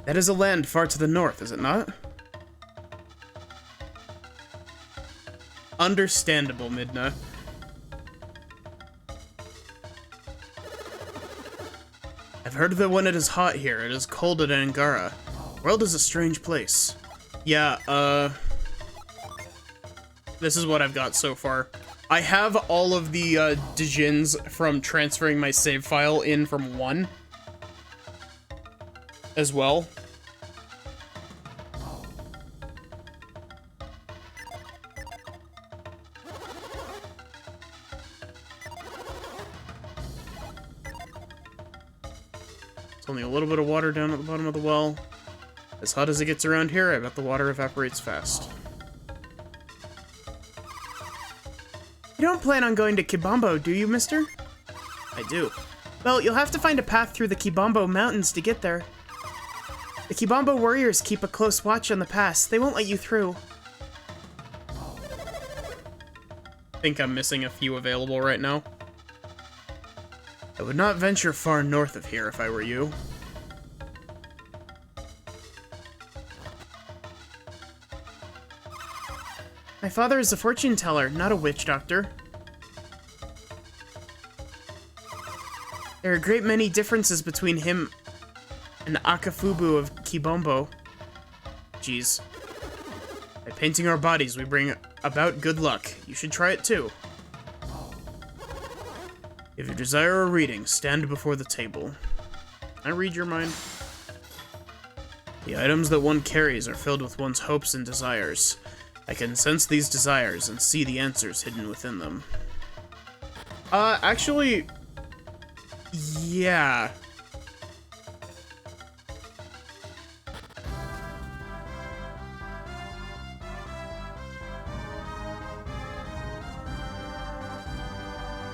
That is a land far to the north, is it not? Understandable, Midna. I've heard that when it is hot here, it is cold at Angara. The world is a strange place. Yeah, this is what I've got so far. I have all of the, Dijins from transferring my save file in from 1. As well. It's only a little bit of water down at the bottom of the well. As hot as it gets around here, I bet the water evaporates fast. You don't plan on going to Kibombo, do you, mister? I do. Well, you'll have to find a path through the Kibombo Mountains to get there. The Kibombo warriors keep a close watch on the pass. They won't let you through. I think I'm missing a few available right now. I would not venture far north of here if I were you. My father is a fortune teller, not a witch doctor. There are a great many differences between him and Akafubu of Kibombo. Jeez. By painting our bodies, we bring about good luck. You should try it too. If you desire a reading, stand before the table. Can I read your mind? The items that one carries are filled with one's hopes and desires. I can sense these desires and see the answers hidden within them. Actually, yeah.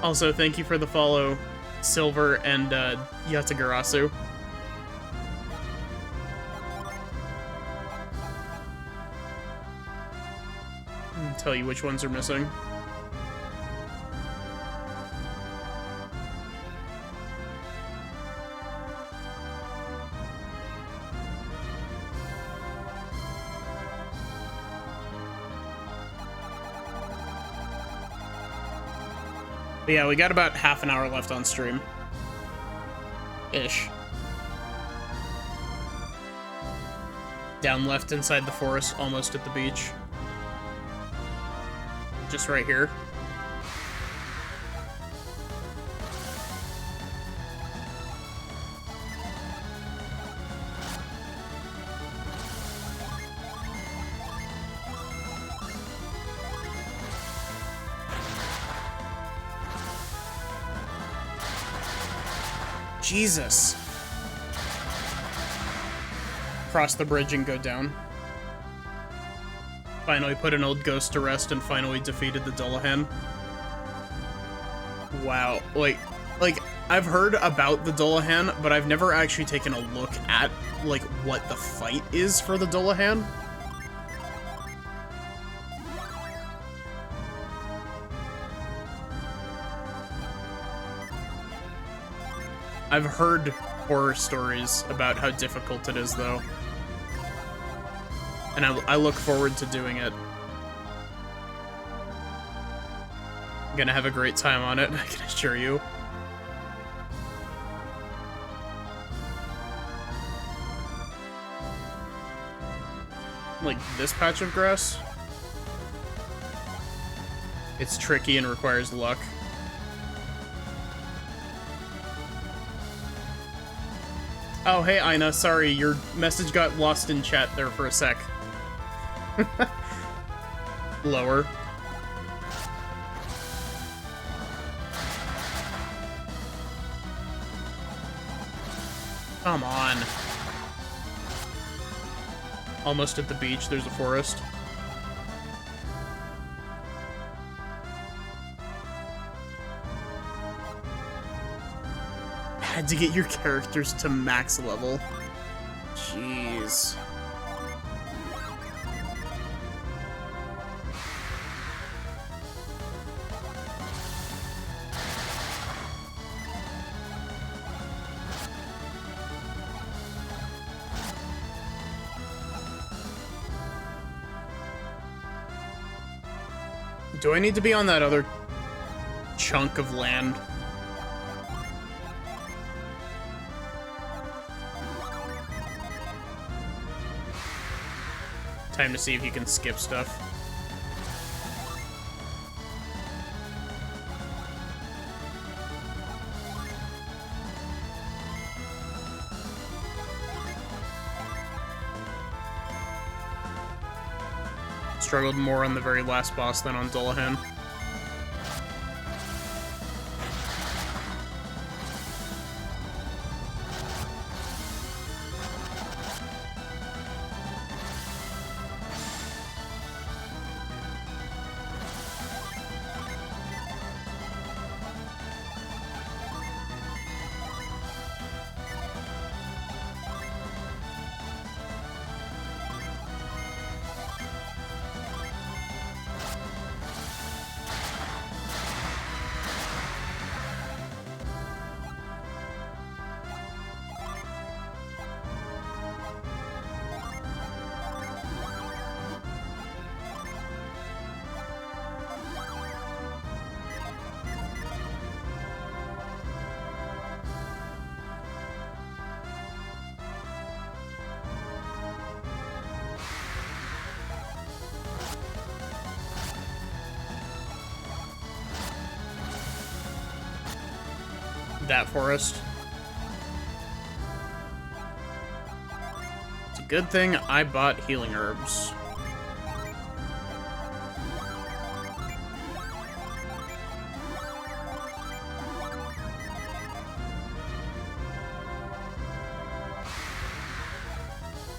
Also, thank you for the follow, Silver and Yatagarasu. I'll tell you which ones are missing. But yeah, we got about half an hour left on stream. Ish. Down left inside the forest, almost at the beach. Just right here. Jesus. Cross the bridge and go down. Finally put an old ghost to rest and finally defeated the Dullahan. Wow. Like, I've heard about the Dullahan, but I've never actually taken a look at, like, what the fight is for the Dullahan. I've heard horror stories about how difficult it is, though. And I look forward to doing it. I'm gonna have a great time on it, I can assure you. Like this patch of grass? It's tricky and requires luck. Oh, hey, Ina, sorry, your message got lost in chat there for a sec. Lower. Come on. Almost at the beach, there's a forest. Had to get your characters to max level. Jeez. Do I need to be on that other chunk of land? Time to see if you can skip stuff. Struggled more on the very last boss than on Dullahan. that forest. It's a good thing I bought healing herbs.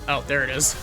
Oh, there it is.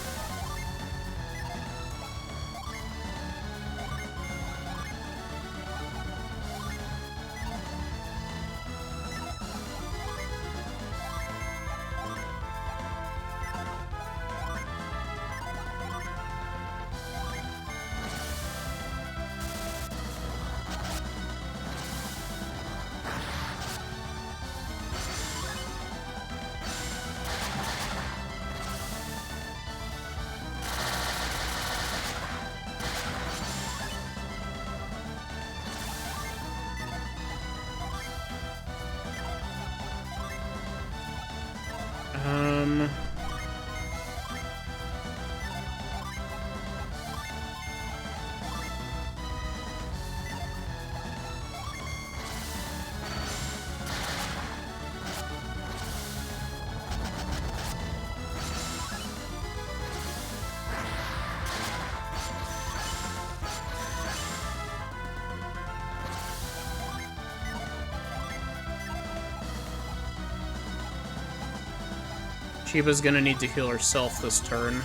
Shiba's gonna need to heal herself this turn.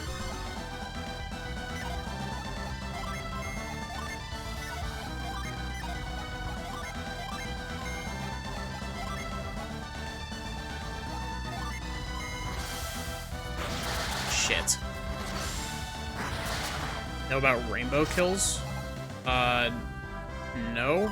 Shit. Know about rainbow kills? No?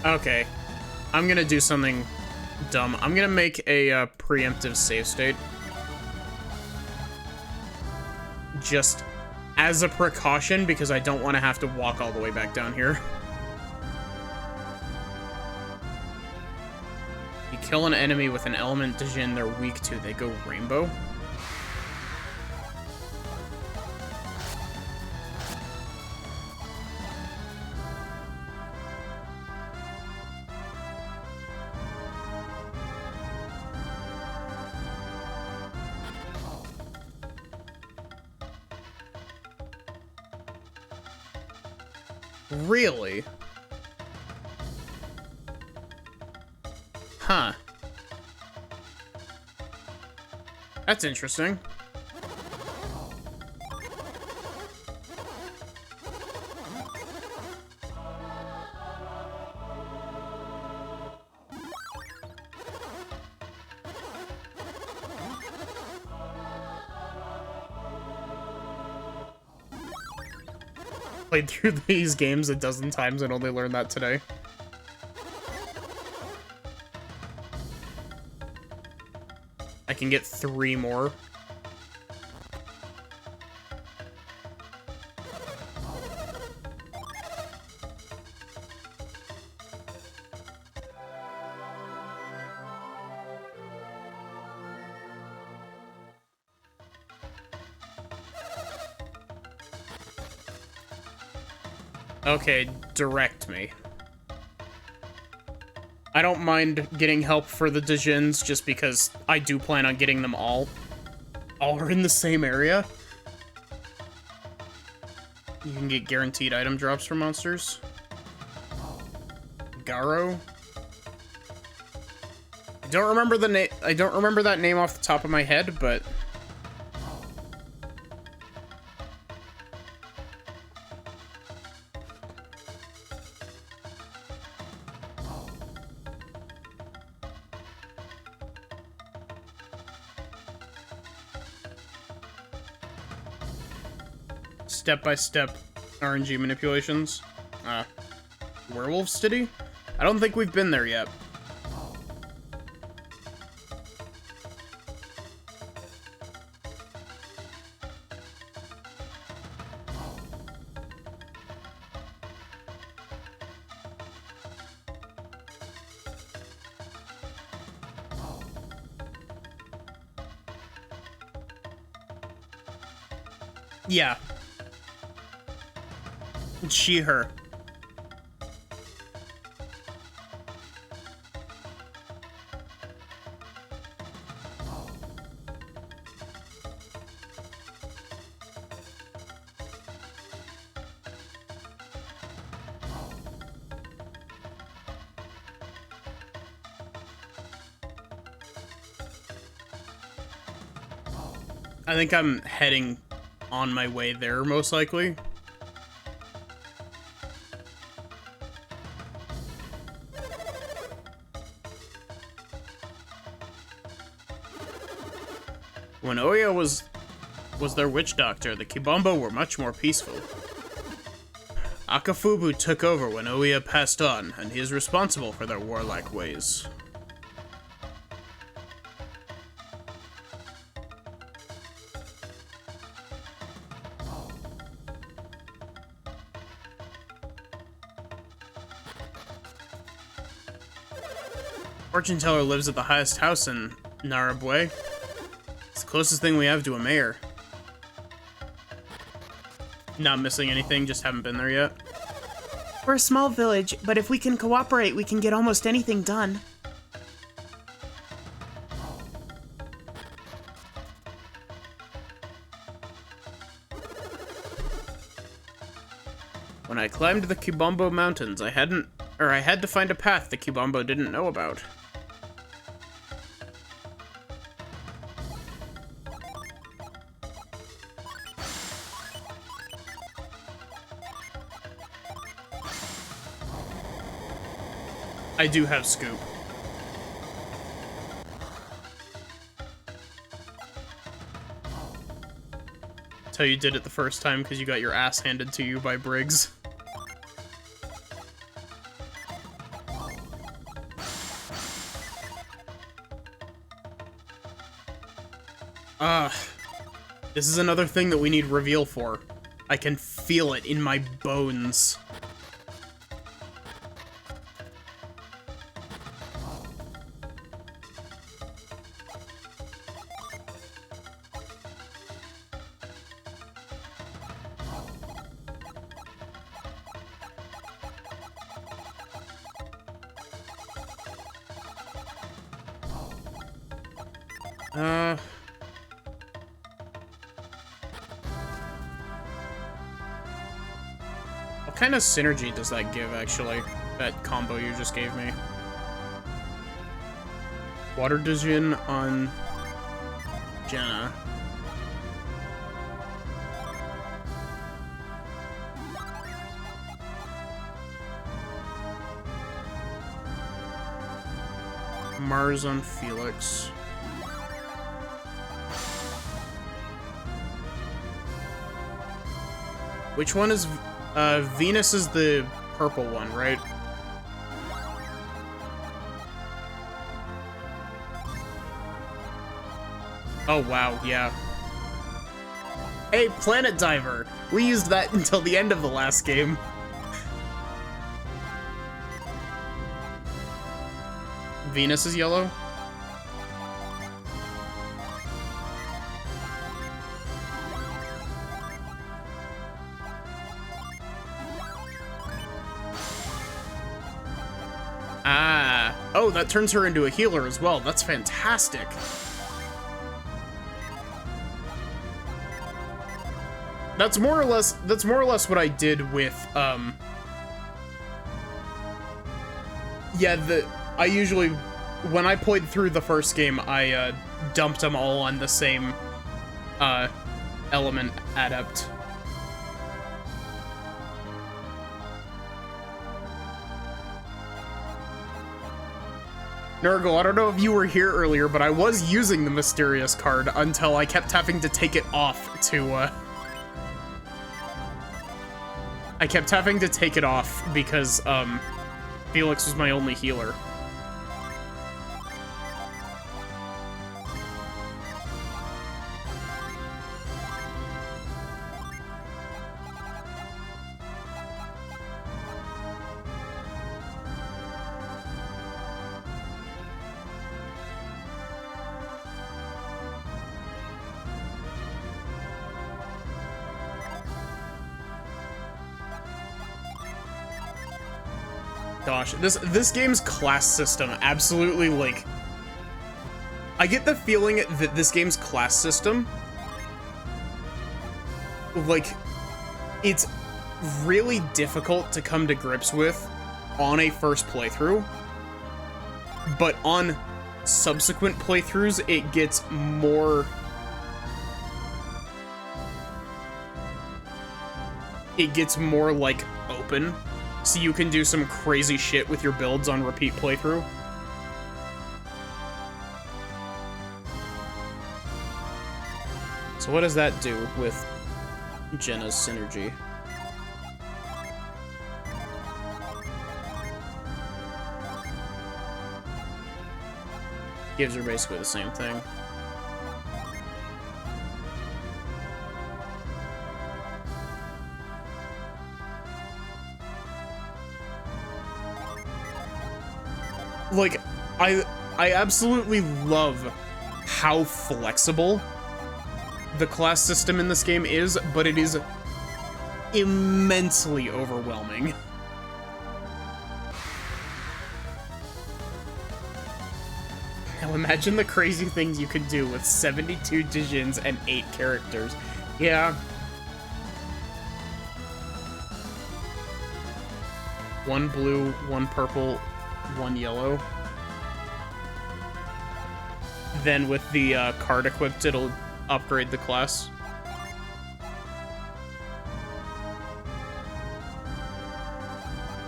Okay, I'm gonna do something dumb. I'm gonna make a preemptive save state. Just as a precaution, because I don't want to have to walk all the way back down here. You kill an enemy with an element Dijin they're weak to, they go rainbow. Really? Huh. That's interesting. Played through these games a dozen times and only learned that today. I can get 3 more. Okay, direct me. I don't mind getting help for the Dijins, just because I do plan on getting them all. All are in the same area. You can get guaranteed item drops from monsters. Garo. I don't remember the name. I don't remember that name off the top of my head, but step-by-step RNG manipulations. Werewolf City? I don't think we've been there yet. Yeah. It's she, her. I think I'm heading on my way there, most likely. When Oya was their witch doctor, the Kibombo were much more peaceful. Akafubu took over when Oya passed on, and he is responsible for their warlike ways. Fortune teller lives at the highest house in Narabwe. It's the closest thing we have to a mayor. Not missing anything, just haven't been there yet. We're a small village, but if we can cooperate, we can get almost anything done. When I climbed the Kibombo Mountains, I had to find a path the Kibombo didn't know about. I do have Scoop. That's how you did it the first time, because you got your ass handed to you by Briggs. This is another thing that we need reveal for. I can feel it in my bones. What kind of synergy does that give, actually? That combo you just gave me. Water Division on Jenna. Mars on Felix. Which one is... Venus is the purple one, right? Oh, wow, yeah. Hey, Planet Diver! We used that until the end of the last game. Venus is yellow? Ah. Oh, that turns her into a healer as well. That's fantastic. That's more or less what I did with, yeah, I usually, when I played through the first game, I, dumped them all on the same, element adept. Nurgle, I don't know if you were here earlier, but I was using the mysterious card until I kept having to take it off to, I kept having to take it off because, Felix was my only healer. Gosh, this game's class system absolutely, like... I get the feeling that this game's class system, like, it's really difficult to come to grips with on a first playthrough, but on subsequent playthroughs, it gets more... It gets more, like, open. So you can do some crazy shit with your builds on repeat playthrough. So what does that do with Jenna's synergy? Gives her basically the same thing. Like, I absolutely love how flexible the class system in this game is, but it is immensely overwhelming. Now imagine the crazy things you could do with 72 Dijins and 8 characters. Yeah. One blue, one purple, one yellow. Then with the card equipped, it'll upgrade the class.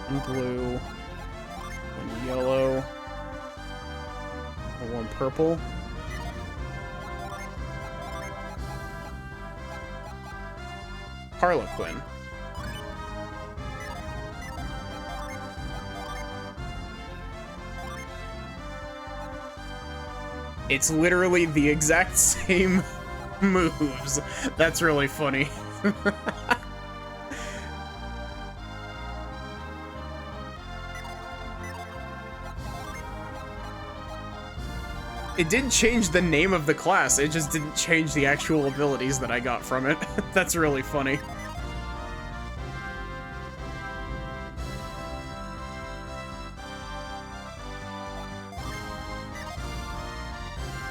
One blue, one yellow, and one purple. Harlequin. It's literally the exact same moves. That's really funny. It did change the name of the class, it just didn't change the actual abilities that I got from it. That's really funny.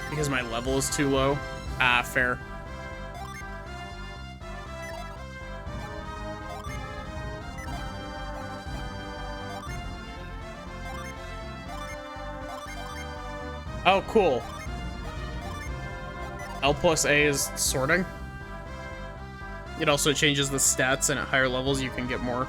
Because my level is too low? Ah, fair. Oh, cool. L plus A is sorting. It also changes the stats, and at higher levels you can get more.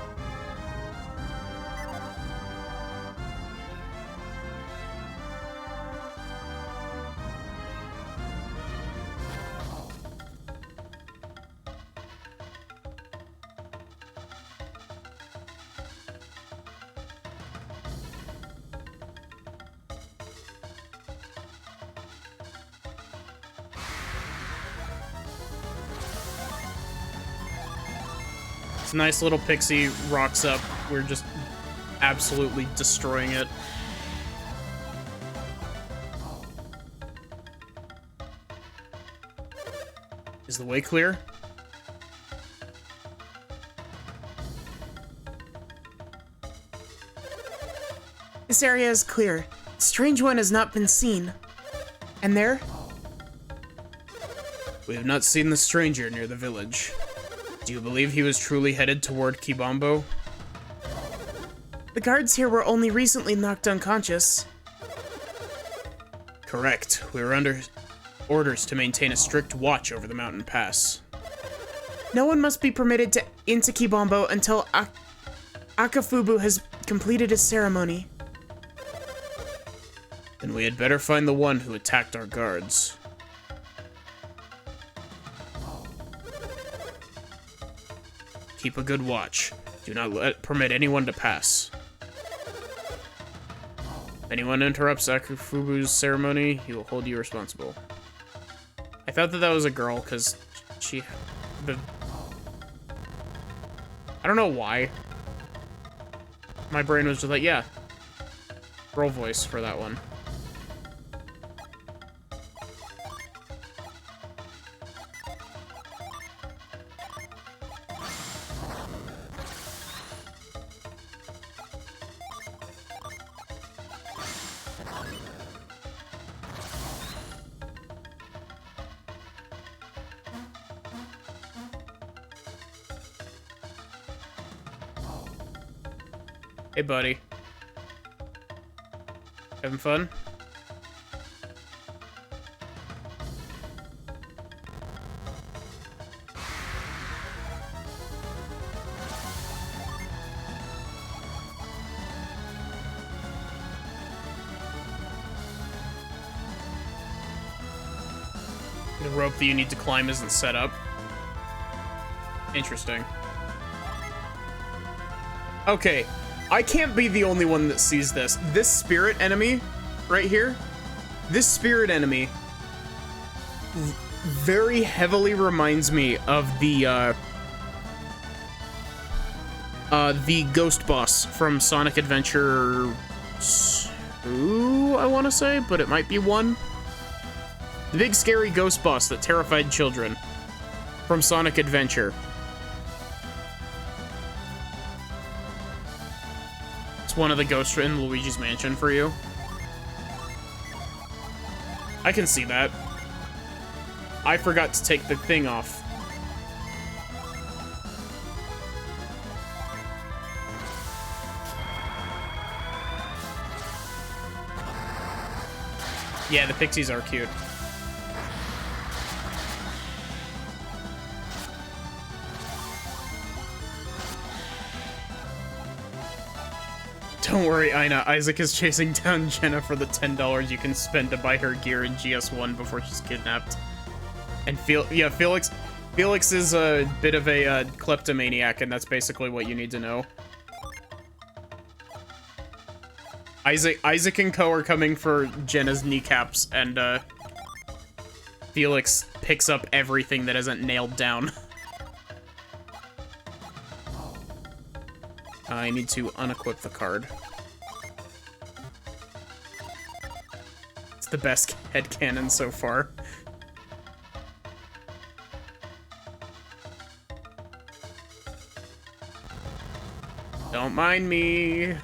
It's a nice little pixie rocks up. We're just absolutely destroying it. Is the way clear? This area is clear. The strange one has not been seen. And there? We have not seen the stranger near the village. Do you believe he was truly headed toward Kibombo? The guards here were only recently knocked unconscious. Correct. We were under orders to maintain a strict watch over the mountain pass. No one must be permitted into Kibombo until Akafubu has completed his ceremony. Then we had better find the one who attacked our guards. Keep a good watch. Do not permit anyone to pass. If anyone interrupts Akafubu's ceremony, he will hold you responsible. I thought that was a girl, because she... I don't know why. My brain was just like, yeah. Girl voice for that one. Hey, buddy. Having fun? The rope that you need to climb isn't set up. Interesting. Okay, I can't be the only one that sees this. This spirit enemy right here, this spirit enemy very heavily reminds me of the ghost boss from Sonic Adventure 2, I want to say, but it might be 1. The big scary ghost boss that terrified children from Sonic Adventure. It's one of the ghosts in Luigi's Mansion for you. I can see that. I forgot to take the thing off. Yeah, the pixies are cute. Don't worry, Ina. Isaac is chasing down Jenna for the $10 you can spend to buy her gear in GS1 before she's kidnapped. And Felix is a bit of a kleptomaniac, and that's basically what you need to know. Isaac and Co are coming for Jenna's kneecaps, and Felix picks up everything that isn't nailed down. I need to unequip the card. It's the best headcanon so far. Don't mind me.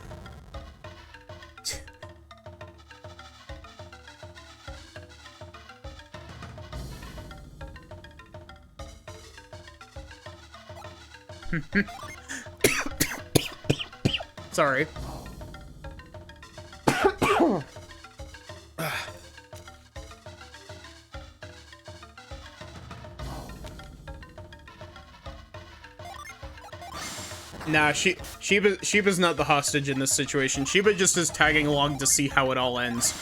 Sorry. Nah, Sheba's not the hostage in this situation. Sheba just is tagging along to see how it all ends.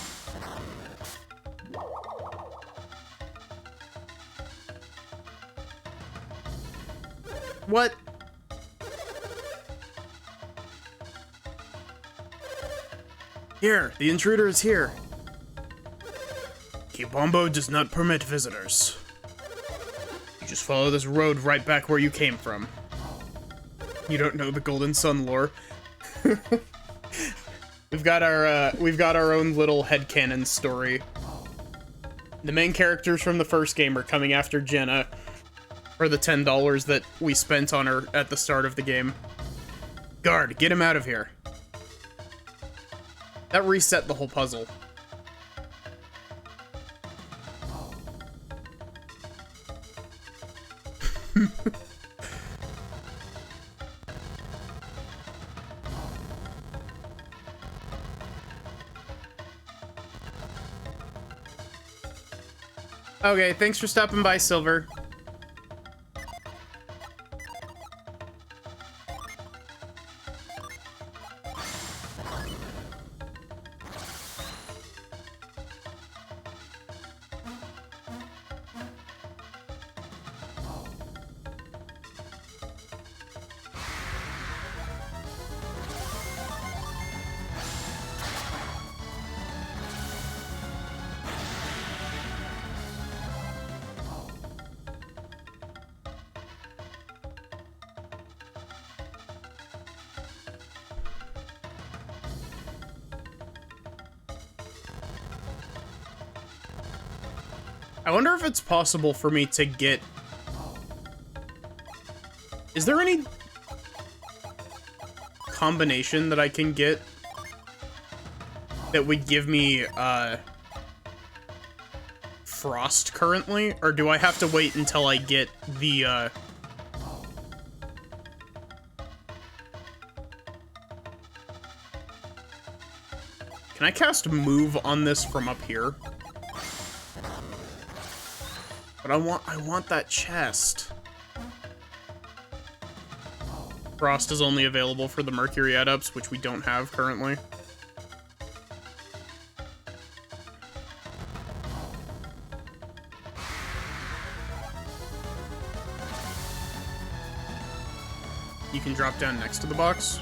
What? Here, the intruder is here. Kibombo does not permit visitors. You just follow this road right back where you came from. You don't know the Golden Sun lore. We've got our own little headcanon story. The main characters from the first game are coming after Jenna for the $10 that we spent on her at the start of the game. Guard, get him out of here. That reset the whole puzzle. Okay, thanks for stopping by, Silver. I wonder if it's possible for me to get... Is there any combination that I can get that would give me, Frost currently? Or do I have to wait until I get the, Can I cast move on this from up here? But I want that chest. Frost is only available for the Mercury Adepts, which we don't have currently. You can drop down next to the box.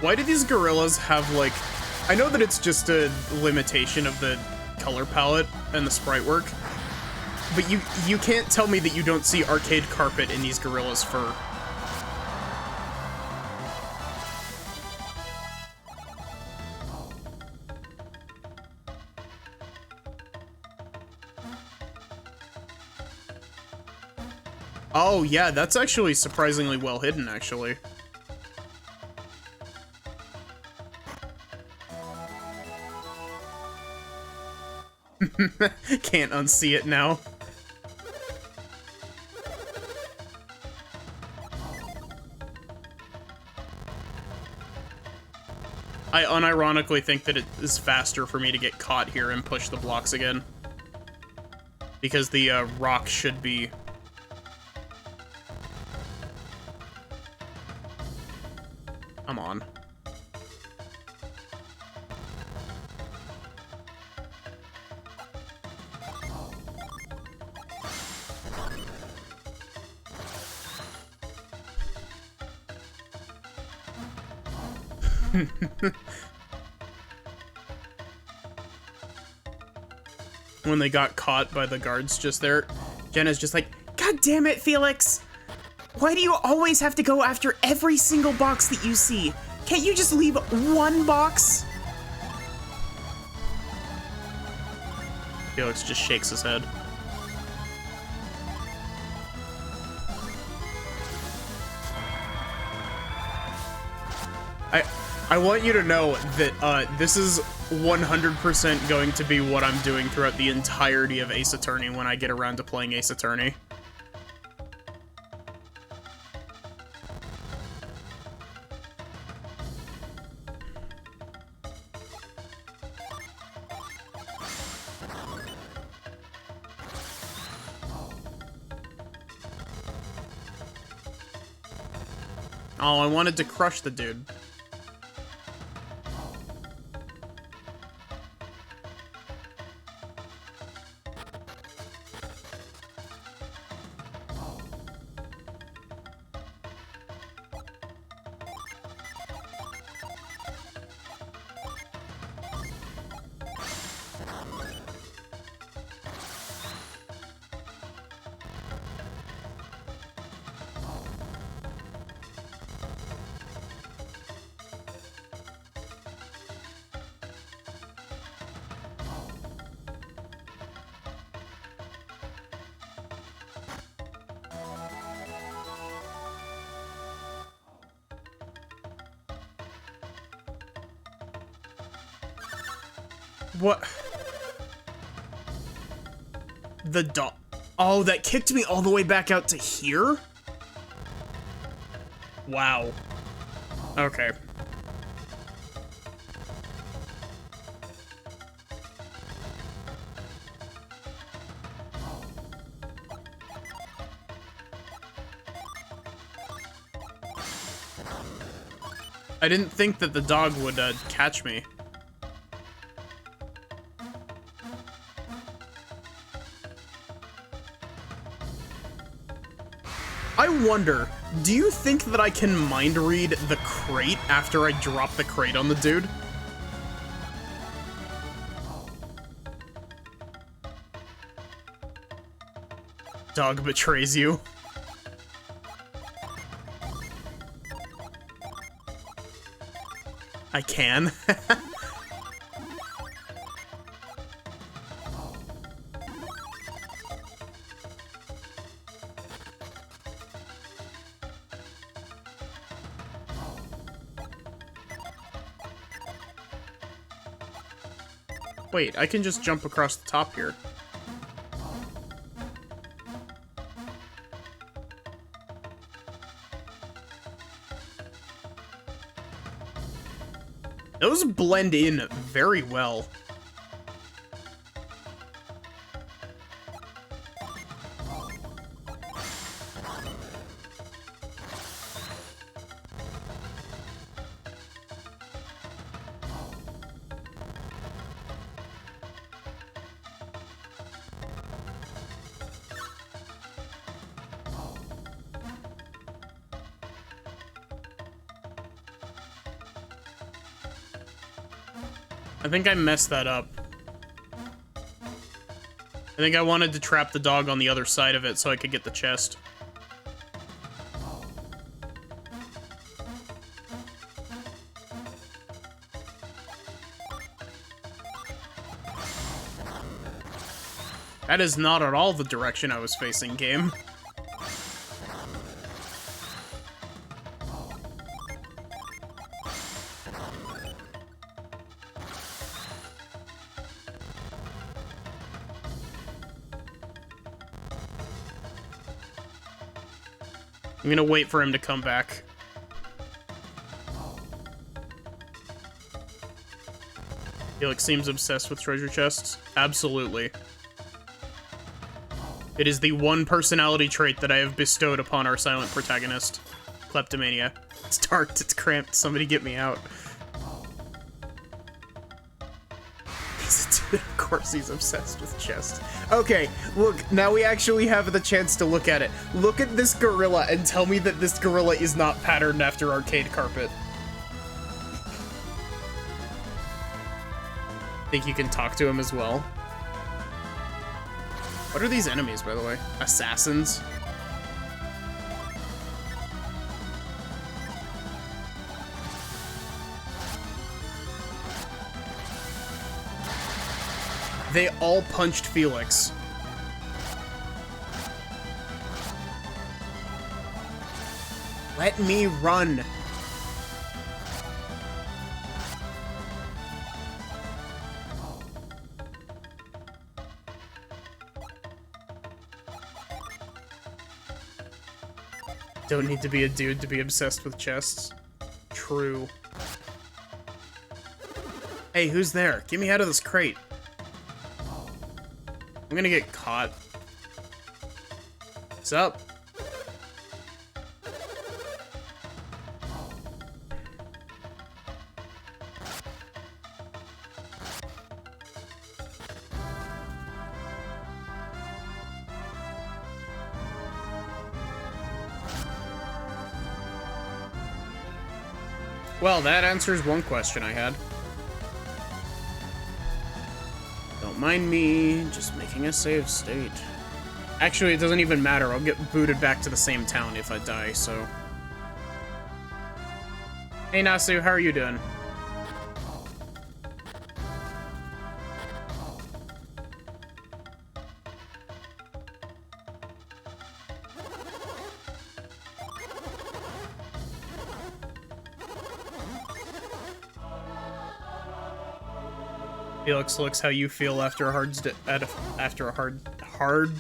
Why do these gorillas have, like... I know that it's just a limitation of the color palette and the sprite work, but you can't tell me that you don't see arcade carpet in these gorillas' fur. Oh, yeah, that's actually surprisingly well hidden, actually. Can't unsee it now. I unironically think that it is faster for me to get caught here and push the blocks again. Because the rock should be... Come on. When they got caught by the guards just there, Jenna's just like, God damn it, Felix! Why do you always have to go after every single box that you see? Can't you just leave one box? Felix just shakes his head. I want you to know that this is 100% going to be what I'm doing throughout the entirety of Ace Attorney when I get around to playing Ace Attorney. Oh, I wanted to crush the dude. What? The dog. Oh, that kicked me all the way back out to here? Wow. Okay. I didn't think that the dog would catch me. I wonder, do you think that I can mind read the crate after I drop the crate on the dude? Dog betrays you. I can. Wait, I can just jump across the top here. Those blend in very well. I think I messed that up. I think I wanted to trap the dog on the other side of it so I could get the chest. That is not at all the direction I was facing, game. I'm gonna wait for him to come back. Felix seems obsessed with treasure chests. Absolutely. It is the one personality trait that I have bestowed upon our silent protagonist. Kleptomania. It's dark, it's cramped, somebody get me out. Of course he's obsessed with chests. Okay, look, now we actually have the chance to look at it. Look at this gorilla and tell me that this gorilla is not patterned after arcade carpet. Think you can talk to him as well? What are these enemies, by the way? Assassins? They all punched Felix. Let me run. Don't need to be a dude to be obsessed with chests. True. Hey, who's there? Get me out of this crate. I'm gonna get caught. What's up? Well, that answers one question I had. Don't mind me, just making a save state. Actually, it doesn't even matter. I'll get booted back to the same town if I die, so... Hey, Nasu, how are you doing? Felix looks how you feel after a hard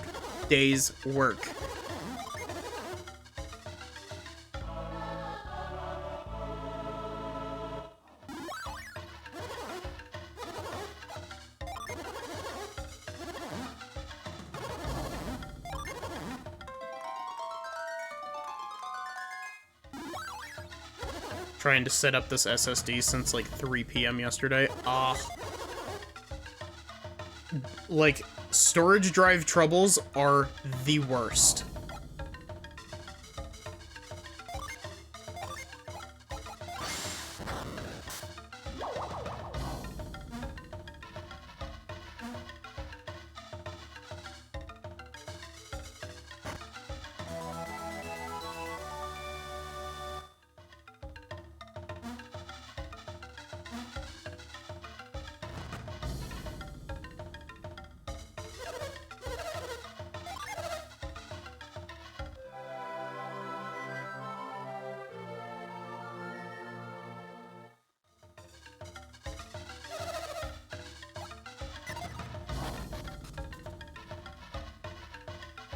day's work. Trying to set up this SSD since like 3 p.m. yesterday. Like, storage drive troubles are the worst.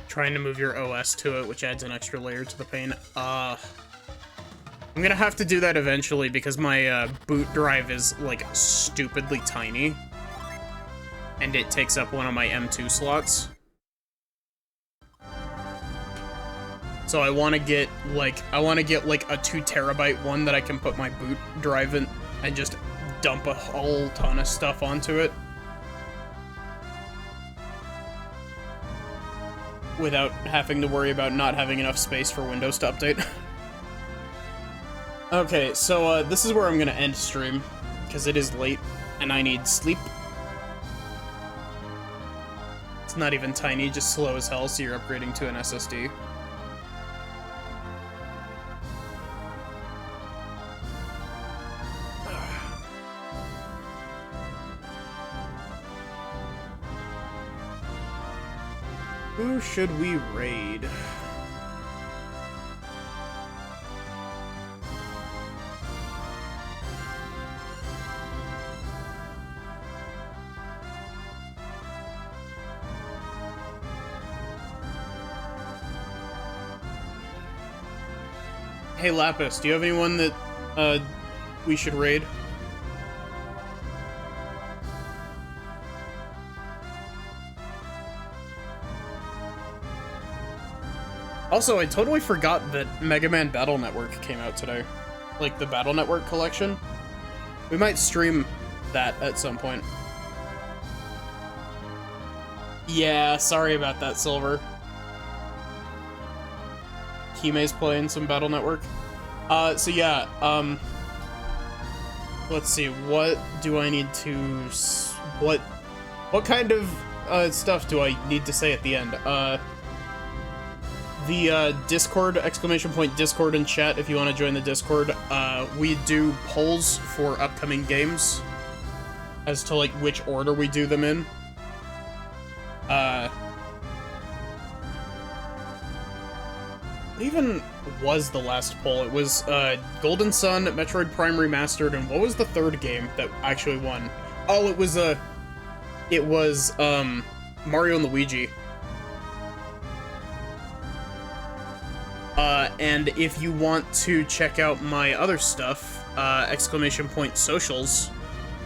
Trying to move your OS to it, which adds an extra layer to the pain. I'm gonna have to do that eventually because my boot drive is, like, stupidly tiny. And it takes up one of my M2 slots. So I want to get, like, a 2 terabyte one that I can put my boot drive in and just dump a whole ton of stuff onto it. Without having to worry about not having enough space for Windows to update. Okay, so this is where I'm gonna end stream, because it is late, and I need sleep. It's not even tiny, just slow as hell, so you're upgrading to an SSD. Who should we raid? Hey Lapis, do you have anyone that we should raid? Also, I totally forgot that Mega Man Battle Network came out today. Like, the Battle Network collection. We might stream that at some point. Yeah, sorry about that, Silver. Hime's playing some Battle Network. So yeah, let's see, what do I need to... What kind of, stuff do I need to say at the end? The Discord, !Discord in chat if you want to join the Discord. We do polls for upcoming games as to, like, which order we do them in. What even was the last poll? It was, Golden Sun, Metroid Prime Remastered, and what was the third game that actually won? Oh, it was, Mario and Luigi. And if you want to check out my other stuff, !Socials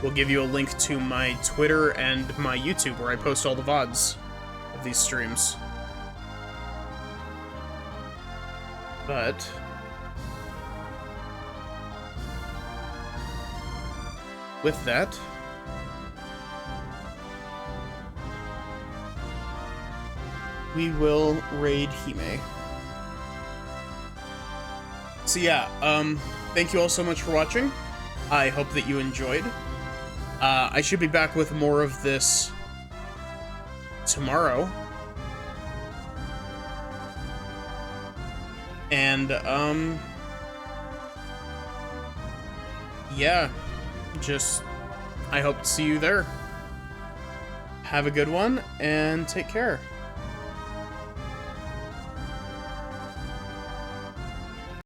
will give you a link to my Twitter and my YouTube where I post all the VODs of these streams. But with that, we will raid Hime. So yeah, thank you all so much for watching. I hope that you enjoyed. I should be back with more of this tomorrow. And, yeah, just, I hope to see you there. Have a good one, and take care.